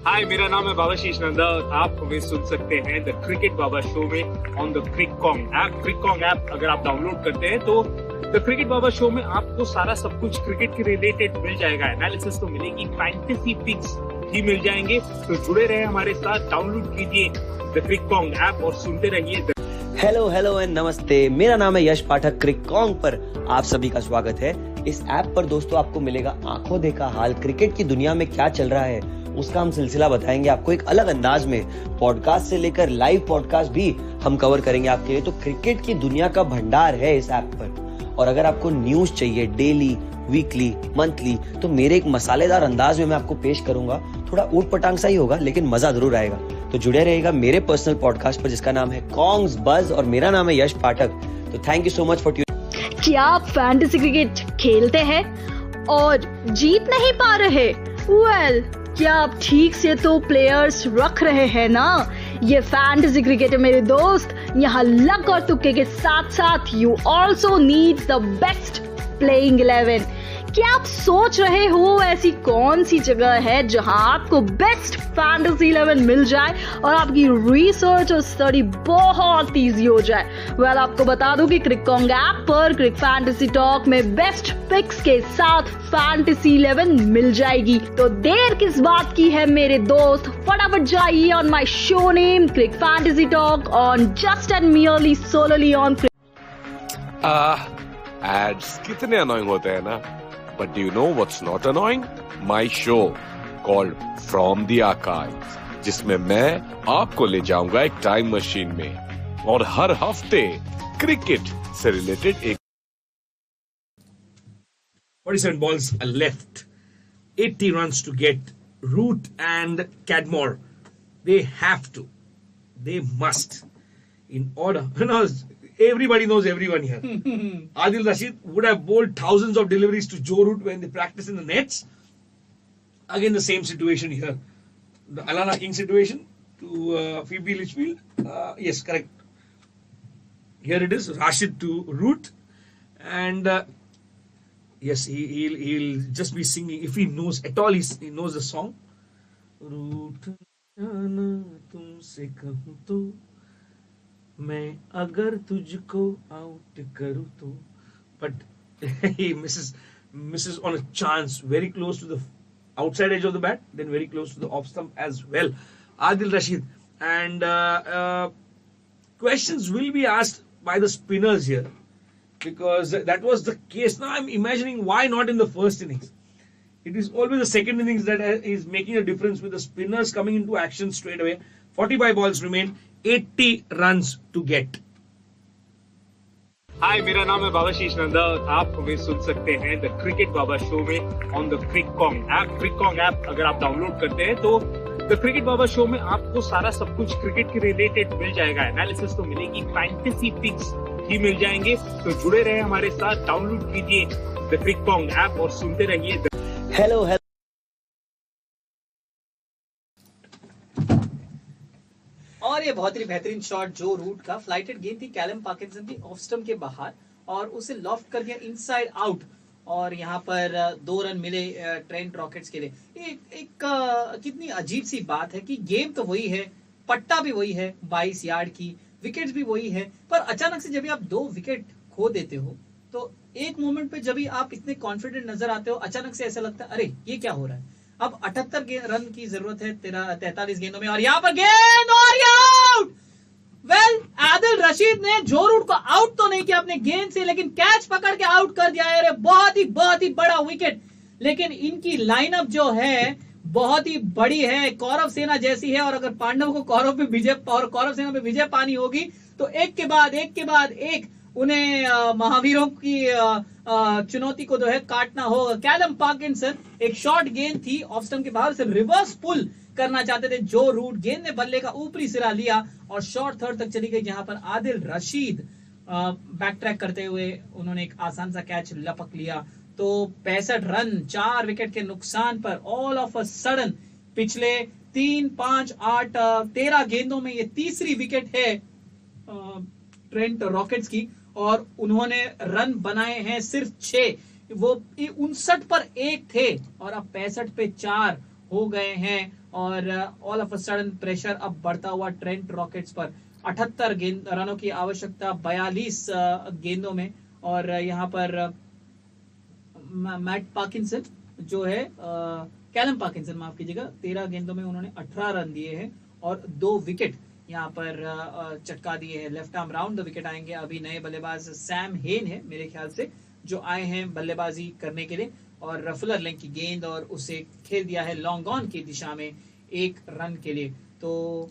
हाय, मेरा नाम है बाबाशीष नंदा और आप हमें सुन सकते हैं the cricket Baba show में ऑन द क्रिककॉन्ग ऐप. क्रिककॉन्ग ऐप अगर आप डाउनलोड करते हैं तो द क्रिकेट बाबा शो में आपको सारा सब कुछ क्रिकेट के रिलेटेड मिल जाएगा. एनालिसिस तो मिलेगी, फैंटेसी पिक्स भी मिल जाएंगे. तो जुड़े रहे हमारे साथ, डाउनलोड कीजिए द क्रिककॉन्ग ऐप और सुनते रहिए. हेलो एंड नमस्ते. मेरा नाम है यश पाठक. क्रिककॉन्ग पर आप सभी का स्वागत है. इस ऐप पर दोस्तों आपको मिलेगा आंखों देखा हाल. क्रिकेट की दुनिया में क्या चल रहा है उसका हम सिलसिला बताएंगे आपको एक अलग अंदाज में. पॉडकास्ट से लेकर लाइव पॉडकास्ट भी हम कवर करेंगे आपके लिए. तो क्रिकेट की दुनिया का भंडार है इस ऐप पर. और अगर आपको न्यूज चाहिए डेली, वीकली, मंथली, तो मेरे एक मसालेदार अंदाज में मैं आपको पेश करूंगा. थोड़ा ऊट पटांग सा ही होगा लेकिन मजा जरूर आएगा. तो जुड़े रहेगा मेरे पर्सनल पॉडकास्ट पर जिसका नाम है कॉन्ग्स बज और मेरा नाम है यश पाठक. तो thank you so much for tuning. क्या आप फैंटेसी क्रिकेट खेलते हैं और जीत नहीं पा रहे? क्या आप ठीक से तो प्लेयर्स रख रहे हैं ना? ये फैंटेसी क्रिकेट है मेरे दोस्त. यहाँ लक और तुक्के के साथ साथ you also need the best playing 11. क्या आप सोच रहे हो ऐसी कौन सी जगह है जहां आपको बेस्ट फैंटेसी 11 मिल जाए और आपकी रिसर्च और स्टडी बहुत इजी हो जाए? वेल, आपको बता दूं कि क्रिककॉन्ग ऐप पर क्रिक फैंटेसी टॉक में बेस्ट पिक्स के साथ फैंटेसी 11 मिल जाएगी. तो देर किस बात की है मेरे दोस्त, फटाफट जाइए on my show name Crick fantasy talk on just and merely solely on. Ads कितने अनोइंग होते हैं ना. But do you know what's not annoying? My show called From the Archives, जिसमें मैं आपको ले जाऊंगा एक टाइम मशीन में और हर हफ्ते क्रिकेट से रिलेटेड एक 47 balls are left. 80 runs to get. Root and Cadmore, they have to. They must. In order. Everybody knows everyone here. Adil Rashid would have bowled thousands of deliveries to Joe Root when they practice in the nets. Again, the same situation here. The Alana King situation to Phoebe Litchfield. Yes, correct. Here it is. Rashid to Root. And yes, he'll just be singing. If he knows at all, he knows the song. Root जाना तुमसे कहूँ तो मैं अगर तुझको out करूँ तो. But he misses on a chance, very close to the outside edge of the bat, then very close to the off stump as well. Adil Rashid. And questions will be asked by the spinners here, because that was the case. Now I'm imagining why not in the first innings. It is always the second innings that is making a difference, with the spinners coming into action straight away. 45 balls remain, 80 runs to get. हाय, मेरा नाम है बाबाशीष नंदा और आप हमें सुन सकते हैं the cricket Baba show में ऑन द क्रिककॉन्ग ऐप. क्रिककॉन्ग ऐप अगर आप डाउनलोड करते हैं तो द क्रिकेट बाबा शो में आपको सारा सब कुछ क्रिकेट के रिलेटेड मिल जाएगा. एनालिसिस तो मिलेगी, फैंटेसी पिक्स भी मिल जाएंगे. तो जुड़े रहे हमारे साथ, डाउनलोड कीजिए द क्रिककॉन्ग ऐप और सुनते रहिए. हेलो. और ये बहुत ही बेहतरीन शॉट जो रूट का. फ्लाइटेड गेंद थी कैलम पार्किंसन की ऑफ स्टंप के बाहर और उसे लॉफ्ट कर दिया इनसाइड आउट. और यहाँ पर 2 रन मिले ट्रेंट रॉकेट्स के लिए. एक कितनी अजीब सी बात है कि गेम तो वही है, पट्टा भी वही है 22 यार्ड की, विकेट्स भी वही है, पर अचानक से जब आप 2 विकेट खो देते हो तो एक मोमेंट पे जब आप इतने कॉन्फिडेंट नजर आते हो, अचानक से ऐसा लगता है अरे ये क्या हो रहा है. अब 78 रन की जरूरत है 43 गेंदों में, और यहाँ पर गेंद और आउट। वेल, आदिल रशीद ने जो रूट को आउट तो नहीं किया अपने गेंद से, लेकिन कैच पकड़ के आउट कर दिया है। बहुत ही बड़ा विकेट। लेकिन इनकी लाइनअप जो है बहुत ही बड़ी है, कौरव सेना जैसी है, और अगर पांडव को कौरव सेना पे विजय पानी होगी तो एक के बाद एक उन्हें महावीरों की चुनौती को जो है काटना होगा। कैलम पार्किंसन, एक शॉर्ट गेंद थी ऑफ स्टंप के बाहर से, रिवर्स पुल करना चाहते थे जो रूट, गेंद ने बल्ले का ऊपरी सिरा लिया और शॉर्ट थर्ड तक चली गई, जहां पर आदिल रशीद बैक ट्रैक करते हुए उन्होंने एक आसान सा कैच लपक लिया। तो 65 रन 4 विकेट के नुकसान पर ऑल ऑफ अ सडन पिछले 3, 5, 8, 13 गेंदों में ये तीसरी विकेट है ट्रेंट रॉकेट्स की, और उन्होंने रन बनाए हैं सिर्फ 6। वो 59 पर 1 थे और अब 65 पे 4 हो गए हैं, और all of a sudden pressure अब बढ़ता हुआ ट्रेंट रॉकेट्स पर। 78 रनों की आवश्यकता 42 गेंदों में, और यहाँ पर मैट पार्किंसन जो है कैलम पार्किंसन माफ कीजिएगा, 13 गेंदों में उन्होंने 18 रन दिए हैं और 2 विकेट यहाँ पर चटका दिए हैं। Left arm round the wicket आएंगे। अभी नए बल्लेबाज सैम हेन है मेरे ख्याल से, जो आए हैं बल्लेबाजी करने के लिए, और रफलर लेंथ की गेंद और उसे खेल दिया है लॉन्ग ऑन की दिशा में 1 रन के लिए। तो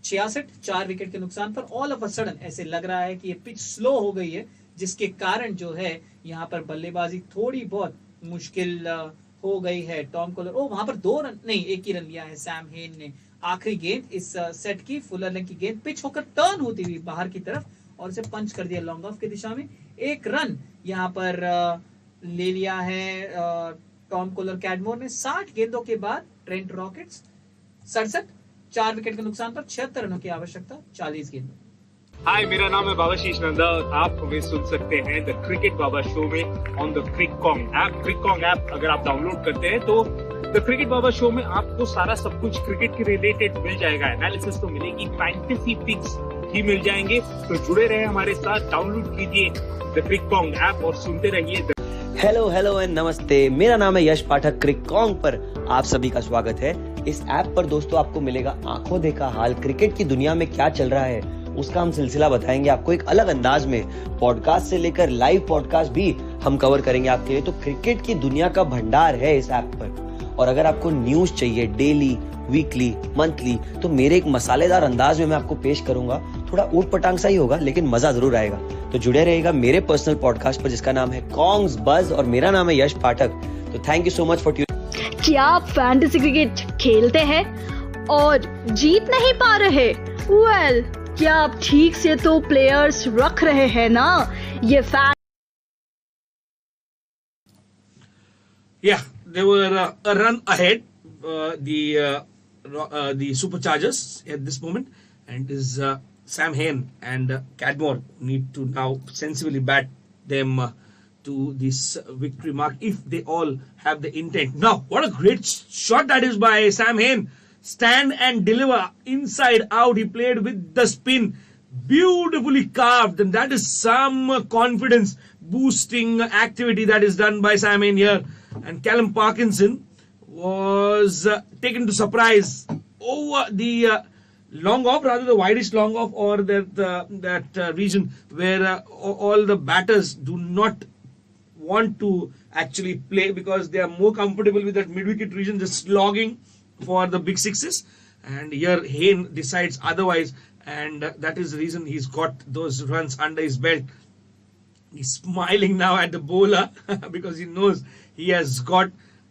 66 4 विकेट के नुकसान पर ऑल ऑफ अ सडन ऐसे लग रहा है कि ये पिच स्लो हो गई है, जिसके कारण जो है यहाँ पर बल्लेबाजी थोड़ी बहुत मुश्किल हो गई है। टॉम कॉलर वहां पर 2 रन नहीं 1 ही रन लिया है सैम हेन ने। आखिरी गेंद इस सेट की फुलर लेंथ की गेंद पिच होकर टर्न होती हुई बाहर की तरफ और उसे पंच कर दिया लॉन्ग ऑफ की दिशा में। 1 रन यहाँ पर ले लिया है टॉम कॉलर कैडमोर ने। 60 गेंदों के बाद ट्रेंट रॉकेट्स 67 4 विकेट के नुकसान पर 76 रनों की आवश्यकता 40 गेंदों। हाय, मेरा नाम है बाबाशीष नंदा और आप हमें सुन सकते हैं द क्रिकेट बाबा शो में ऑन द क्रिककॉन्ग ऐप। क्रिककॉन्ग ऐप अगर आप डाउनलोड करते हैं तो द क्रिकेट बाबा शो में आपको सारा सब कुछ क्रिकेट के रिलेटेड मिल जाएगा। एनालिसिस तो मिलेगी, फैंटेसी पिक्स भी मिल जाएंगे। तो जुड़े रहे हमारे साथ, डाउनलोड कीजिए द क्रिककॉन्ग ऐप और सुनते रहिए। हेलो एंड नमस्ते, मेरा नाम है यश पाठक। क्रिककॉन्ग पर आप सभी का स्वागत है। इस ऐप पर दोस्तों आपको मिलेगा आंखों देखा हाल, क्रिकेट की दुनिया में क्या चल रहा है उसका हम सिलसिला बताएंगे आपको एक अलग अंदाज में। पॉडकास्ट से लेकर लाइव पॉडकास्ट भी हम कवर करेंगे आपके लिए। तो क्रिकेट की दुनिया का भंडार है इस ऐप पर। और अगर आपको न्यूज चाहिए डेली, वीकली, मंथली, तो मेरे एक मसालेदार अंदाज में मैं आपको पेश करूंगा। थोड़ा ऊट पटांग सा ही होगा लेकिन मजा जरूर आएगा। तो जुड़े रहेगा मेरे पर्सनल पॉडकास्ट पर जिसका नाम है कॉन्ग्स बज, और मेरा नाम है यश पाठक। तो thank you so much for tuning. क्या आप फैंटेसी क्रिकेट खेलते हैं और जीत नहीं पा रहे? वेल, क्या आप ठीक से तो प्लेयर्स रख रहे हैं ना? ये fan Yeah, they were a run ahead, the Superchargers at this moment, and is Sam Hain and Cadmore need to now sensibly bat them to this victory mark if they all have the intent. Now, what a great shot that is by Sam Hain. Stand and deliver inside out. He played with the spin, beautifully carved, and that is some confidence boosting activity that is done by Sam Hain here. And Callum Parkinson was taken to surprise over the long off, rather the widest long off, or that region where all the batters do not want to actually play because they are more comfortable with that mid-wicket region, just slogging for the big sixes. And here Hain decides otherwise, and that is the reason he's got those runs under his belt. He's smiling now at the bowler because he knows he has got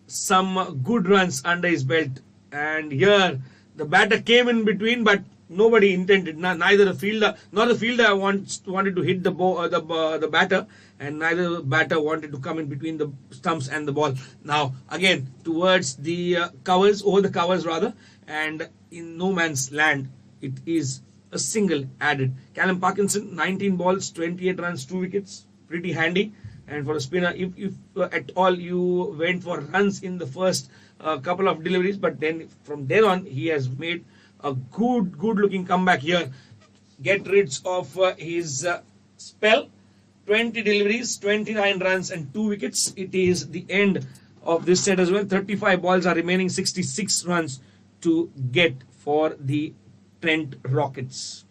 some good runs under his belt. And here the batter came in between, but nobody intended. Neither the fielder nor the fielder wanted to hit the batter, and neither the batter wanted to come in between the stumps and the ball. Now again towards the covers, over the covers rather, and in no man's land, it is a single added. Callum Parkinson, 19 balls, 28 runs, 2 wickets, pretty handy. And for a spinner, if at all you went for runs in the first couple of deliveries, but then from there on he has made a good looking comeback here. Get rid of his spell. 20 deliveries, 29 runs and 2 wickets. It is the end of this set as well. 35 balls are remaining, 66 runs to get for the Trent Rockets.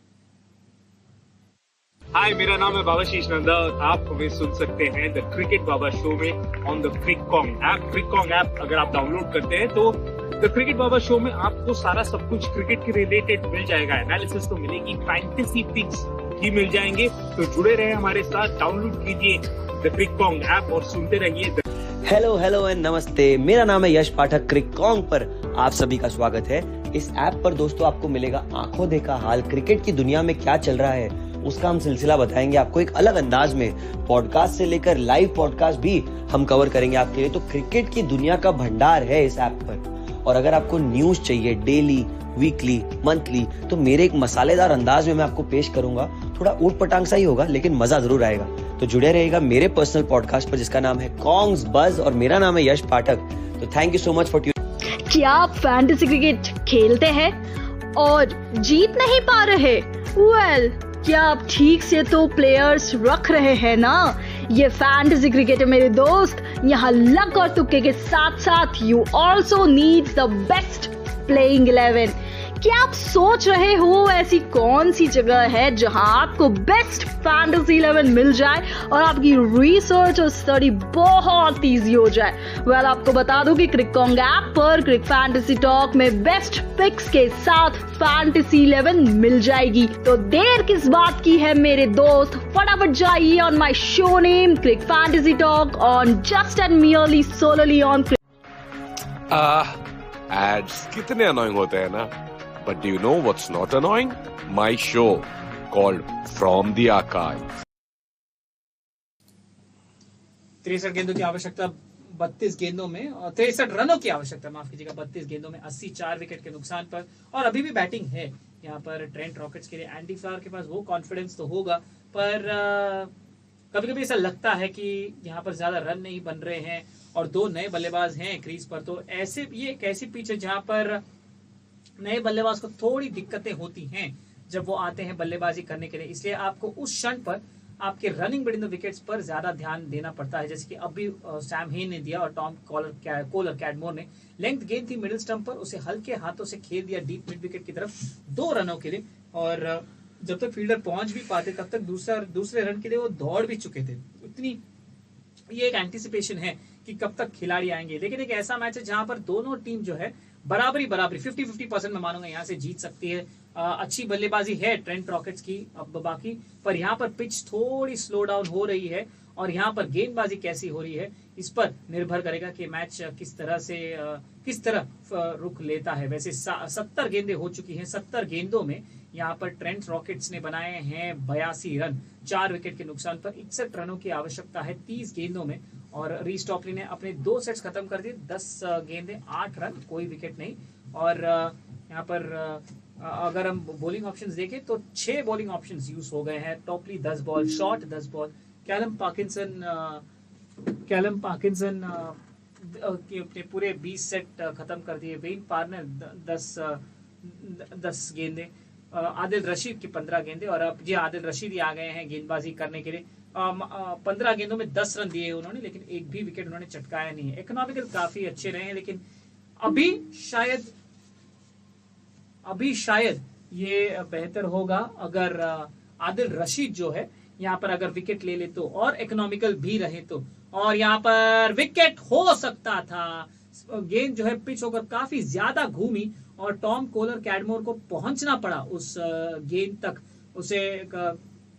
हाय, मेरा नाम है बाबा शीश नंदा और आप हमें सुन सकते हैं द क्रिकेट बाबा शो में ऑन द क्रिककॉन्ग ऐप। क्रिककॉन्ग ऐप अगर आप डाउनलोड करते हैं तो द क्रिकेट बाबा शो में आपको सारा सब कुछ क्रिकेट के रिलेटेड मिल जाएगा। एनालिसिस तो मिलेगी, फैंटेसी पिक्स भी मिल जाएंगे। तो जुड़े रहे हमारे साथ, डाउनलोड कीजिए द क्रिककॉन्ग ऐप और सुनते रहिए। हेलो एंड नमस्ते, मेरा नाम है यश पाठक। क्रिककॉन्ग पर आप सभी का स्वागत है। इस ऐप पर दोस्तों आपको मिलेगा आंखों देखा हाल, क्रिकेट की दुनिया में क्या चल रहा है उसका हम सिलसिला बताएंगे आपको एक अलग अंदाज में। पॉडकास्ट से लेकर लाइव पॉडकास्ट भी हम कवर करेंगे आपके लिए। तो क्रिकेट की दुनिया का भंडार है इस ऐप पर। और अगर आपको न्यूज चाहिए डेली, वीकली, मंथली, तो मेरे एक मसालेदार अंदाज में मैं आपको पेश करूंगा। थोड़ा ऊट पटांग सा ही होगा लेकिन मजा जरूर आएगा। तो जुड़े रहेगा मेरे पर्सनल पॉडकास्ट पर जिसका नाम है कॉन्ग्स बज और मेरा नाम है यश पाठक। तो thank you so much for tuning. क्या आप फैंटेसी क्रिकेट खेलते हैं और जीत नहीं पा रहे? वेल, क्या आप ठीक से तो प्लेयर्स रख रहे हैं ना? ये फैंटेसी क्रिकेट है मेरे दोस्त। यहाँ लक और तुक्के के साथ साथ you also need the best playing 11। क्या आप सोच रहे हो ऐसी कौन सी जगह है जहां आपको बेस्ट फैंटेसी 11 मिल जाए और आपकी रिसर्च और स्टडी बहुत इजी हो जाए? वेल, आपको बता दूं कि क्रिककॉन्ग ऐप पर क्रिक फैंटेसी टॉक में बेस्ट पिक्स के साथ फैंटेसी 11 मिल जाएगी। तो देर किस बात की है मेरे दोस्त, फटाफट जाइए on my show name Crick fantasy talk on just and merely solely on. Ads कितने अनोइंग होते हैं ना, but do you know what's not annoying? My show called From the Archives. 63 गेंदों की आवश्यकता 32 गेंदों में और 63 रनों की आवश्यकता, माफ कीजिएगा, 32 गेंदों में 84 विकेट के नुकसान पर। और अभी भी बैटिंग है यहाँ पर ट्रेंट रॉकेट्स के लिए। एंडी फ्लावर के पास वो कॉन्फिडेंस तो होगा, पर कभी कभी ऐसा लगता है कि यहाँ पर ज्यादा रन नहीं बन रहे हैं और दो नए बल्लेबाज हैं क्रीज पर। तो ऐसे ये एक ऐसी पिच है जहां पर नए बल्लेबाज को थोड़ी दिक्कतें होती हैं जब वो आते हैं बल्लेबाजी करने के लिए। इसलिए आपको उस क्षण पर आपके रनिंग बिटवीन द विकेट्स पर ज्यादा ध्यान देना पड़ता है, जैसे कि अभी सैम हेन ने दिया और टॉम कोलर कैडमोर ने। लेंथ गेंद थी मिडिल स्टंप पर, उसे हल्के हाथों से खेल दिया डीप मिड विकेट की तरफ 2 रनों के लिए। और जब तक फील्डर पहुंच भी पाते तब तक दूसरे रन के लिए वो दौड़ भी चुके थे। इतनी ये एक एंटिसिपेशन है कि कब तक खिलाड़ी आएंगे। लेकिन एक ऐसा मैच है जहां पर दोनों टीम जो है बराबरी 50-50% में मानूंगा यहाँ से जीत सकती है। अच्छी बल्लेबाजी है ट्रेंट रॉकेट्स की अब बाकी, पर यहाँ पर पिच थोड़ी स्लो डाउन हो रही है और यहाँ पर गेंदबाजी कैसी हो रही है इस पर निर्भर करेगा कि मैच किस तरह रुख लेता है। वैसे 70 गेंदें हो चुकी हैं। 70 गेंदों में यहाँ पर ट्रेंट रॉकेट्स ने बनाए हैं 82 रन, 4 विकेट के नुकसान पर। 61 रनों की आवश्यकता है 30 गेंदों में। और रीस टॉपली ने अपने 2 सेट्स खत्म कर दिए, 10 गेंदें 8 रन, कोई विकेट नहीं। और यहाँ पर अगर हम बॉलिंग ऑप्शंस देखें तो 6 बॉलिंग ऑप्शंस यूज हो गए हैं। Topley 10 ball, short 10 ball, Callum Parkinson अपने पूरे 20 सेट खत्म कर दिए। वेन पार्नर 10 गेंदे, आदिल रशीद की 15 गेंदे। और अब जी आदिल रशीद ही आ गए हैं गेंदबाजी करने के लिए। 15 गेंदों में 10 रन दिए उन्होंने, लेकिन एक भी विकेट उन्होंने चटकाया नहीं है। इकोनॉमिकल काफी अच्छे रहे हैं, लेकिन अभी शायद ये बेहतर होगा अगर आदिल रशीद जो है यहाँ पर अगर विकेट ले ले तो, और इकोनॉमिकल भी रहे तो। और यहाँ पर विकेट हो सकता था। गेंद जो है पिच होकर काफी ज्यादा घूमी और टॉम कोलर कैडमोर को पहुंचना पड़ा उस गेंद तक, उसे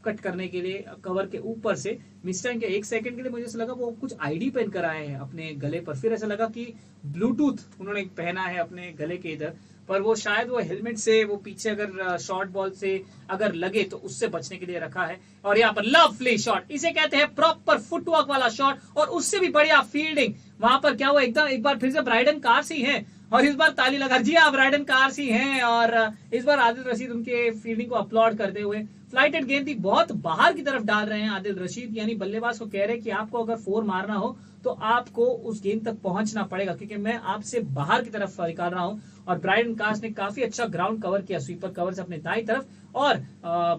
कट करने के लिए कवर के ऊपर से। मिस टाइम के 1 सेकंड के लिए मुझे ऐसा लगा वो कुछ आईडी पहन कर आए हैं अपने गले पर, फिर ऐसा लगा कि ब्लूटूथ उन्होंने पहना है अपने गले के इधर, पर वो शायद वो हेलमेट से वो पीछे अगर शॉर्ट बॉल से अगर लगे तो उससे बचने के लिए रखा है। और यहाँ पर लवली शॉट, इसे कहते हैं प्रॉपर फुटवर्क वाला शॉट, और उससे भी बढ़िया फील्डिंग। वहां पर क्या हुआ, एकदम एक बार फिर से ब्राइडन कारसी हैं और इस बार ताली लगा, जी आप ब्राइडन कारसी हैं। और इस बार आदिल रशीद उनके फील्डिंग को अपलॉड करते हुए फ्लाइटेड गेंद थी, बहुत बाहर की तरफ डाल रहे हैं आदिल रशीद, यानी बल्लेबाज को कह रहे हैं कि आपको अगर 4 मारना हो तो आपको उस गेंद तक पहुंचना पड़ेगा, क्योंकि मैं आपसे बाहर की तरफ निकाल रहा हूं और ब्रायन कास्ट ने काफी अच्छा ग्राउंड कवर किया स्वीपर कवर से अपने दाईं तरफ और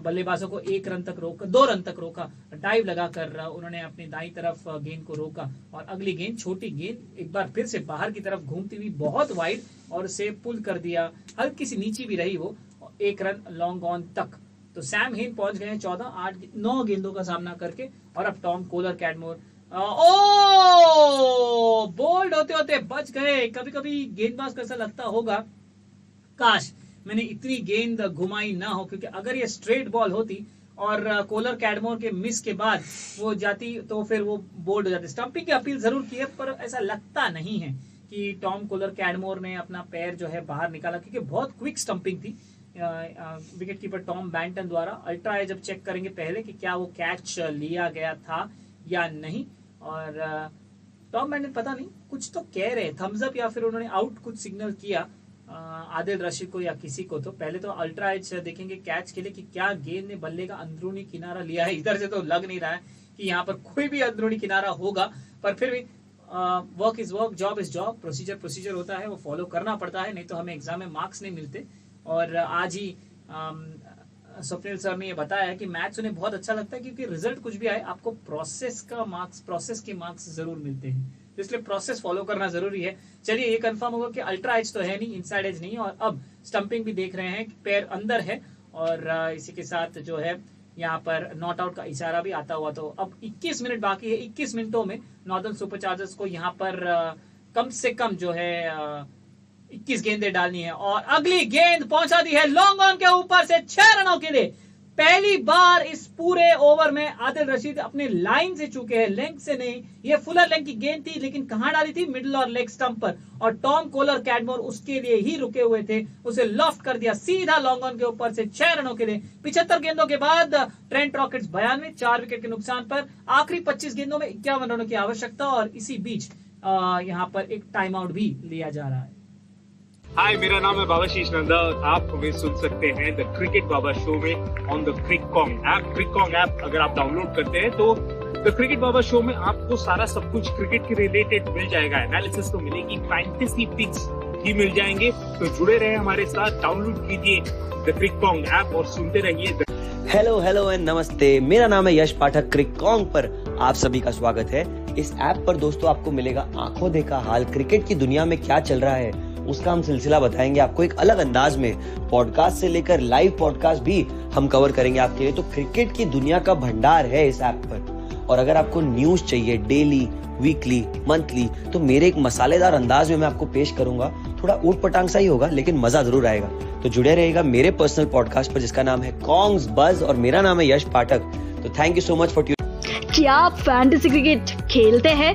बल्लेबाजों को 2 रन तक रोका, डाइव लगाकर उन्होंने अपनी दाईं तरफ गेंद को रोका और अगली गेंद छोटी गेंद एक बार फिर से बाहर की तरफ घूमती हुई बहुत वाइड और उसे पुल कर दिया, हल्की सी नीची भी रही वो, 1 रन लॉन्ग ऑन तक। तो सैम हेन पहुंच गए 9 गेंदों का सामना करके और अब टॉम कोलर कैडमोर बोल्ड होते होते बच गए। कभी कभी गेंदबाज को ऐसा लगता होगा काश मैंने इतनी गेंद घुमाई ना हो, क्योंकि अगर ये स्ट्रेट बॉल होती और कोलर कैडमोर के मिस के बाद वो जाती तो फिर वो बोल्ड हो जाती। स्टंपिंग की अपील जरूर की है पर ऐसा लगता नहीं है कि टॉम कोलर कैडमोर ने अपना पैर जो है बाहर निकाला, क्योंकि बहुत क्विक स्टंपिंग थी विकेट कीपर टॉम बैंटन द्वारा। अल्ट्रा आई जब चेक करेंगे पहले कि क्या वो कैच लिया गया था या नहीं, और टॉम बैंटन पता नहीं कुछ तो कह रहे, थम्स अप या फिर उन्होंने आउट कुछ सिग्नल किया आदिल रशीद को या किसी को। तो पहले तो अल्ट्रा एज देखेंगे कैच के लिए कि क्या गेंद ने बल्ले का अंदरूनी किनारा लिया है। इधर से तो लग नहीं रहा है कि यहाँ पर कोई भी अंदरूनी किनारा होगा, पर फिर भी work is work, job is job, procedure होता है, वो फॉलो करना पड़ता है, नहीं तो हमें एग्जाम में मार्क्स नहीं मिलते। और आज ही स्वप्निल सर ने ये बताया कि मैथ्स उन्हें बहुत अच्छा लगता है, क्योंकि रिजल्ट कुछ भी आए आपको प्रोसेस के मार्क्स जरूर मिलते हैं, तो इसलिए प्रोसेस फॉलो करना जरूरी है। चलिए ये कंफर्म होगा कि अल्ट्रा एज तो है नहीं, इनसाइड एज नहीं है, और अब स्टंपिंग भी देख रहे हैं कि पैर अंदर है और इसी के साथ जो है यहाँ पर नॉट आउट का इशारा भी आता हुआ। तो अब 21 मिनट बाकी है, 21 मिनटों में नॉर्दर्न सुपरचार्जर्स को यहाँ पर कम से कम जो है 21 गेंदें डालनी है और अगली गेंद पहुंचा दी है लॉन्ग ऑन के ऊपर से 6 रनों के लिए। पहली बार इस पूरे ओवर में आदिल रशीद अपने लाइन से चूके हैं, लेंथ से नहीं। ये फुलर लेंथ की गेंद थी, लेकिन कहां डाली थी? मिडिल और लेग स्टंप पर, और टॉम कोलर कैडमोर उसके लिए ही रुके हुए थे, उसे लॉफ्ट कर दिया सीधा लॉन्ग ऑन के ऊपर से 6 रनों के लिए। 75 गेंदों के बाद ट्रेंट रॉकेट्स 92, 4 विकेट के नुकसान पर आखिरी 25 गेंदों में 51 रनों की आवश्यकता, और इसी बीच यहां पर एक टाइम आउट भी लिया जा रहा है। हाय, मेरा नाम है बाबा शीश नंदा। आप हमें सुन सकते हैं द क्रिकेट बाबा शो में ऑन द क्रिककॉन्ग ऐप। क्रिककॉन्ग ऐप अगर आप डाउनलोड करते हैं तो द क्रिकेट बाबा शो में आपको सारा सब कुछ क्रिकेट के रिलेटेड मिल जाएगा। एनालिसिस तो मिलेगी, फैंटेसी पिक्स भी मिल जाएंगे। तो जुड़े रहे हमारे साथ, डाउनलोड कीजिए द क्रिककॉन्ग ऐप और सुनते रहिए। हेलो एंड नमस्ते, मेरा नाम है यश पाठक। क्रिककॉन्ग पर आप सभी का स्वागत है। इस ऐप पर दोस्तों आपको मिलेगा आंखों देखा हाल, क्रिकेट की दुनिया में क्या चल रहा है उसका हम सिलसिला बताएंगे आपको एक अलग अंदाज में। पॉडकास्ट से लेकर लाइव पॉडकास्ट भी हम कवर करेंगे आपके लिए। तो क्रिकेट की दुनिया का भंडार है इस ऐप पर। और अगर आपको न्यूज चाहिए डेली, वीकली, मंथली, तो मेरे एक मसालेदार अंदाज में मैं आपको पेश करूंगा। थोड़ा ऊट पटांग सा ही होगा, लेकिन मजा जरूर आएगा। तो जुड़े रहेगा मेरे पर्सनल पॉडकास्ट पर, जिसका नाम है कॉन्ग्स बज, और मेरा नाम है यश पाठक। तो thank you so much for tuning. क्या आप फैंटेसी क्रिकेट खेलते हैं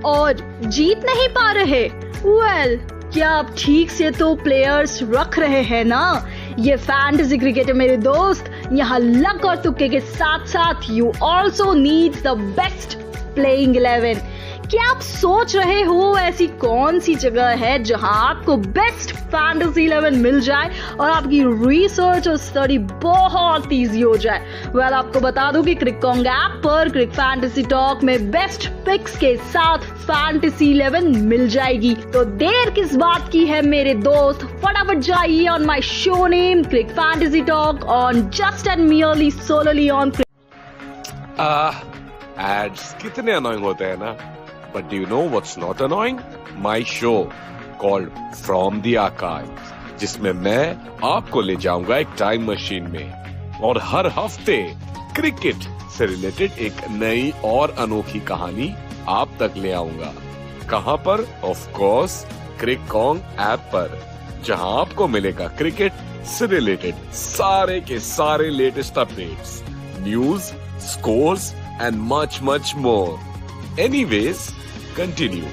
और जीत नहीं पा रहे? वेल, क्या आप ठीक से तो प्लेयर्स रख रहे हैं ना? ये फैंटेसी क्रिकेट है मेरे दोस्त। यहाँ लक और तुक्के के साथ साथ you also need the best playing 11। क्या आप सोच रहे हो ऐसी कौन सी जगह है जहां आपको बेस्ट फैंटेसी 11 मिल जाए और आपकी रिसर्च और स्टडी बहुत इजी हो जाए? वेल, आपको बता दूं कि क्रिककॉन्ग ऐप पर क्रिक फैंटेसी टॉक में बेस्ट पिक्स के साथ फैंटेसी 11 मिल जाएगी। तो देर किस बात की है मेरे दोस्त, फटाफट जाइए on my show name Crick fantasy talk on just and merely solely on. Ads कितने अनोइंग होते हैं ना, but do you know what's not annoying? My show called From the Archives, जिसमें मैं आपको ले जाऊंगा एक टाइम मशीन में और हर हफ्ते क्रिकेट से रिलेटेड एक नई और अनोखी कहानी आप तक ले आऊंगा। कहां पर? ऑफ कोर्स क्रिककॉन्ग ऐप पर, जहां आपको मिलेगा क्रिकेट से रिलेटेड सारे के सारे latest updates, news, scores and much more. Anyways, continue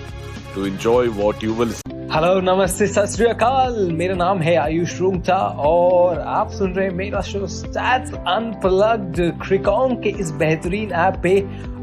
to enjoy what you will see. Hello, नमस्ते, सत श्री अकाल। मेरा नाम है आयुष रूंगटा और आप सुन रहे हैं मेरा शो स्टैट्स अनप्लग्ड। क्रिककॉन्ग के इस बेहतरीन ऐप पे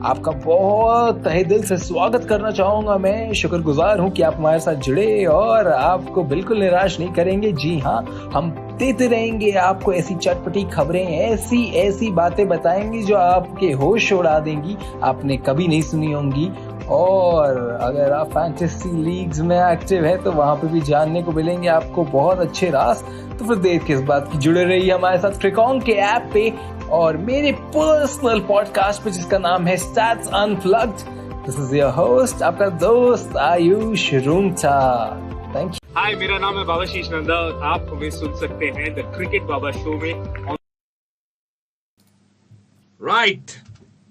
आपका बहुत तहे दिल से स्वागत करना चाहूंगा। मैं शुक्रगुजार हूं कि आप हमारे साथ जुड़े और आपको बिल्कुल निराश नहीं करेंगे। जी हाँ, हम देते रहेंगे आपको ऐसी चटपटी खबरें, ऐसी बातें बताएंगी जो आपके होश उड़ा देंगी, आपने कभी नहीं सुनी होंगी। और अगर आप फैंटेसी लीग्स में एक्टिव है तो वहां पे भी जानने को मिलेंगे आपको बहुत अच्छे राज। तो फिर देर किस बात की, जुड़े रहिए हमारे साथ क्रिकॉन के ऐप पे और मेरे पर्सनल पॉडकास्ट पे जिसका नाम है stats unplugged. This is your host, आपका दोस्त Ayush Rungta. Thank you. Hi, मेरा नाम है बाबा शीश नंदा और आप हमें सुन सकते हैं द क्रिकेट बाबा शो में। Right.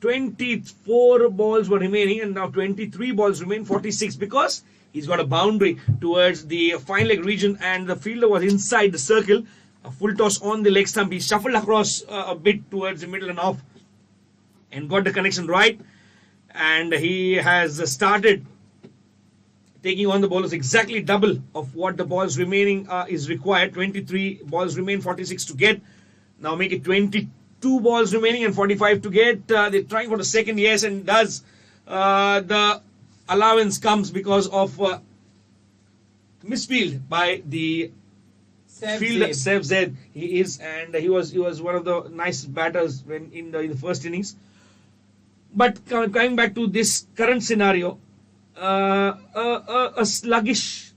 24 balls were remaining and now 23 balls remain, 46 because he's got a boundary towards the fine leg region and the fielder was inside the circle. A full toss on the leg stump. He shuffled across a bit towards the middle and off and got the connection right. And he has started taking on the bowlers exactly double of what the balls remaining is required. 23 balls remain, 46 to get. Now make it 22 balls remaining and 45 to get. They're trying for the second, yes, and does. The allowance comes because of misfield by the fielder Sev Zed. He was one of the nice batters when in the first innings. But coming back to this current scenario, a sluggish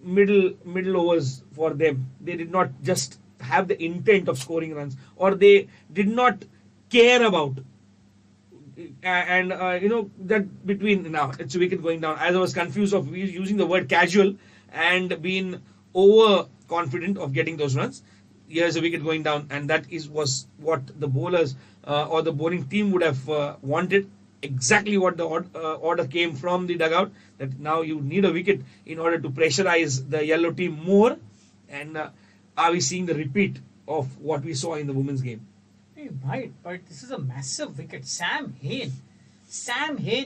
middle overs for them. They did not just have the intent of scoring runs, or they did not care about that between. Now it's a wicket going down, as I was confused of using the word casual and being overconfident of getting those runs. Here's a wicket going down, and that was what the bowlers or the bowling team would have wanted. Exactly what the order came from the dugout, that now you need a wicket in order to pressurize the yellow team more. And are we seeing the repeat of what we saw in the women's game? Hey, right, but this is a massive wicket. Sam Hain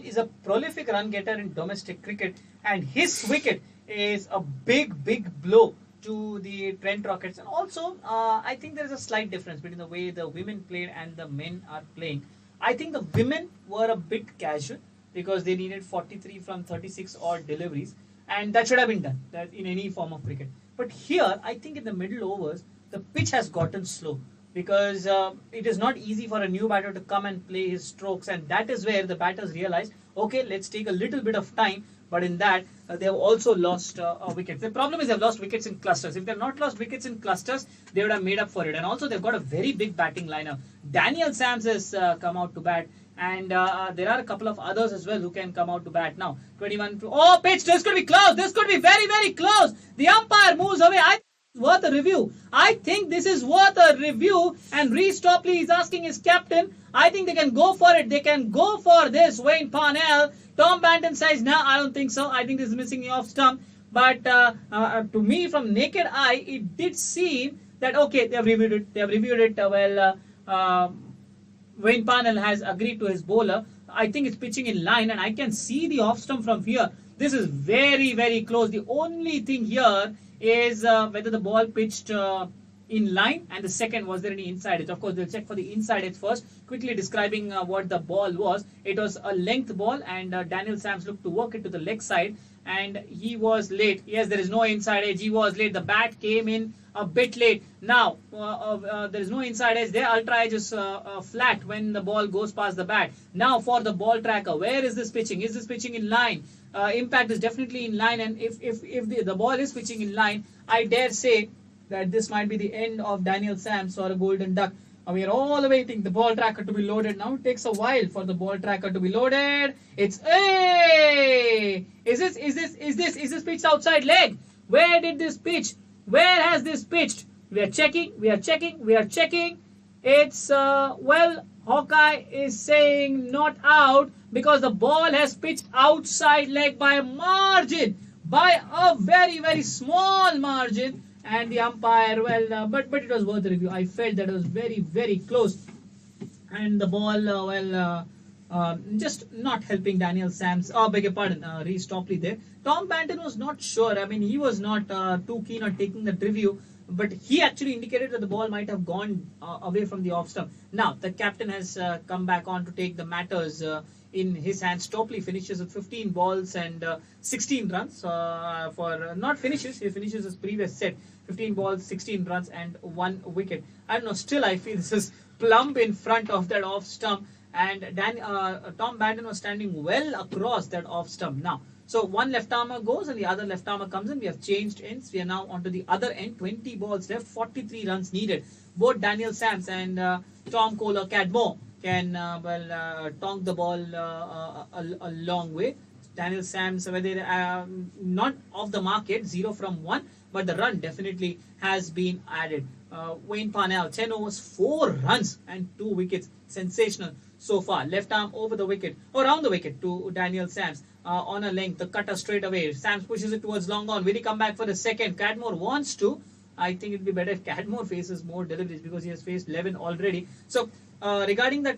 is a prolific run getter in domestic cricket, and his wicket is a big blow to the Trent Rockets. And also, I think there is a slight difference between the way the women played and the men are playing. I think the women were a bit casual because they needed 43 from 36 odd deliveries, and that should have been done in any form of cricket. But here, I think in the middle overs, the pitch has gotten slow because it is not easy for a new batter to come and play his strokes, and that is where the batters realize, okay, let's take a little bit of time. But in that, they have also lost wickets. The problem is they've lost wickets in clusters. If they've not lost wickets in clusters, they would have made up for it. And also, they've got a very big batting lineup. Daniel Sams has come out to bat. And there are a couple of others as well who can come out to bat now. 21. Oh, pitch. This could be close. This could be very, very close. The umpire moves away. I think it's worth a review. I think this is worth a review. And Reece Topley is asking his captain. I think they can go for it. They can go for this. Wayne Parnell. Tom Banton says, no, I don't think so. I think this is missing the off stump. But to me, from naked eye, it did seem that, okay, they have reviewed it. They have reviewed it. Wayne Parnell has agreed to his bowler. I think it's pitching in line, and I can see the off stump from here. This is very, very close. The only thing here is whether the ball pitched in line, and the second, was there any inside edge? Of course, they'll check for the inside edge first. Quickly describing what the ball was. It was a length ball, and Daniel Sams looked to work it to the leg side, and he was late. Yes, there is no inside edge. He was late. The bat came in a bit late. Now, there is no inside edge there. Ultra edge is flat when the ball goes past the bat. Now, for the ball tracker, where is this pitching? Is this pitching in line? Impact is definitely in line, and if the ball is pitching in line, I dare say that this might be the end of Daniel Sams or a golden duck. We are all awaiting the ball tracker to be loaded. Now it takes a while for the ball tracker to be loaded. It's Is this pitched outside leg? Where did this pitch? Where has this pitched? We are checking. It's Hawkeye is saying not out because the ball has pitched outside leg by a margin, by a very, very small margin. And the umpire, but it was worth the review. I felt that it was very, very close. And the ball, just not helping Daniel Sams. Oh, beg your pardon, Reece Topley there. Tom Banton was not sure. I mean, he was not too keen on taking that review. But he actually indicated that the ball might have gone away from the off stump. Now, the captain has come back on to take the matters in his hands. Topley finishes with 15 balls and 16 runs for not finishes. He finishes his previous set. 15 balls, 16 runs and 1 wicket. I don't know. Still, I feel this is plump in front of that off stump. and Tom Badden was standing well across that off stump now. So one left armer goes and the other left armer comes in. We have changed ends. We are now onto the other end. 20 balls left, 43 runs needed. Both Daniel Sams and Tom Kohler-Cadmo can tonk the ball a long way. Daniel Sams, not off the mark yet, 0 from 1, but the run definitely has been added. Wayne Parnell, 10 overs, 4 runs and 2 wickets. Sensational so far. Left arm over the wicket, around the wicket to Daniel Sams. On a length, the cutter straight away. Sams pushes it towards long on. Will he come back for the second? Cadmore wants to. I think it'd be better if Cadmore faces more deliveries because he has faced 11 already. So, regarding that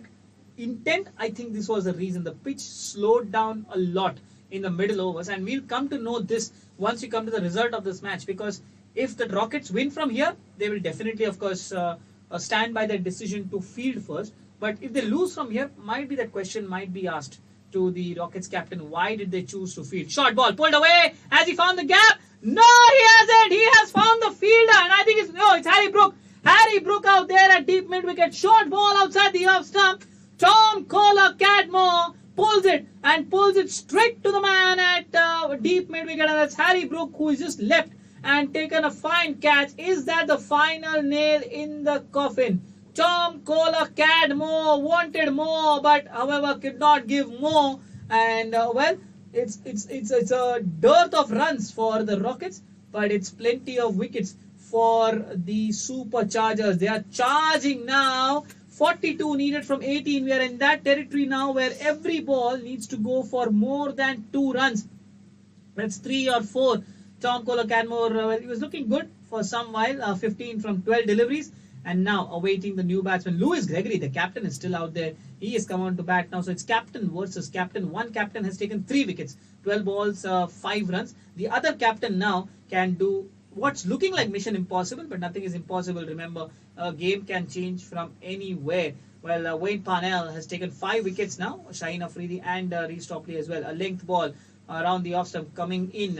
intent, I think this was the reason. The pitch slowed down a lot in the middle overs, and we'll come to know this once we come to the result of this match, because if the Rockets win from here, they will definitely, of course, stand by their decision to field first. But if they lose from here, might be that question might be asked to the Rockets captain. Why did they choose to field? Short ball pulled away. Has he found the gap? No, he hasn't. He has found the fielder, and I think it's Harry Brook. Harry Brook out there at deep mid wicket. Short ball outside the off stump. Tom Kohler-Cadmo pulls it straight to the man at deep mid wicket, and that's Harry Brook, who is just leapt and taken a fine catch. Is that the final nail in the coffin? Tom Kohler-Cadmo wanted more, but however could not give more, and it's a dearth of runs for the Rockets, but it's plenty of wickets for the Superchargers. They are charging now. 42 needed from 18. We are in that territory now where every ball needs to go for more than 2 runs. That's 3 or 4. Tom Kohler-Cadmo, he was looking good for some while. 15 from 12 deliveries. And now awaiting the new batsman. Lewis Gregory, the captain, is still out there. He has come on to bat now. So it's captain versus captain. One captain has taken 3 wickets. 12 balls, 5 runs. The other captain now can do what's looking like mission impossible, but nothing is impossible. Remember, a game can change from anywhere. Well, Wayne Parnell has taken 5 wickets now. Shaheen Afridi and Reece Topley as well. A length ball around the off stump coming in.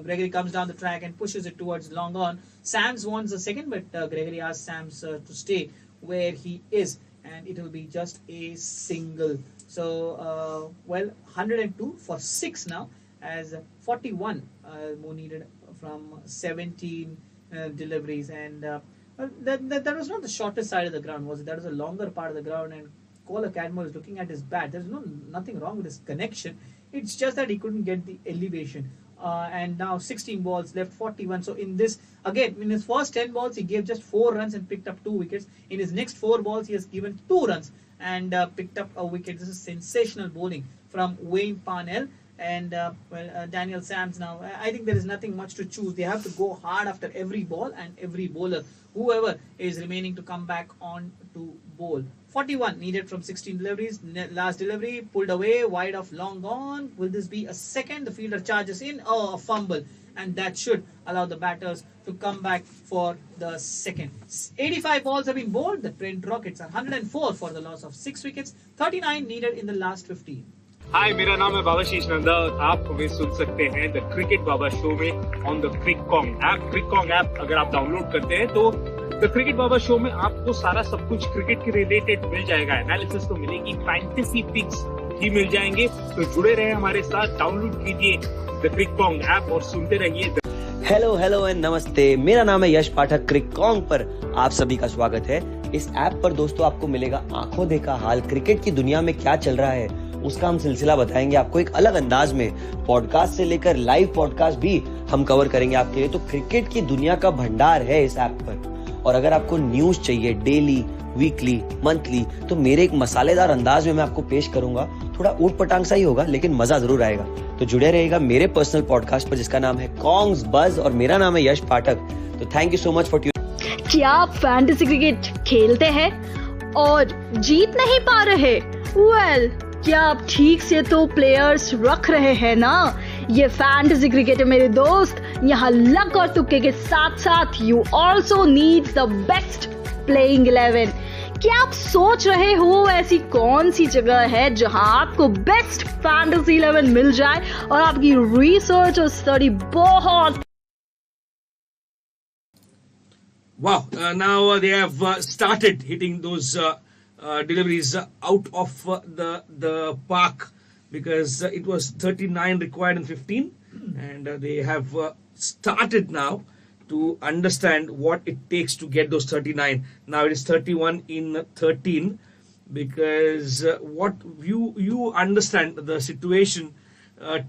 Gregory comes down the track and pushes it towards long on. Sams wants the second, but Gregory asks Sams to stay where he is, and it will be just a single. So, 102 for 6 now, as 41 more needed from 17 deliveries. And that was not the shortest side of the ground, was it? That was a longer part of the ground, and Kohler-Cadmo is looking at his bat. There's nothing wrong with his connection. It's just that he couldn't get the elevation. And now 16 balls left, 41. So in this, again, in his first 10 balls, he gave just 4 runs and picked up 2 wickets. In his next 4 balls, he has given 2 runs and picked up a wicket. This is sensational bowling from Wayne Parnell. And Daniel Sams now, I think there is nothing much to choose. They have to go hard after every ball and every bowler, whoever is remaining to come back on to bowl. 41 needed from 16 deliveries. Last delivery pulled away, wide of long gone. Will this be a second? The fielder charges in. Oh, a fumble. And that should allow the batters to come back for the second. 85 balls have been bowled. The Trent Rockets are 104 for the loss of 6 wickets. 39 needed in the last 15. हाय, मेरा नाम है बाबाशीष नंदा और आप हमें सुन सकते हैं the cricket Baba show में ऑन द क्रिककॉन्ग ऐप। क्रिककॉन्ग ऐप अगर आप डाउनलोड करते हैं तो द क्रिकेट बाबा शो में आपको सारा सब कुछ क्रिकेट के रिलेटेड मिल जाएगा। एनालिसिस तो मिलेगी, फैंटेसी पिक्स भी मिल जाएंगे। तो जुड़े रहे हमारे साथ, डाउनलोड कीजिए द क्रिककॉन्ग ऐप और सुनते रहिए। हेलो एंड नमस्ते, मेरा नाम है यश पाठक। क्रिककॉन्ग पर आप सभी का स्वागत है। इस ऐप पर दोस्तों आपको मिलेगा आंखों देखा हाल, क्रिकेट की दुनिया में क्या चल रहा है उसका हम सिलसिला बताएंगे आपको एक अलग अंदाज में। पॉडकास्ट से लेकर लाइव पॉडकास्ट भी हम कवर करेंगे आपके लिए। तो क्रिकेट की दुनिया का भंडार है इस ऐप पर। और अगर आपको न्यूज चाहिए डेली, वीकली, मंथली, तो मेरे एक मसालेदार अंदाज में मैं आपको पेश करूंगा। थोड़ा ऊट पटांग सा ही होगा, लेकिन मजा जरूर आएगा। तो जुड़े रहेगा मेरे पर्सनल पॉडकास्ट पर जिसका नाम है कॉन्ग्स बज, और मेरा नाम है यश पाठक। तो thank you so much for tuning. क्या आप फैंटेसी क्रिकेट खेलते हैं और जीत नहीं पा रहे? क्या आप ठीक से तो प्लेयर्स रख रहे हैं ना? ये फैंटेसी क्रिकेट है मेरे दोस्त। यहाँ लक और तुक्के के साथ साथ you also need the best playing 11। क्या आप सोच रहे हो ऐसी कौन सी जगह है जहां आपको बेस्ट फैंटेसी 11 मिल जाए और आपकी रिसर्च और स्टडी बहुत Wow, now they have started hitting those deliveries out of the park, because it was 39 required in 15, and they have started now to understand what it takes to get those 39. Now it is 31 in 13, because what you understand the situation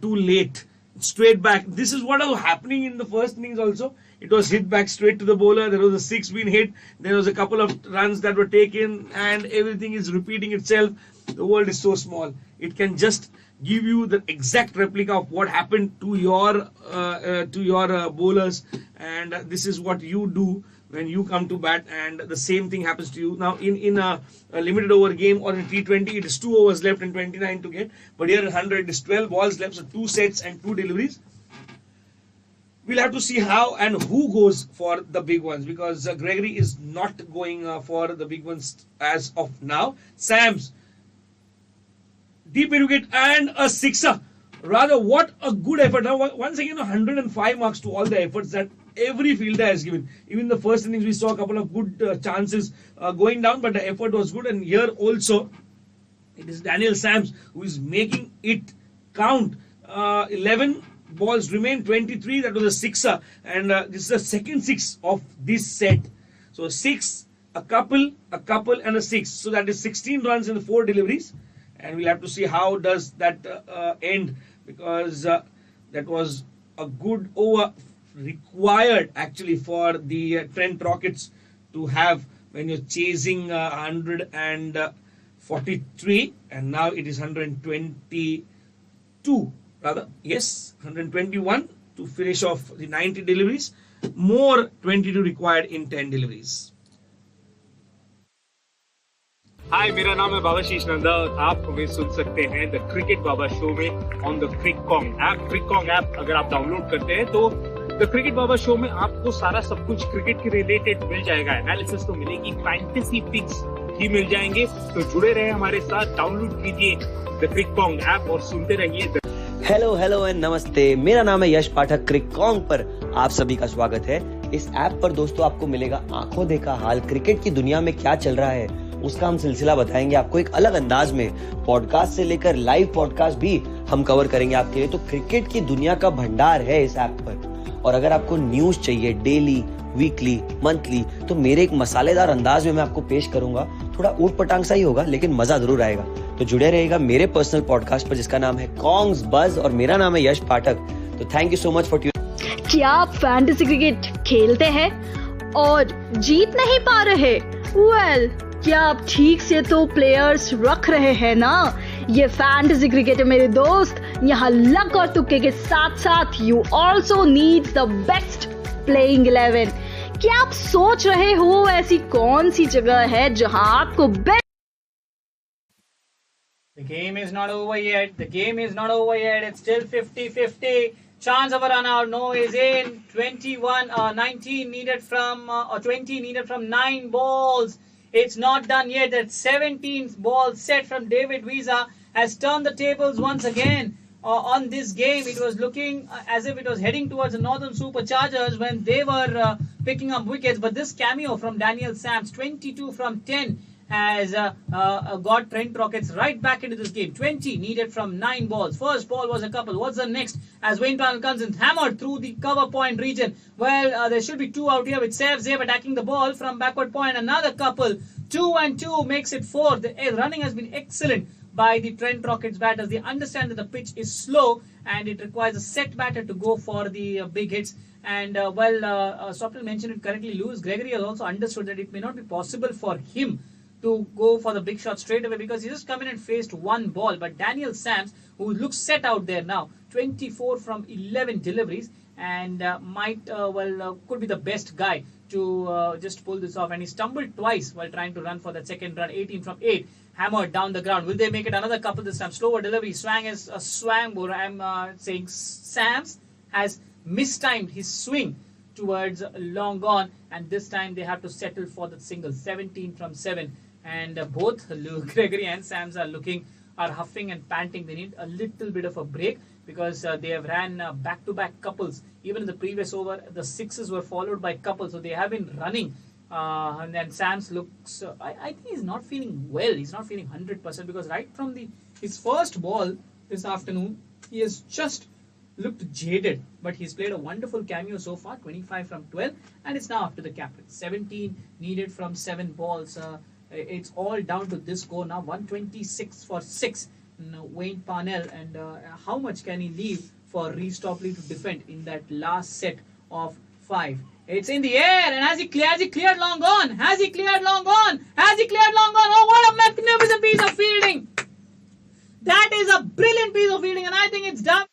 too late, straight back. This is what was happening in the first innings also. It was hit back straight to the bowler. There was a 6 being hit. There was a couple of runs that were taken, and everything is repeating itself. The world is so small. It can just give you the exact replica of what happened to your bowlers, and this is what you do when you come to bat, and the same thing happens to you. Now in a limited over game or in T20, it is 2 overs left and 29 to get, but here in 100 it is 12 balls left, so 2 sets and 2 deliveries. We'll have to see how and who goes for the big ones, because Gregory is not going for the big ones as of now. Sams, deep wicket and a sixer. Rather, what a good effort. Now, once again, 105 marks to all the efforts that every fielder has given. Even the first innings, we saw a couple of good chances going down, but the effort was good. And here also, it is Daniel Sams who is making it count. 11 balls remain, 23. That was a sixer, and this is the second 6 of this set. So 6, a couple, and a 6. So that is 16 runs in the 4 deliveries. And we'll have to see how does that end, because that was a good over required actually for the Trent Rockets to have when you're chasing 143, and now it is 122 rather. Yes, 121 to finish off the 90 deliveries. More 22 required in 10 deliveries. हाय, मेरा नाम है बाबाशीष नंदा और आप हमें सुन सकते हैं the cricket Baba show में ऑन द क्रिककॉन्ग ऐप। क्रिककॉन्ग ऐप अगर आप डाउनलोड करते हैं तो द क्रिकेट बाबा शो में आपको सारा सब कुछ क्रिकेट के रिलेटेड मिल जाएगा। एनालिसिस तो मिलेगी, फैंटेसी पिक्स भी मिल जाएंगे। तो जुड़े रहे हमारे साथ, डाउनलोड कीजिए द क्रिककॉन्ग ऐप और सुनते रहिए। हेलो एंड नमस्ते, मेरा नाम है यश पाठक। क्रिककॉन्ग पर आप सभी का स्वागत है। इस ऐप पर दोस्तों आपको मिलेगा आंखों देखा हाल, क्रिकेट की दुनिया में क्या चल रहा है उसका हम सिलसिला बताएंगे आपको एक अलग अंदाज में। पॉडकास्ट से लेकर लाइव पॉडकास्ट भी हम कवर करेंगे आपके लिए। तो क्रिकेट की दुनिया का भंडार है इस ऐप पर। और अगर आपको न्यूज चाहिए डेली, वीकली, मंथली, तो मेरे एक मसालेदार अंदाज में मैं आपको पेश करूंगा। थोड़ा ऊट पटांग सा ही होगा, लेकिन मजा जरूर आएगा। तो जुड़े रहेगा मेरे पर्सनल पॉडकास्ट पर, जिसका नाम है कॉन्ग्स बज, और मेरा नाम है यश पाठक। तो thank you so much for tuning. क्या आप फैंटेसी क्रिकेट खेलते हैं और जीत नहीं पा रहे? क्या आप ठीक से तो प्लेयर्स रख रहे हैं ना? ये फैंटेसी क्रिकेट है मेरे दोस्त। यहाँ लक और तुक्के के साथ साथ you also need the best playing 11। क्या आप सोच रहे हो ऐसी कौन सी जगह है जहां आपको best? The game is not over yet. The game is not over yet. It's still 50-50. Chance of a run out. No is in. 19 needed from, or 20 needed from 9 balls. It's not done yet. That 17th ball set from David Visa has turned the tables once again on this game. It was looking as if it was heading towards the Northern Superchargers when they were picking up wickets. But this cameo from Daniel Sams, 22 from 10, has got Trent Rockets right back into this game. 20 needed from 9 balls. First ball was a couple. What's the next? As Wayne Panel comes in, hammered through the cover point region. Well, there should be 2 out here with Saif Zeb attacking the ball from backward point. Another couple. 2 and 2 makes it 4. The running has been excellent by the Trent Rockets batters. They understand that the pitch is slow and it requires a set batter to go for the big hits. And Swapnil mentioned it correctly. Lewis Gregory has also understood that it may not be possible for him to go for the big shot straight away because he just come in and faced 1 ball. But Daniel Sams, who looks set out there now, 24 from 11 deliveries, and could be the best guy to just pull this off. And he stumbled twice while trying to run for that second run. 18 from 8, hammered down the ground. Will they make it another couple this time? Slower delivery. Swang is a swang. I'm saying Sams has mistimed his swing towards long gone, and this time they have to settle for the single. 17 from 7. And both Gregory and Sams are huffing and panting. They need a little bit of a break because they have ran back-to-back couples. Even in the previous over, the 6s were followed by couples. So they have been running And then Sam's looks, I think he's not feeling well. He's not feeling 100% because right from his first ball this afternoon, he has just looked jaded. But he's played a wonderful cameo so far, 25 from 12, and it's now up to the captain. 17 needed from 7 balls. It's all down to this score now, 126 for 6. Wayne Parnell, and how much can he leave for Reece Topley to defend in that last set of 5? It's in the air, and has he cleared long gone? Has he cleared long gone? Oh, what a magnificent piece of fielding! That is a brilliant piece of fielding, and I think it's done.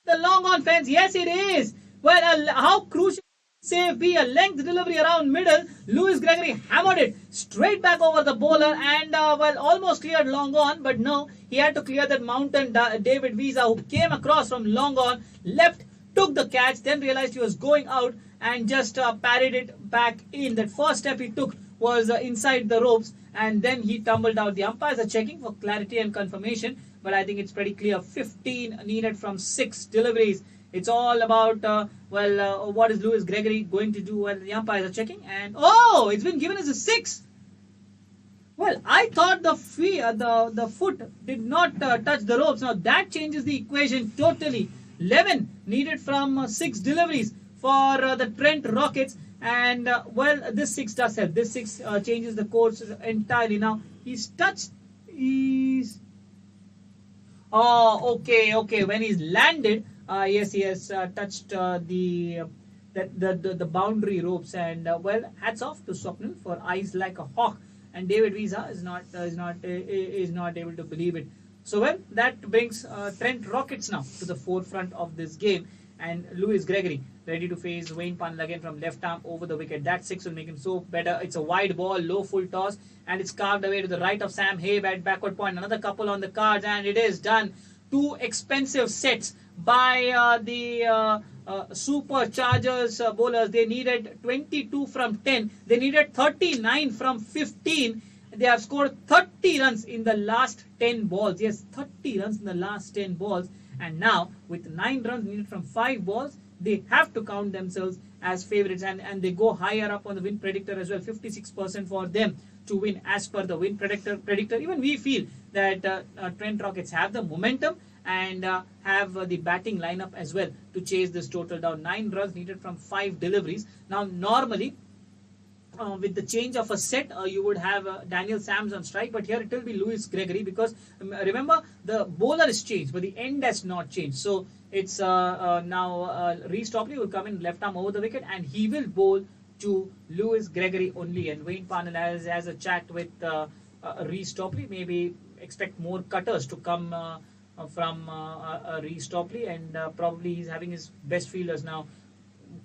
The long on fence, yes it is. Well, how crucial save be? A length delivery around middle. Lewis Gregory hammered it straight back over the bowler and almost cleared long on, but no, he had to clear that mountain. David Visa, who came across from long on, left, took the catch, then realized he was going out and just parried it back in. That first step he took was inside the ropes, and then he tumbled out. The umpires are checking for clarity and confirmation, but I think it's pretty clear. 15 needed from 6 deliveries. It's all about, what is Lewis Gregory going to do? Well, the umpires are checking, and it's been given as a 6. Well, I thought the foot did not touch the ropes. Now that changes the equation totally. 11 needed from 6 deliveries for the Trent Rockets, and this 6 does help. This 6 changes the course entirely. Now he's touched. Okay. When he's landed, yes, he has touched the boundary ropes, and hats off to Swapnil for eyes like a hawk. And David Visa is not able to believe it. So that brings Trent Rockets now to the forefront of this game, and Lewis Gregory ready to face Wayne Parnell again from left arm over the wicket. That 6 will make him so better. It's a wide ball, low full toss, and it's carved away to the right of Sam Habe at backward point. Another couple on the cards, and it is done. 2 expensive sets by the Superchargers bowlers. They needed 22 from 10. They needed 39 from 15. They have scored 30 runs in the last 10 balls. Yes, 30 runs in the last 10 balls. And now, with 9 runs needed from 5 balls, they have to count themselves as favourites. And they go higher up on the win predictor as well. 56% for them to win as per the win predictor. Even we feel that Trent Rockets have the momentum and have the batting lineup as well to chase this total down. 9 runs needed from 5 deliveries. Now, normally, with the change of a set, you would have Daniel Sams on strike, but here it will be Lewis Gregory because remember the bowler is changed, but the end has not changed. So it's now Reece Topley will come in left arm over the wicket, and he will bowl to Lewis Gregory only. And Wayne Parnell has a chat with Reece Topley. Maybe expect more cutters to come from Reece Topley, and probably he's having his best fielders now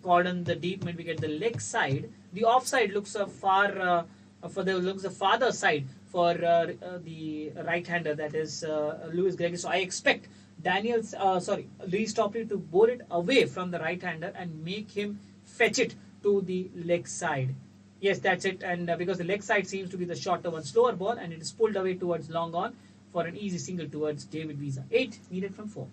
cordon the deep mid wicket. The leg side, the offside looks the farther side for the right-hander, that is Lewis Gregory. So I expect Reece Topley to bowl it away from the right-hander and make him fetch it to the leg side. Yes, that's it. And because the leg side seems to be the shorter one, slower ball, and it is pulled away towards long on for an easy single towards David Visa. 8 needed from 4.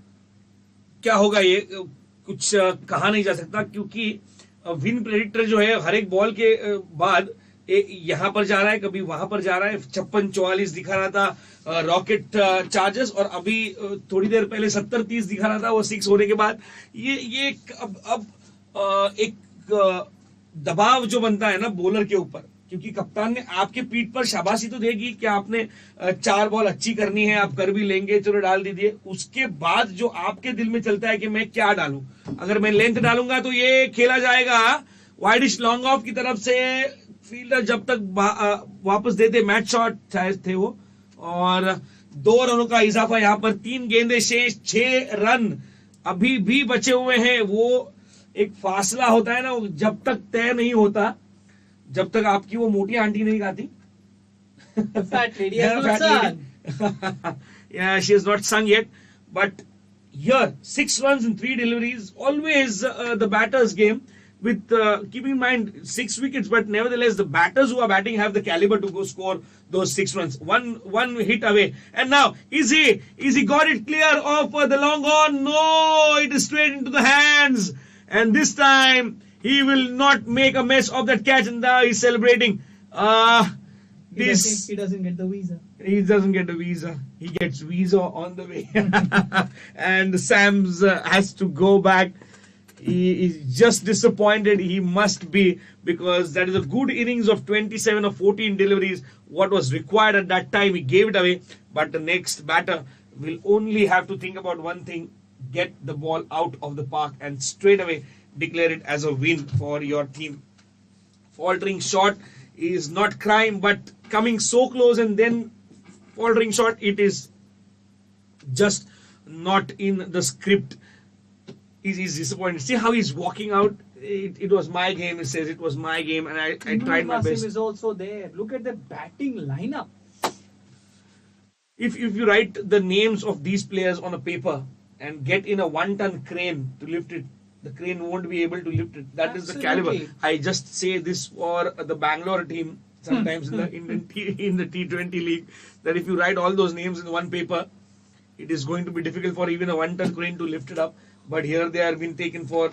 क्या होगा ये कुछ कहा नहीं जा सकता, क्योंकि win predictor जो है हर एक बॉल के बाद यहां पर जा रहा है, कभी वहां पर जा रहा है. 56-44 दिखा रहा था रॉकेट चार्जर्स, और अभी थोड़ी देर पहले 70-30 दिखा रहा था वो 6 होने के बाद. ये अब एक दबाव जो बनता है ना बॉलर के ऊपर, क्योंकि कप्तान ने आपके पीठ पर शाबाशी तो देगी कि आपने 4 बॉल अच्छी करनी है, आप कर भी लेंगे, चलो डाल दीजिए. उसके बाद जो आपके दिल में चलता है कि मैं क्या डालूं, अगर मैं लेंथ डालूंगा तो ये खेला जाएगा वाइडिश लॉन्ग ऑफ की तरफ से. फील्डर जब तक वापस देते, मैच शॉट थे वो, और 2 रनों का इजाफा. यहां पर 3 गेंदें शेष, 6 रन अभी भी बचे हुए हैं. वो एक फासला होता है ना, जब तक तय नहीं होता, जब तक आपकी वो मोटी आंटी नहीं गाती. Fat lady has not sung. Yeah, she has not sung yet. But here, 6 runs in 3 deliveries, always the batter's game. With keeping in mind 6 wickets, but nevertheless the batters who are batting have the caliber to go score those 6 runs. One hit away, and now is he got it clear of the long on? No, it is straight into the hands, and this time He will not make a mess of that catch, and now he's celebrating. He doesn't get the visa. He doesn't get a visa. He gets visa on the way. And Sam's has to go back. He is just disappointed. He must be, because that is a good innings of 27 or 14 deliveries. What was required at that time, he gave it away. But the next batter will only have to think about one thing: get the ball out of the park and straight away declare it as a win for your team. Faltering shot is not crime, but coming so close and then faltering shot, it is just not in the script. He's disappointed. See how he's walking out? It was my game, he says. It was my game, and I tried my best. is also there. Look at the batting lineup. If you write the names of these players on a paper and get in a 1-ton crane to lift it, the crane won't be able to lift it. That is the caliber. I just say this for the Bangalore team sometimes in the T20 league, that if you write all those names in one paper, it is going to be difficult for even a 1-ton crane to lift it up. But here they are being taken for,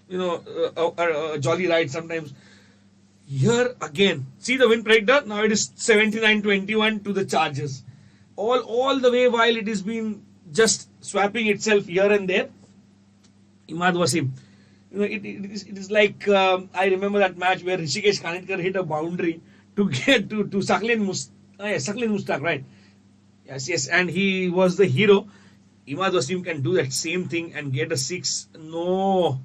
a jolly ride sometimes. Here again, see the win predictor. Now it is 79-21 to the Chargers. All the way while it is been just swapping itself here and there. Imad Wasim. It is like I remember that match where Rishikesh Kanitkar hit a boundary to get to Saklin Mustak, right? Yes, and he was the hero. Imad Wasim can do that same thing and get a 6. No,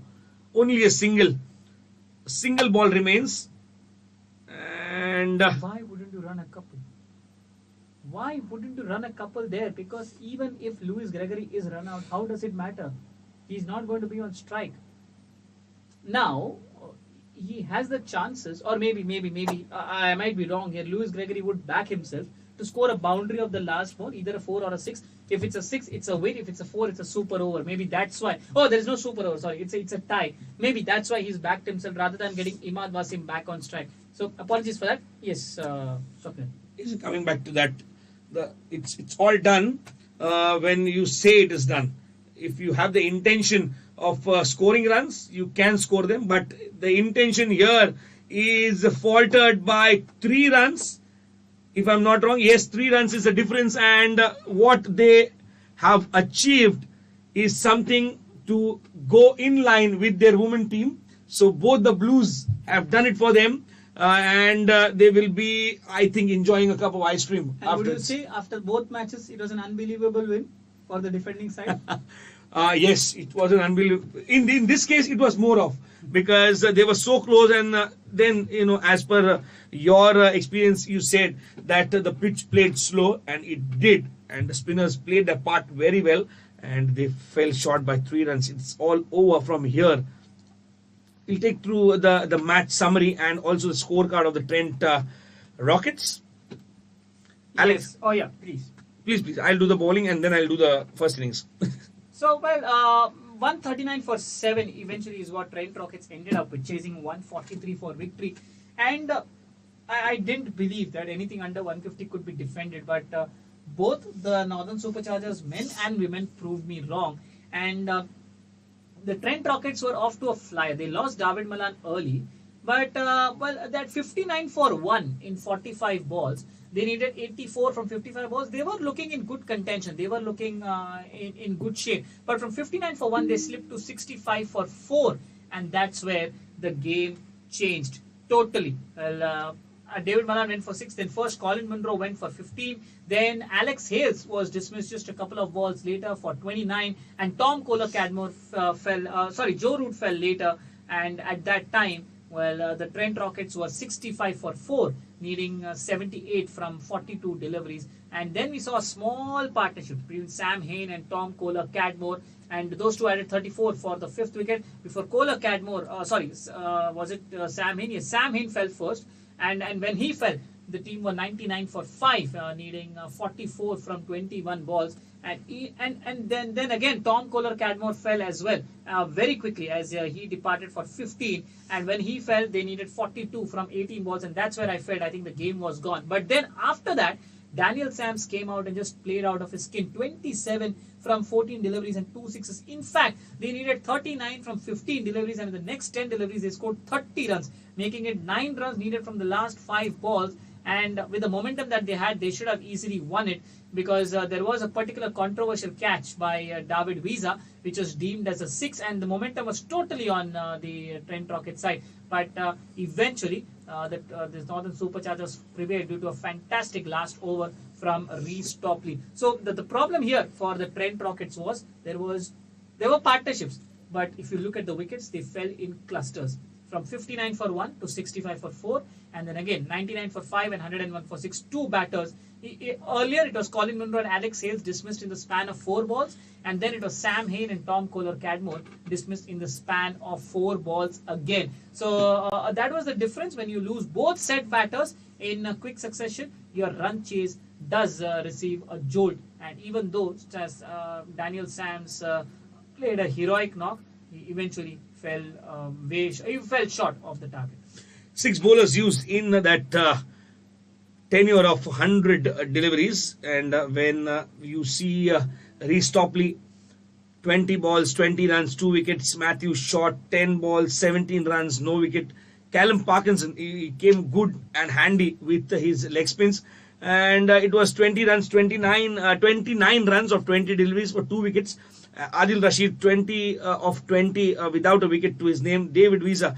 only a single ball remains. And why wouldn't you run a couple? Why wouldn't you run a couple there? Because even if Lewis Gregory is run out, how does it matter? He's not going to be on strike. Now, he has the chances, or maybe, I might be wrong here. Lewis Gregory would back himself to score a boundary of the last ball, either a 4 or a 6. If it's a 6, it's a win. If it's a 4, it's a super over. Maybe that's why. Oh, there is no super over. Sorry, it's a tie. Maybe that's why he's backed himself rather than getting Imad Wasim back on strike. So apologies for that. Yes, Swapnil. Is coming back to that. It's all done when you say it is done. If you have the intention of scoring runs, you can score them. But the intention here is faltered by 3 runs. If I'm not wrong, yes, 3 runs is the difference, and what they have achieved is something to go in line with their women team. So both the Blues have done it for them, and they will be, I think, enjoying a cup of ice cream. And would you say after both matches, it was an unbelievable win for the defending side? Yes, it was an unbelievable. In this case, it was more of, because they were so close, and then, as per your experience, you said that the pitch played slow, and it did, and the spinners played their part very well, and they fell short by 3 runs. It's all over from here. We'll take through the match summary and also the scorecard of the Trent Rockets. Alex. Yes. Oh yeah, please. Please. I'll do the bowling and then I'll do the first innings. So, 139 for 7 eventually is what Trent Rockets ended up with, chasing 143 for victory. And I didn't believe that anything under 150 could be defended, but both the Northern Superchargers men and women proved me wrong. And the Trent Rockets were off to a flyer. They lost David Malan early, but that 59 for 1 in 45 balls, they needed 84 from 55 balls. They were looking in good contention. They were looking in good shape. But from 59 for 1, they slipped to 65 for 4. And that's where the game changed totally. Well, David Malan went for 6. Then first Colin Munro went for 15. Then Alex Hales was dismissed just a couple of balls later for 29. And Tom Kohler-Cadmore Joe Root fell later. And at that time, the Trent Rockets were 65 for 4, needing 78 from 42 deliveries. And then we saw a small partnership between Sam Hain and Tom Kohler-Cadmore, and those two added 34 for the 5th wicket. Before Kohler-Cadmore, was it Sam Hain? Yes, Sam Hain fell first, and when he fell, the team were 99 for 5, needing 44 from 21 balls. And then again, Tom Kohler-Cadmore fell as well very quickly as he departed for 15. And when he fell, they needed 42 from 18 balls. And that's where I felt I think the game was gone. But then after that, Daniel Sams came out and just played out of his skin. 27 from 14 deliveries and 2 sixes. In fact, they needed 39 from 15 deliveries, and in the next 10 deliveries, they scored 30 runs, making it 9 runs needed from the last 5 balls. And with the momentum that they had, they should have easily won it, because there was a particular controversial catch by David Villa, which was deemed as a 6, and the momentum was totally on the Trent Rocket side. But eventually, the Northern Superchargers prevailed due to a fantastic last over from Reece Topley. So the problem here for the Trent Rockets was there were partnerships, but if you look at the wickets, they fell in clusters. From 59 for 1 to 65 for 4, and then again 99 for 5 and 101 for 6. 2 batters. Earlier it was Colin Munro and Alex Hales dismissed in the span of 4 balls, and then it was Sam Hain and Tom Kohler-Cadmore dismissed in the span of 4 balls again. So that was the difference. When you lose both set batters in quick succession, your run chase does receive a jolt. And even though Daniel Sams played a heroic knock, he eventually fell short of the target. 6 bowlers used in that tenure of 100 deliveries, and when you see Reece Topley, 20 balls, 20 runs, 2 wickets. Matthew Short, 10 balls, 17 runs, no wicket. Callum Parkinson, he came good and handy with his leg spins, and it was 20 runs, 29 runs of 20 deliveries for 2 wickets. Adil Rashid, 20 of 20 without a wicket to his name. David Villa,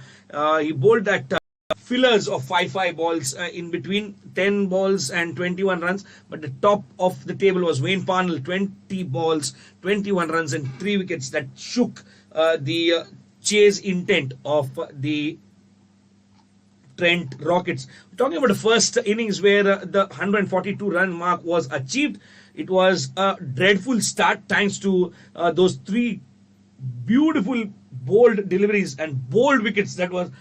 he bowled that fillers of 5 balls in between 10 balls and 21 runs. But the top of the table was Wayne Parnell, 20 balls, 21 runs and 3 wickets. That shook the chase intent of the Trent Rockets. We're talking about the first innings where the 142 run mark was achieved. It was a dreadful start thanks to those 3 beautiful bold deliveries and bold wickets. That was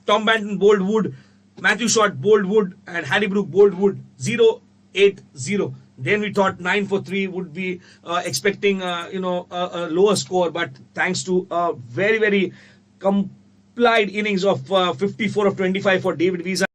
Tom Banton bowled Wood, Matthew Short bowled Wood, and Harry Brook bowled Wood. 0-8-0. Then we thought 9 for 3 would be expecting a lower score, but thanks to a very, very complied innings of 54 of 25 for David Villa